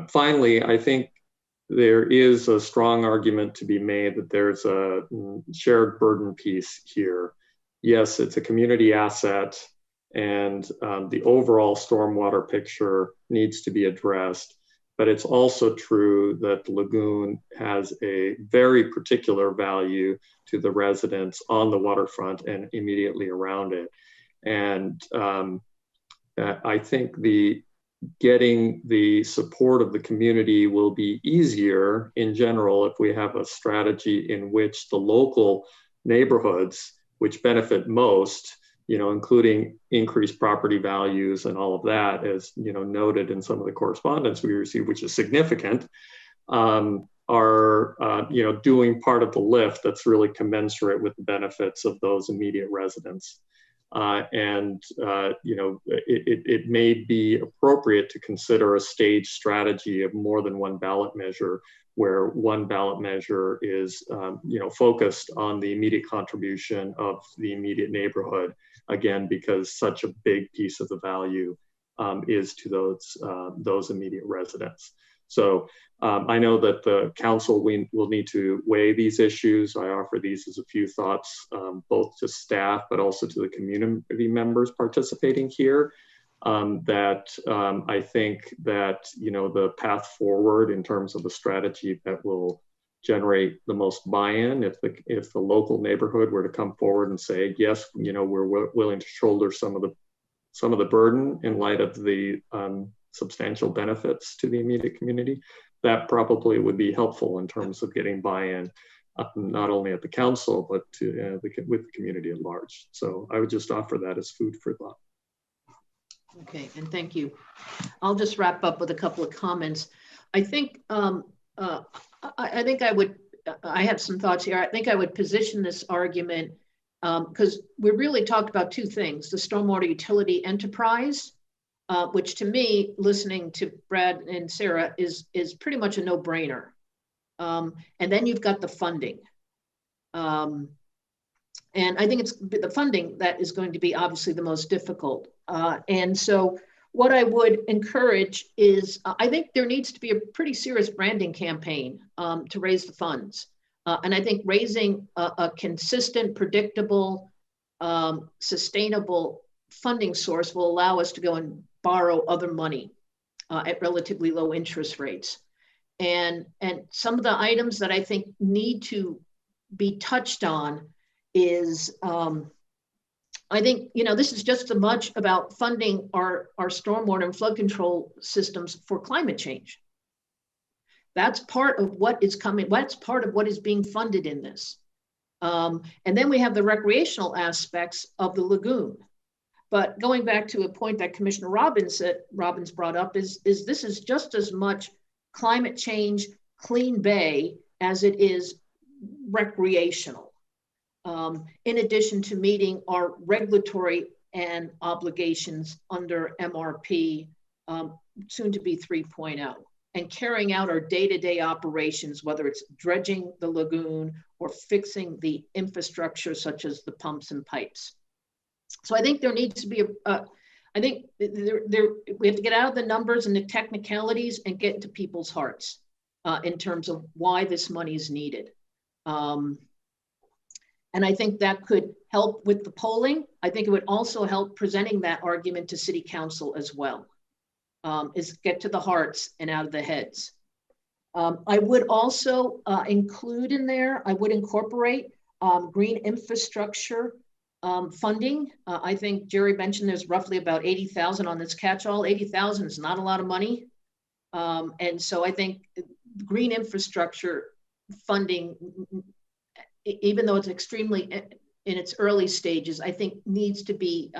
C: Finally, I think there is a strong argument to be made that there's a shared burden piece here. Yes, it's a community asset, and the overall stormwater picture needs to be addressed. But it's also true that the lagoon has a very particular value to the residents on the waterfront and immediately around it. And I think getting the support of the community will be easier in general if we have a strategy in which the local neighborhoods, which benefit most, you know, including increased property values and all of that, as, you know, noted in some of the correspondence we received, which is significant, are, you know, doing part of the lift that's really commensurate with the benefits of those immediate residents. You know, it may be appropriate to consider a staged strategy of more than one ballot measure, where one ballot measure is, you know, focused on the immediate contribution of the immediate neighborhood, again, because such a big piece of the value is to those immediate residents. So I know that the council will need to weigh these issues. I offer these as a few thoughts, both to staff, but also to the community members participating here. I think that, you know, the path forward in terms of the strategy that will generate the most buy-in, if the local neighborhood were to come forward and say, yes, you know, we're willing to shoulder some of the burden in light of the substantial benefits to the immediate community, that probably would be helpful in terms of getting buy-in, not only at the council, but with the community at large. So I would just offer that as food for thought.
A: Okay, and thank you. I'll just wrap up with a couple of comments. I think I have some thoughts here. I think I would position this argument because we really talked about two things: the stormwater utility enterprise, which to me, listening to Brad and Sarah, is pretty much a no-brainer. And then you've got the funding. And I think it's the funding that is going to be obviously the most difficult. And so what I would encourage is, I think there needs to be a pretty serious branding campaign to raise the funds. And I think raising a consistent, predictable, sustainable funding source will allow us to go and borrow other money at relatively low interest rates. And some of the items that I think need to be touched on is, I think, you know, this is just as much about funding our stormwater and flood control systems for climate change. That's part of what is coming. That's part of what is being funded in this. And then we have the recreational aspects of the lagoon. But going back to a point that Commissioner Robbins brought up is this is just as much climate change, clean bay as it is recreational. In addition to meeting our regulatory and obligations under MRP, soon to be 3.0, and carrying out our day-to-day operations, whether it's dredging the lagoon or fixing the infrastructure such as the pumps and pipes. So I think there needs to be I think we have to get out of the numbers and the technicalities and get into people's hearts in terms of why this money is needed. And I think that could help with the polling. I think it would also help presenting that argument to City Council as well, is get to the hearts and out of the heads. I would also include in there, I would incorporate green infrastructure funding. I think Jerry mentioned there's roughly about 80,000 on this catch-all. 80,000 is not a lot of money. And so I think green infrastructure funding, even though it's extremely in its early stages, I think needs to be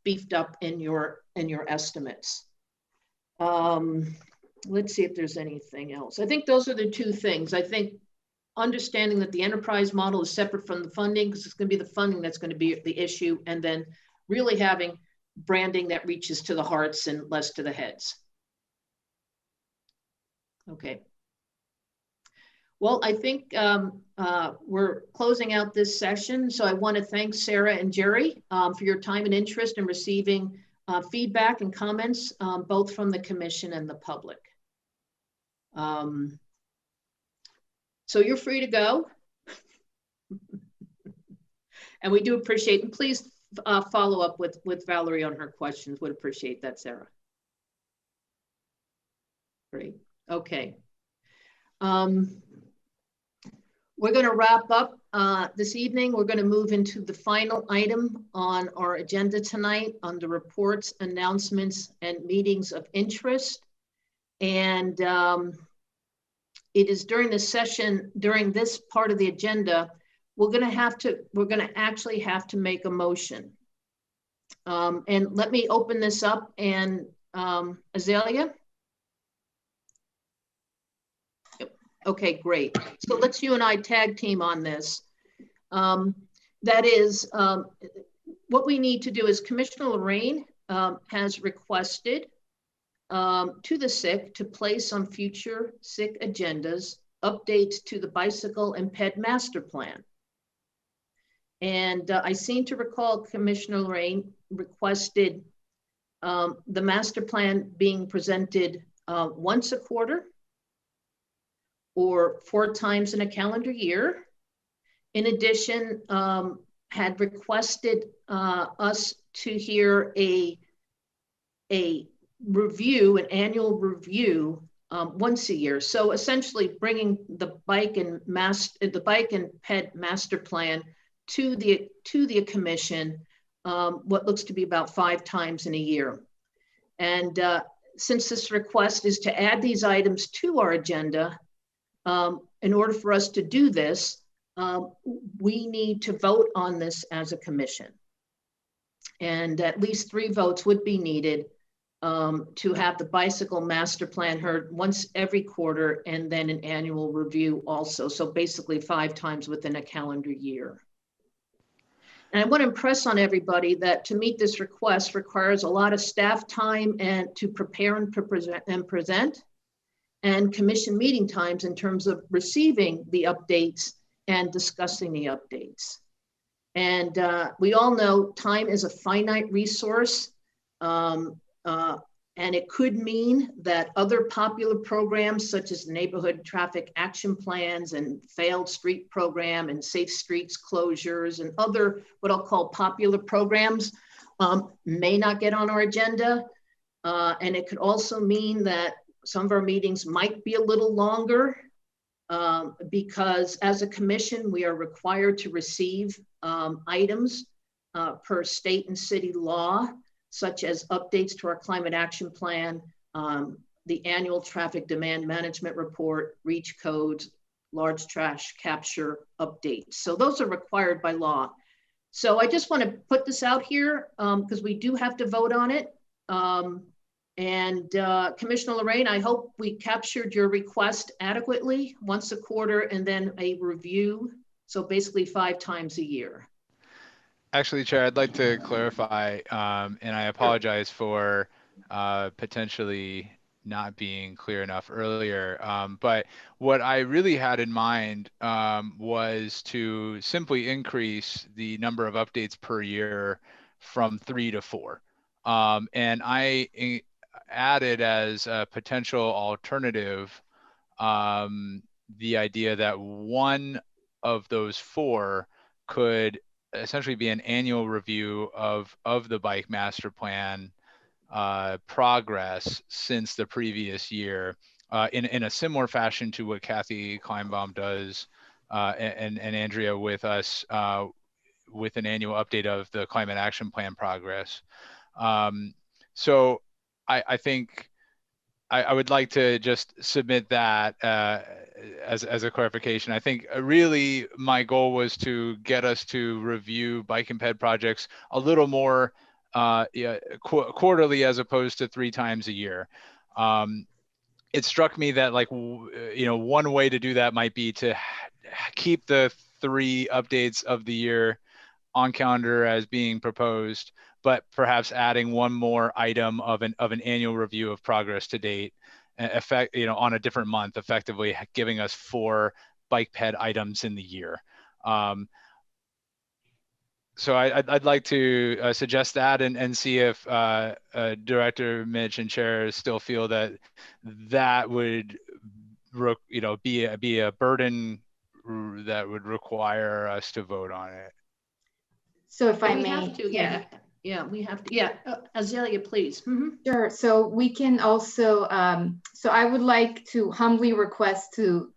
A: beefed up in your estimates. Let's see if there's anything else. I think those are the two things. I think understanding that the enterprise model is separate from the funding, because it's going to be the funding that's going to be the issue, and then really having branding that reaches to the hearts and less to the heads. Okay. Well, I think we're closing out this session. So I want to thank Sarah and Jerry for your time and interest in receiving feedback and comments, both from the commission and the public. So you're free to go. And we do appreciate, and please follow up with Valerie on her questions. Would appreciate that, Sarah. Great. Okay. We're going to wrap up this evening. We're going to move into the final item on our agenda tonight under reports, announcements, and meetings of interest. And it is during this session, during this part of the agenda, we're going to actually have to make a motion. And let me open this up, and Azalea. Okay, great. So let's you and I tag team on this. That is, what we need to do is Commissioner Lorraine has requested to the SIC to place on future SIC agendas updates to the bicycle and ped master plan. And I seem to recall Commissioner Lorraine requested the master plan being presented once a quarter or 4 times in a calendar year. In addition, had requested us to hear a review, an annual review once a year. So essentially bringing the bike and ped master plan to the commission, what looks to be about 5 times in a year. And since this request is to add these items to our agenda, in order for us to do this, we need to vote on this as a commission. And at least 3 votes would be needed to have the bicycle master plan heard once every quarter and then an annual review also. So basically 5 times within a calendar year. And I want to impress on everybody that to meet this request requires a lot of staff time and to prepare and present, and commission meeting times in terms of receiving the updates and discussing the updates. And we all know time is a finite resource. And it could mean that other popular programs such as neighborhood traffic action plans and failed street program and safe streets closures and other what I'll call popular programs may not get on our agenda. And it could also mean that some of our meetings might be a little longer because as a commission, we are required to receive items per state and city law, such as updates to our climate action plan, the annual traffic demand management report, reach codes, large trash capture updates. So those are required by law. So I just want to put this out here because we do have to vote on it. Commissioner Lorraine, I hope we captured your request adequately, once a quarter and then a review. So basically 5 times a year.
I: Actually, Chair, I'd like to clarify, and I apologize for potentially not being clear enough earlier. But what I really had in mind was to simply increase the number of updates per year from 3 to 4. And I added as a potential alternative the idea that one of those 4 could essentially be an annual review of the bike master plan progress since the previous year in a similar fashion to what Kathy Kleinbaum does and Andrea with us with an annual update of the climate action plan progress. So I think I would like to just submit that as a clarification. I think really my goal was to get us to review bike and ped projects a little more quarterly as opposed to 3 times a year. It struck me that one way to do that might be to keep the 3 updates of the year on calendar as being proposed, but perhaps adding one more item of an annual review of progress to date, on a different month, effectively giving us 4 bike ped items in the year. So I'd like to suggest that and see if Director Mitch and Chair still feel that would be a burden that would require us to vote on it.
K: So if I may,
A: have to, yeah, we have to. Yeah, Azalea, please. Mm-hmm.
K: Sure. So we can also. So I would like to humbly request to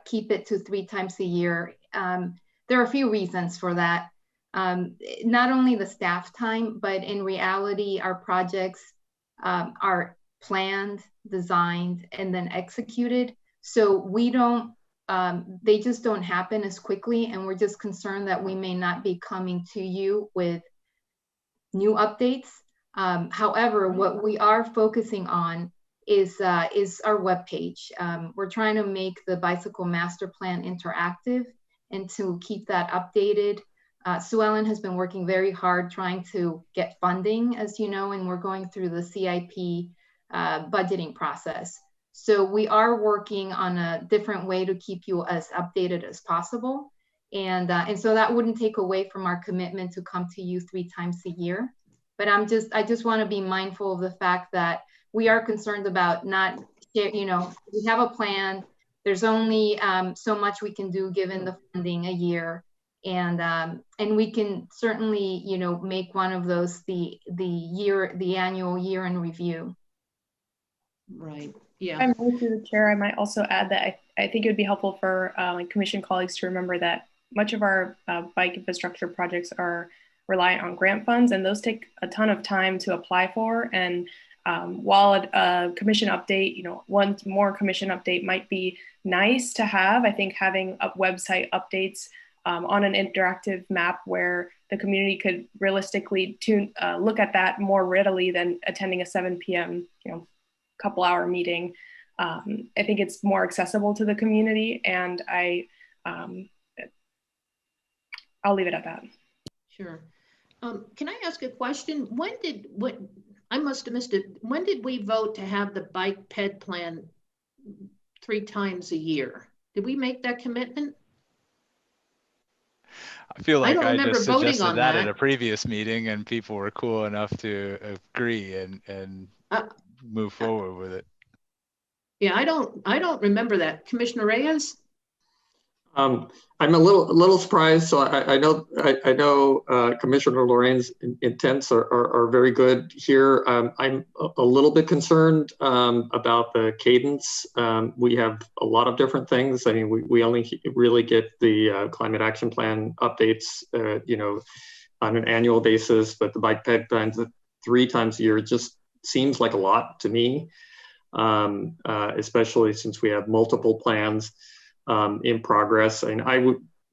K: keep it to 3 times a year. There are a few reasons for that. Not only the staff time, but in reality, our projects are planned, designed, and then executed. So we don't. They just don't happen as quickly, and we're just concerned that we may not be coming to you with new updates. However, what we are focusing on is our webpage. We're trying to make the bicycle master plan interactive and to keep that updated. Sue Ellen has been working very hard trying to get funding, as you know, and we're going through the CIP budgeting process. So we are working on a different way to keep you as updated as possible. And so that wouldn't take away from our commitment to come to you 3 times a year. But I just want to be mindful of the fact that we are concerned about not, we have a plan. there's only so much we can do given the funding a year. And we can certainly, you know, make one of those the annual year in review.
A: Right. Yeah.
D: I'm through the chair. I might also add that I think it would be helpful for commission colleagues to remember that much of our bike infrastructure projects are reliant on grant funds, and those take a ton of time to apply for. And while a commission update, you know, one more commission update might be nice to have, I think having website updates on an interactive map where the community could realistically look at that more readily than attending a 7 p.m. you know, couple hour meeting. I think it's more accessible to the community, and I'll leave it at that.
A: Sure. Can I ask a question? I must have missed it. When did we vote to have the bike ped plan 3 times a year? Did we make that commitment?
I: I feel like I just suggested that at
A: that
I: a previous meeting, and people were cool enough to agree and move forward with it.
A: Yeah, I don't remember that. Commissioner Reyes?
C: I'm a little surprised. So I know Commissioner Lorraine's intents are very good here. I'm a little bit concerned about the cadence. We have a lot of different things. I mean, we only really get the climate action plan updates, you know, on an annual basis, but the bike ped plans 3 times a year just seems like a lot to me, especially since we have multiple plans in progress. And I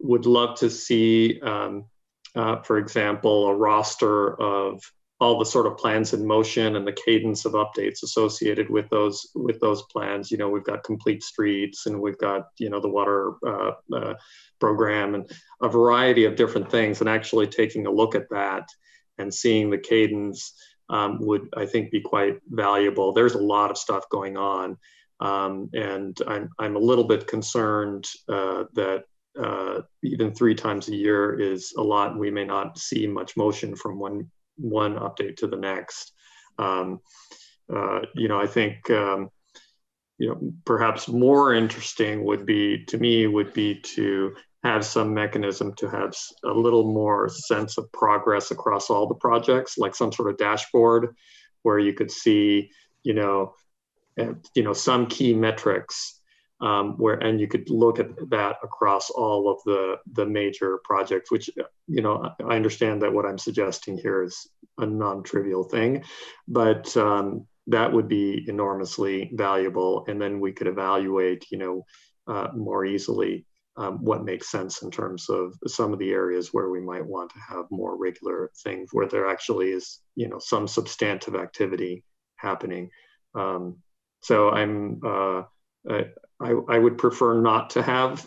C: would love to see, for example, a roster of all the sort of plans in motion and the cadence of updates associated with those plans. You know, we've got complete streets, and we've got, you know, the water program, and a variety of different things. And actually taking a look at that and seeing the cadence would, I think, be quite valuable. There's a lot of stuff going on. And I'm a little bit concerned that even 3 times a year is a lot, and we may not see much motion from one update to the next. You know, I think you know, perhaps more interesting would be to have some mechanism to have a little more sense of progress across all the projects, like some sort of dashboard where you could see, you know, some key metrics and you could look at that across all of the major projects, which, you know, I understand that what I'm suggesting here is a non-trivial thing, but that would be enormously valuable. And then we could evaluate, you know, more easily what makes sense in terms of some of the areas where we might want to have more regular things, where there actually is, you know, some substantive activity happening. So I would prefer not to have,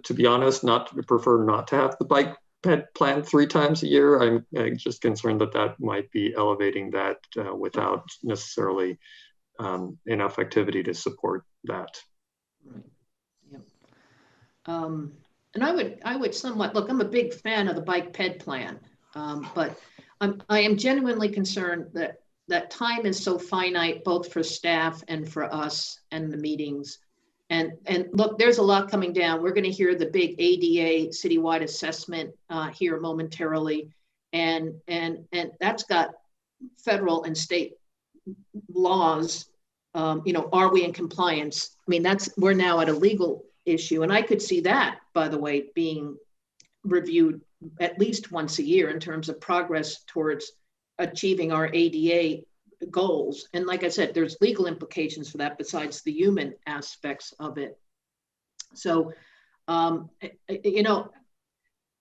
C: to be honest, prefer not to have the bike ped plan 3 times a year. I'm just concerned that might be elevating that without necessarily enough activity to support that.
A: Right. Yep. And I would somewhat, look, I'm a big fan of the bike ped plan, but I am genuinely concerned that time is so finite, both for staff and for us and the meetings. And look, there's a lot coming down. We're going to hear the big ADA citywide assessment here momentarily, and that's got federal and state laws. You know, are we in compliance? I mean, we're now at a legal issue, and I could see that, by the way, being reviewed at least once a year in terms of progress towards achieving our ADA goals. And like I said, there's legal implications for that besides the human aspects of it. So, you know,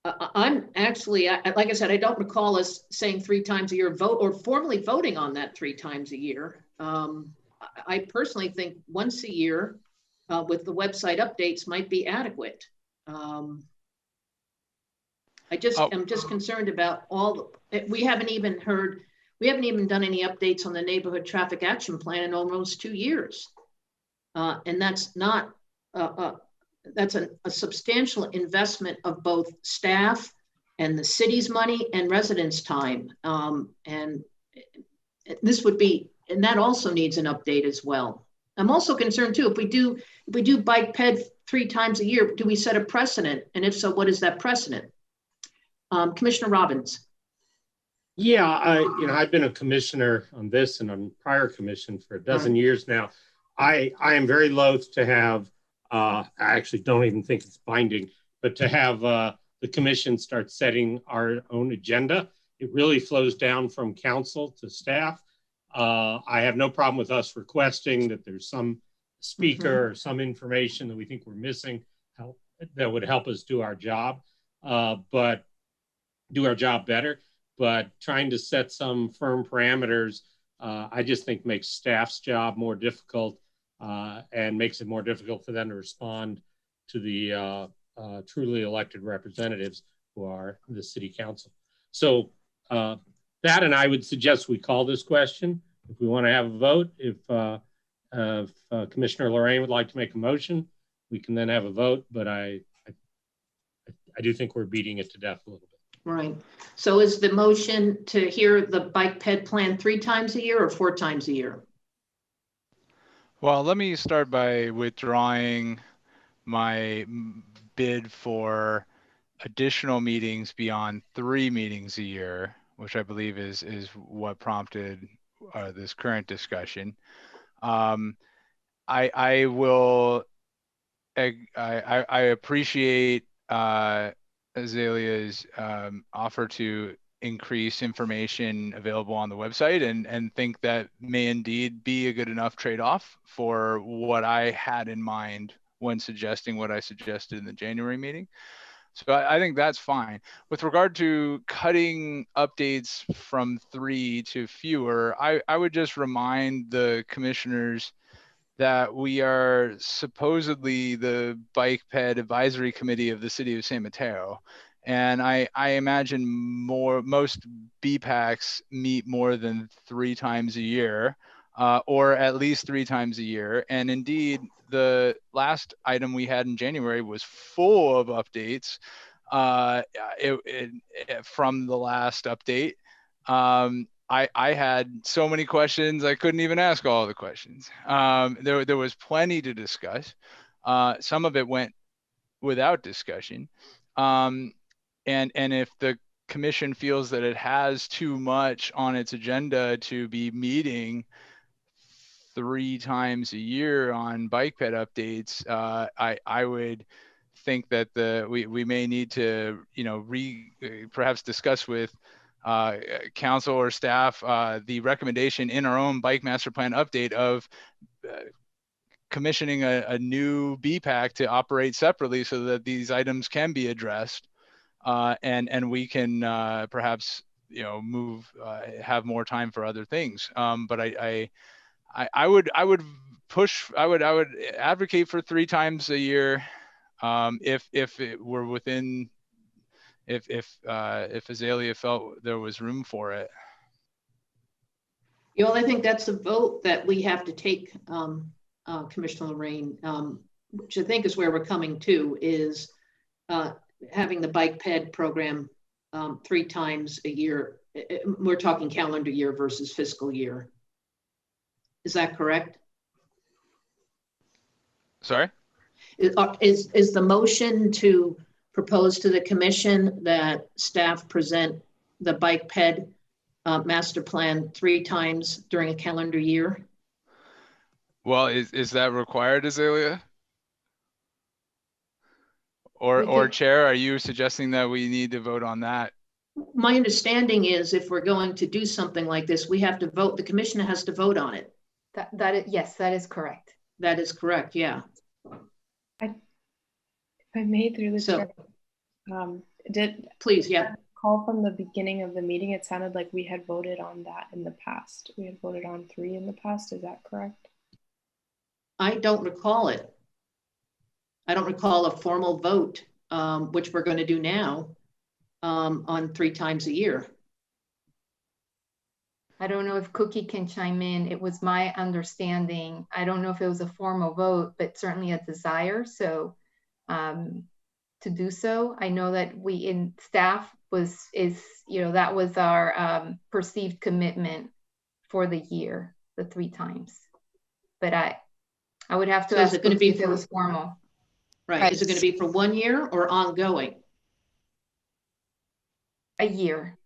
A: I'm actually, like I said, I don't recall us saying 3 times a year vote or formally voting on that 3 times a year. I personally think once a year with the website updates might be adequate. I'm just concerned about we haven't even done any updates on the neighborhood traffic action plan in almost 2 years. And that's not, that's a substantial investment of both staff and the city's money and residents' time. And this would be, and that also needs an update as well. I'm also concerned too, if we do bike ped 3 times a year, do we set a precedent? And if so, what is that precedent? Commissioner Robbins.
J: Yeah, I've been a commissioner on this and on prior commission for a dozen years now. I am very loath to have, I actually don't even think it's binding, but to have the commission start setting our own agenda. It really flows down from council to staff. I have no problem with us requesting that there's some speaker or some information that we think we're missing that would help us do our job, but do our job better. But trying to set some firm parameters, I just think makes staff's job more difficult and makes it more difficult for them to respond to the truly elected representatives who are the city council. So that, and I would suggest we call this question if we want to have a vote. If Commissioner Lorraine would like to make a motion, we can then have a vote, but I do think we're beating it to death a little bit.
A: Right. So is the motion to hear the bike ped plan 3 times a year or 4 times a year?
I: Well, let me start by withdrawing my bid for additional meetings beyond 3 meetings a year, which I believe is what prompted this current discussion. I appreciate Azalea's offer to increase information available on the website and think that may indeed be a good enough trade-off for what I had in mind when suggesting what I suggested in the January meeting. So I think that's fine. With regard to cutting updates from 3 to fewer, I would just remind the commissioners that we are supposedly the Bike Ped Advisory Committee of the City of San Mateo. And I imagine most BPACs meet more than 3 times a year, or at least 3 times a year. And indeed, the last item we had in January was full of updates from the last update. I had so many questions, I couldn't even ask all the questions. There was plenty to discuss. Some of it went without discussion. And if the commission feels that it has too much on its agenda to be meeting 3 times a year on bike ped updates, I would think that we may need to, perhaps discuss with council or staff the recommendation in our own bike master plan update of commissioning a new BPAC to operate separately so that these items can be addressed, and we can perhaps have more time for other things. But I would advocate for 3 times a year if it were within. If Azalea felt there was room for it.
A: I think that's a vote that we have to take, Commissioner Lorraine, which I think is where we're coming to, is having the bike ped program 3 times a year. We're talking calendar year versus fiscal year. Is that correct?
I: Sorry?
A: Is the motion to propose to the commission that staff present the bike ped master plan 3 times during a calendar year?
I: Well, is that required, Azalea? Or Chair, are you suggesting that we need to vote on that?
A: My understanding is if we're going to do something like this, we have to vote. The commission has to vote on it.
K: Yes, that is correct.
A: That is correct. Yeah.
D: If I may, through the chair,
A: please, yeah.
D: Call from the beginning of the meeting, it sounded like we had voted on that in the past. We had voted on 3 in the past. Is that correct?
A: I don't recall it. I don't recall a formal vote, which we're going to do now, on 3 times a year.
K: I don't know if Cookie can chime in. It was my understanding. I don't know if it was a formal vote, but certainly a desire. So to do so, I know that we in staff that was our perceived commitment for the year, the 3 times. But I would have to
A: So is
K: ask
A: it going to be
K: if it
A: for,
K: was formal.
A: right? Is it going to be for 1 year or ongoing?
K: A year.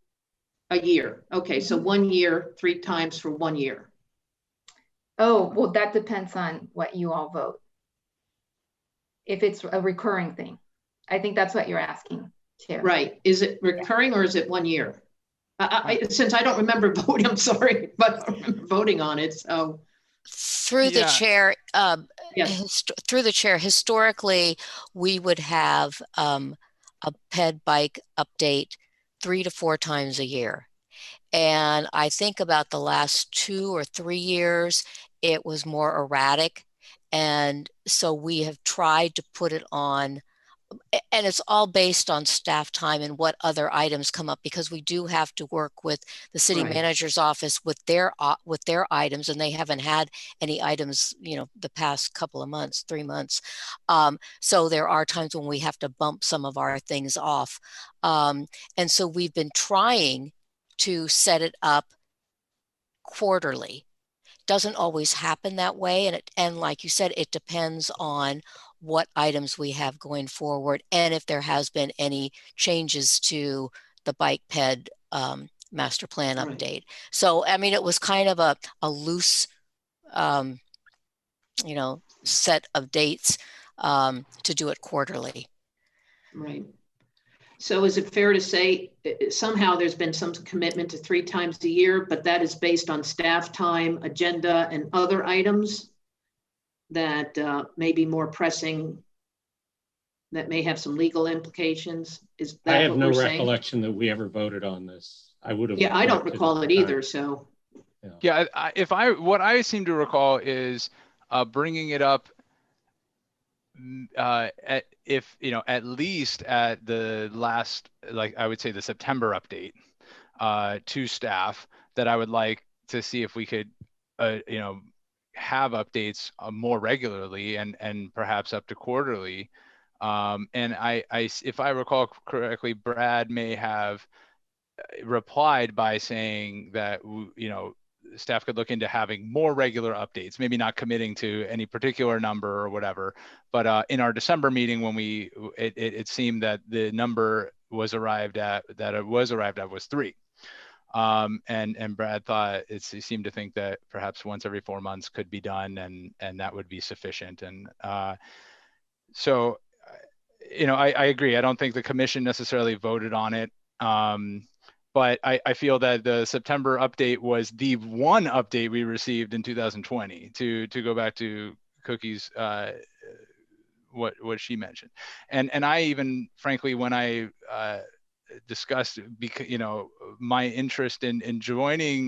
A: A year. Okay, so 1 year, 3 times for 1 year.
K: Oh, well, that depends on what you all vote. If it's a recurring thing. I think that's what you're asking, Chair.
A: Right. Is it recurring or is it 1 year? Since I don't remember voting, I'm sorry, but I remember voting on it. So
B: through the chair,
A: yes.
B: through the chair, historically, we would have a PED bike update 3 to 4 times a year. And I think about the last 2 or 3 years, it was more erratic. And so we have tried to put it on, and it's all based on staff time and what other items come up, because we do have to work with the city manager's office with their items, and they haven't had any items, you know, the past couple of months, 3 months. So there are times when we have to bump some of our things off. And so we've been trying to set it up quarterly. Doesn't always happen that way, and like you said, it depends on what items we have going forward and if there has been any changes to the bike ped master plan update. So I mean, it was kind of a loose you know, set of dates to do it quarterly.
A: Right. So is it fair to say somehow there's been some commitment to 3 times a year, but that is based on staff time, agenda, and other items that may be more pressing, that may have some legal implications? Is that
J: I have
A: what
J: no
A: we're saying?
J: recollection that we ever voted on this. I would have.
A: Yeah, I don't recall it either. So
I: yeah, what I seem to recall is bringing it up if you know, at least at the last, like I would say the September update to staff, that I would like to see if we could you know, have updates more regularly and perhaps up to quarterly. And I if I recall correctly, Brad may have replied by saying that, you know, staff could look into having more regular updates, maybe not committing to any particular number or whatever. But in our December meeting, when it seemed that the number was arrived at, was 3. And Brad thought he seemed to think that perhaps once every 4 months could be done, and that would be sufficient. And so, you know, I agree. I don't think the commission necessarily voted on it. But I feel that the September update was the one update we received in 2020, to go back to Cookie's what she mentioned. And I even, frankly, when I discussed, you know, my interest in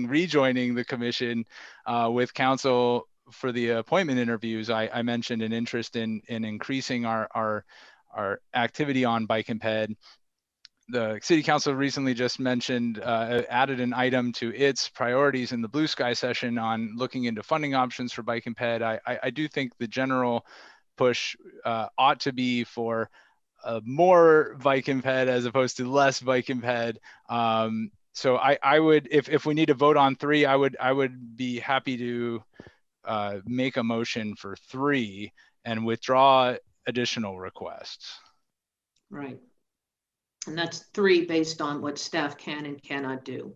I: rejoining the commission with council for the appointment interviews, I mentioned an interest in increasing our activity on bike and ped. The city council recently just mentioned, added an item to its priorities in the Blue Sky session on looking into funding options for bike and ped. I do think the general push ought to be for more bike and ped as opposed to less bike and ped. So I would, if we need to vote on 3, I would be happy to make a motion for 3 and withdraw additional requests.
A: right. And that's 3 based on what staff can and cannot do.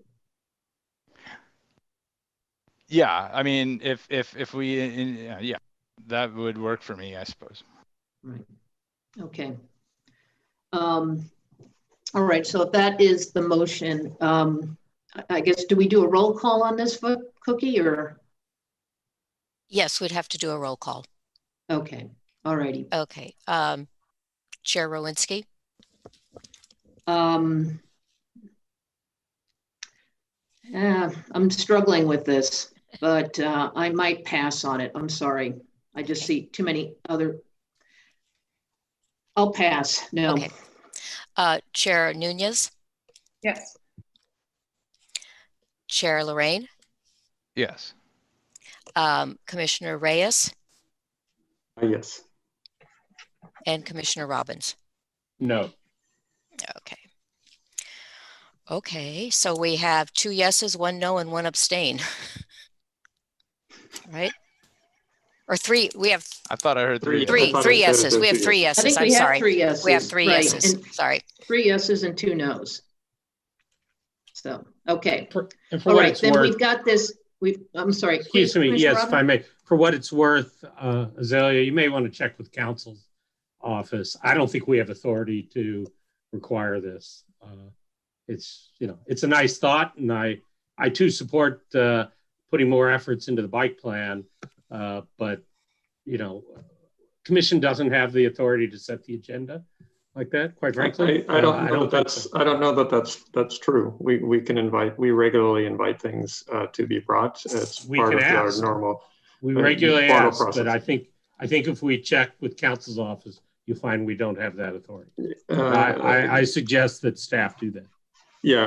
I: Yeah, I mean, if we, yeah, that would work for me, I suppose.
A: Right. Okay. All right. So if that is the motion, I guess, do we do a roll call on this, Cookie, or?
B: Yes, we'd have to do a roll call.
A: Okay. All righty.
B: Okay. Chair Rowinski.
A: I'm struggling with this, but I might pass on it. I'm sorry. I just see too many other. I'll pass. No.
B: Okay. Chair Nunez.
D: Yes.
B: Chair Lorraine.
I: Yes.
B: Commissioner Reyes.
C: Yes.
B: And Commissioner Robbins.
J: No.
B: Okay. Okay, so we have 2 yeses, 1 no, and 1 abstain. Right? Or three, we have
I: I thought I heard three.
B: three yeses. We have three
A: I
B: yeses.
A: think
B: I'm
A: we have
B: sorry.
A: 3 yeses.
B: We have 3
A: right.
B: yeses.
A: And
B: sorry.
A: 3 yeses and 2 nos. So, okay.
J: And for
A: all
J: what
A: right,
J: it's
A: then
J: worth,
A: we've got this. I'm sorry.
J: Excuse me. Yes, if I may. For what it's worth, Azalea, you may want to check with counsel's office. I don't think we have authority to require this. It's, you know, it's a nice thought, and I too support putting more efforts into the bike plan, but you know, commission doesn't have the authority to set the agenda like that, quite frankly.
C: I don't know that that's true. We regularly invite things to be brought. It's part of our normal.
J: We regularly ask, process. But I think if we check with counsel's office, you find we don't have that authority. I suggest that staff do that.
C: Yeah,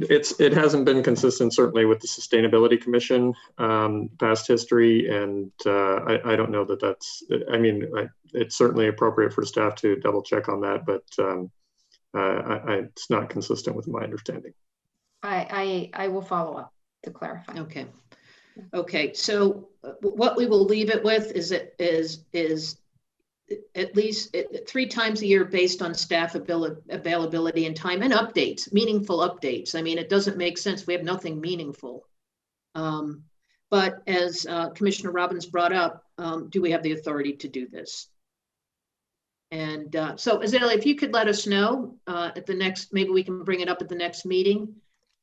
C: it hasn't been consistent, certainly with the Sustainability Commission past history, and I don't know that that's. I mean, it's certainly appropriate for staff to double check on that, but it's not consistent with my understanding.
K: I will follow up to clarify.
A: Okay. Okay. So what we will leave it with is at least 3 times a year based on staff availability and time, and updates, meaningful updates. I mean, it doesn't make sense. We have nothing meaningful. But as Commissioner Robbins brought up, do we have the authority to do this? And so Azalea, if you could let us know at the next, maybe we can bring it up at the next meeting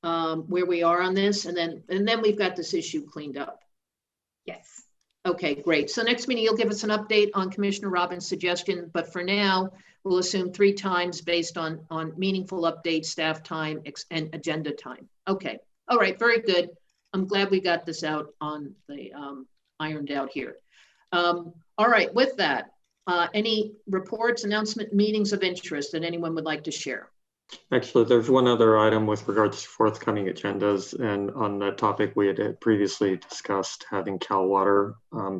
A: where we are on this, and then we've got this issue cleaned up.
K: Yes. Okay,
A: great. So next meeting, you'll give us an update on Commissioner Robbins' suggestion, but for now, we'll assume 3 times based on meaningful updates, staff time, and agenda time. Okay. All right. Very good. I'm glad we got this out on the ironed out here. All right. With that, any reports, announcement, meetings of interest that anyone would like to share?
C: Actually, there's one other item with regards to forthcoming agendas, and on that topic, we had previously discussed having Cal Water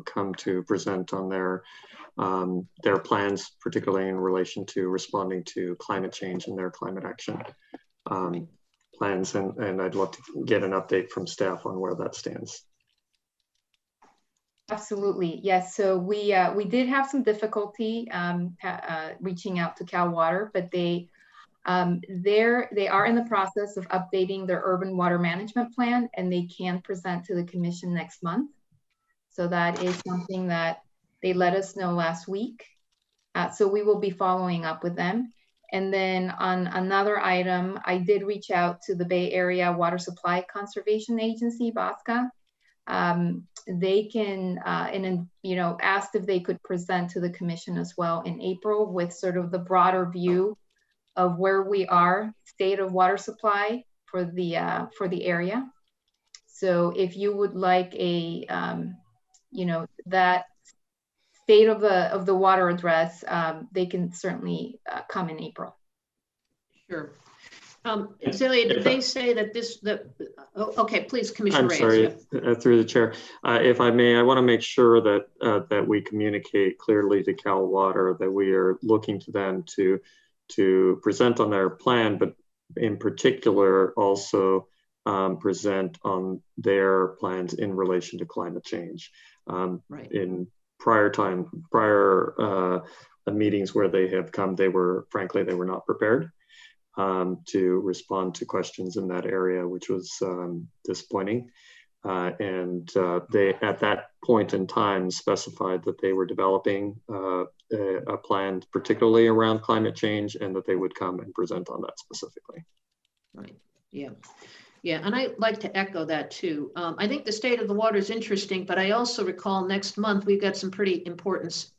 C: come to present on their plans, particularly in relation to responding to climate change and their climate action plans, and I'd love to get an update from staff on where that stands.
K: Absolutely, yes. So we did have some difficulty reaching out to Cal Water, but they are in the process of updating their urban water management plan, and they can present to the commission next month. So that is something that they let us know last week. So we will be following up with them. And then on another item, I did reach out to the Bay Area Water Supply Conservation Agency, BASCA. They can, asked if they could present to the commission as well in April with sort of the broader view of where we are, state of water supply for the area. So if you would like a, that state of the water address, they can certainly come in April.
A: Sure. Celia, did they say that okay, please, Commissioner Reyes.
C: I'm sorry, through the chair. If I may, I want to make sure that we communicate clearly to Cal Water that we are looking to them to present on their plan, but in particular also present on their plans in relation to climate change.
A: Right.
C: In prior meetings where they have come, frankly, they were not prepared to respond to questions in that area, which was disappointing. And they, at that point in time, specified that they were developing a plan, particularly around climate change, and that they would come and present on that specifically.
A: Right. Yeah. Yeah. And I'd like to echo that too. I think the state of the water is interesting, but I also recall next month we've got some pretty important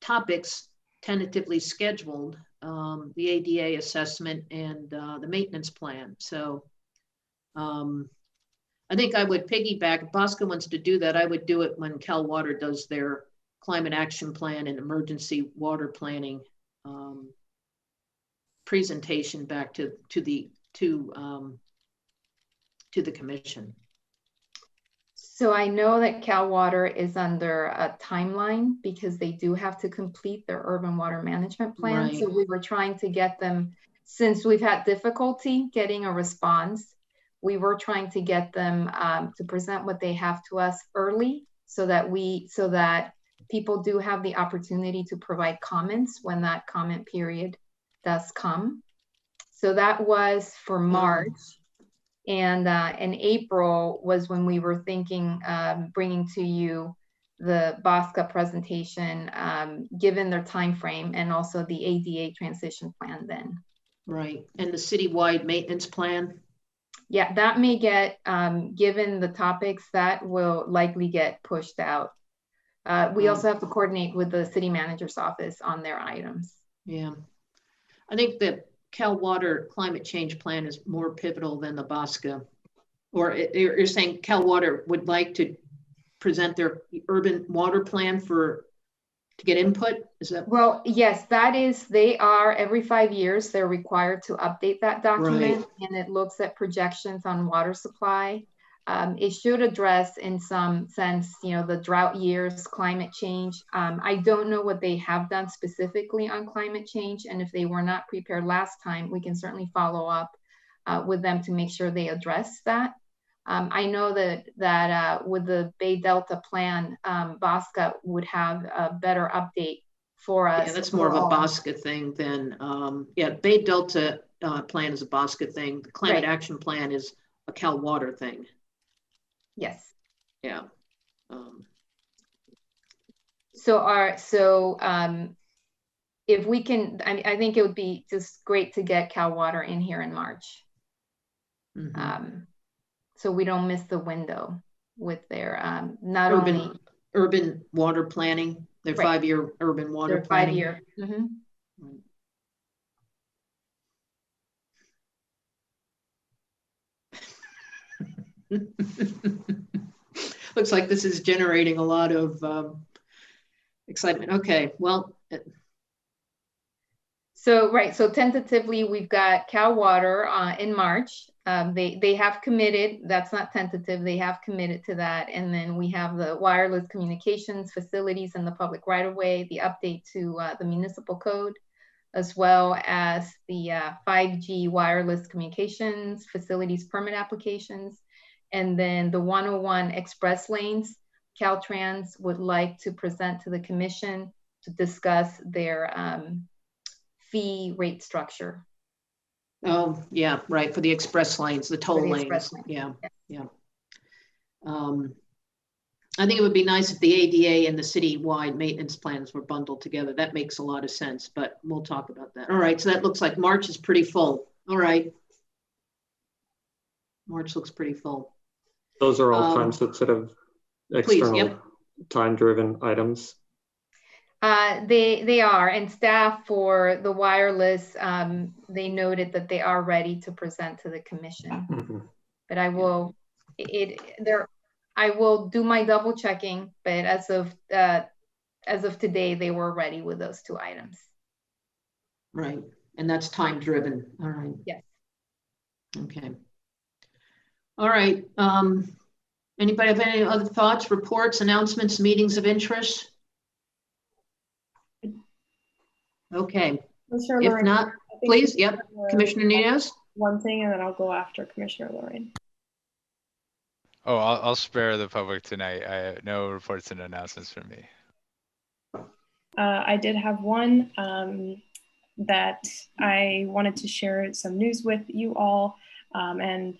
A: topics tentatively scheduled, the ADA assessment and the maintenance plan. So I think I would piggyback. If BASCA wants to do that, I would do it when Cal Water does their climate action plan and emergency water planning presentation back to the commission.
K: So I know that Cal Water is under a timeline because they do have to complete their urban water management plan.
A: Right.
K: So we were trying to get them, since we've had difficulty getting a response, we were trying to get them to present what they have to us early so that people do have the opportunity to provide comments when that comment period does come. So that was for March. And in April was when we were thinking bringing to you the BOSCA presentation, given their time frame, and also the ADA transition plan then. Right, and the citywide maintenance plan? Yeah, that may get, given the topics, that will likely get pushed out. We also have to coordinate with the city manager's office on their items. Yeah, I think the Cal Water climate change plan is more pivotal than the BOSCA. Or you're saying Cal Water would like to present their urban water plan to get input? Is that? Well, yes, that is, they are every 5 years, they're required to update that document, and it looks at projections on water supply. It should address in some sense, the drought years, climate change. I don't know what they have done specifically on climate change, and if they were not prepared last time, we can certainly follow up with them to make sure they address that. I know that with the Bay Delta plan, BOSCA would have a better update for us. Yeah, that's more of a BOSCA thing than, Bay Delta plan is a BOSCA thing. The climate action plan is a Cal Water thing. Yes. Yeah. If we can, I think it would be just great to get Cal Water in here in March. So we don't miss the window with their not only urban water planning, their 5-year urban water planning. 5-year. Looks like this is generating a lot of excitement. Okay, well. So tentatively we've got Cal Water in March. They have committed, that's not tentative, they have committed to that. And then we have the wireless communications facilities and the public right of way, the update to the municipal code, as well as the 5G wireless communications facilities permit applications. And then the 101 express lanes, Caltrans would like to present to the commission to discuss their fee rate structure. Oh, yeah, right, for the express lanes, the toll lanes. Yeah. I think it would be nice if the ADA and the citywide maintenance plans were bundled together. That makes a lot of sense, but we'll talk about that. All right, so that looks like March is pretty full. All right. March looks pretty full.
C: Those are all time-sensitive, external, time-driven items.
K: They are, and staff for the wireless, they noted that they are ready to present to the commission. But I will, I will do my double checking. But as of today, they were ready with those 2 items. Right, and that's time-driven. All right. Yes. Okay. All right. Anybody have any other thoughts, reports, announcements, meetings of interest? Okay. If not, please. Yep. Commissioner Nunez.
D: One thing, and then I'll go after Commissioner Lorraine.
I: Oh, I'll spare the public tonight. I have no reports and announcements from me.
D: I did have one that I wanted to share some news with you all and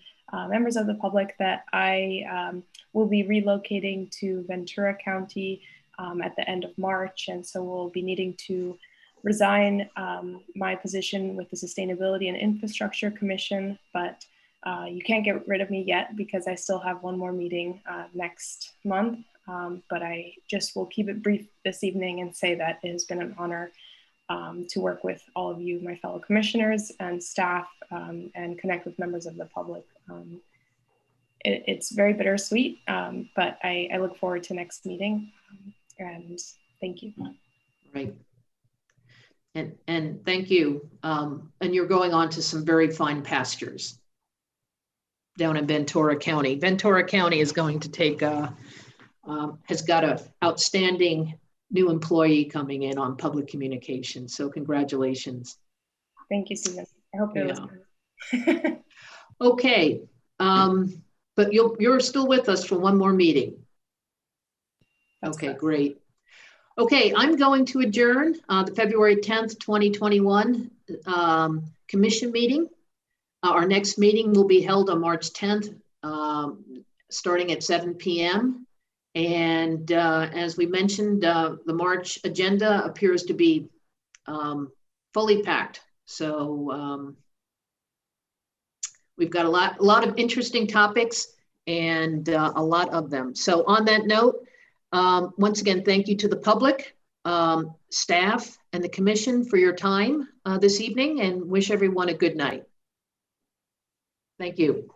D: members of the public that I will be relocating to Ventura County at the end of March. And so we'll be needing to resign my position with the Sustainability and Infrastructure Commission, but you can't get rid of me yet because I still have one more meeting next month. But I just will keep it brief this evening and say that it has been an honor to work with all of you, my fellow commissioners and staff, and connect with members of the public. It's very bittersweet, but I look forward to next meeting, and thank you.
K: Right. And thank you. And you're going on to some very fine pastures down in Ventura County. Ventura County is going to take has got an outstanding new employee coming in on public communications. So congratulations.
D: Thank you, Susan. I hope you're listening.
K: Okay, but you're still with us for one more meeting.
A: Okay, great. Okay, I'm going to adjourn the February 10th, 2021 commission meeting. Our next meeting will be held on March 10th, starting at 7 p.m. And as we mentioned, the March agenda appears to be fully packed. So we've got a lot of interesting topics and a lot of them. So on that note, once again, thank you to the public, staff, and the commission for your time this evening, and wish everyone a good night. Thank you.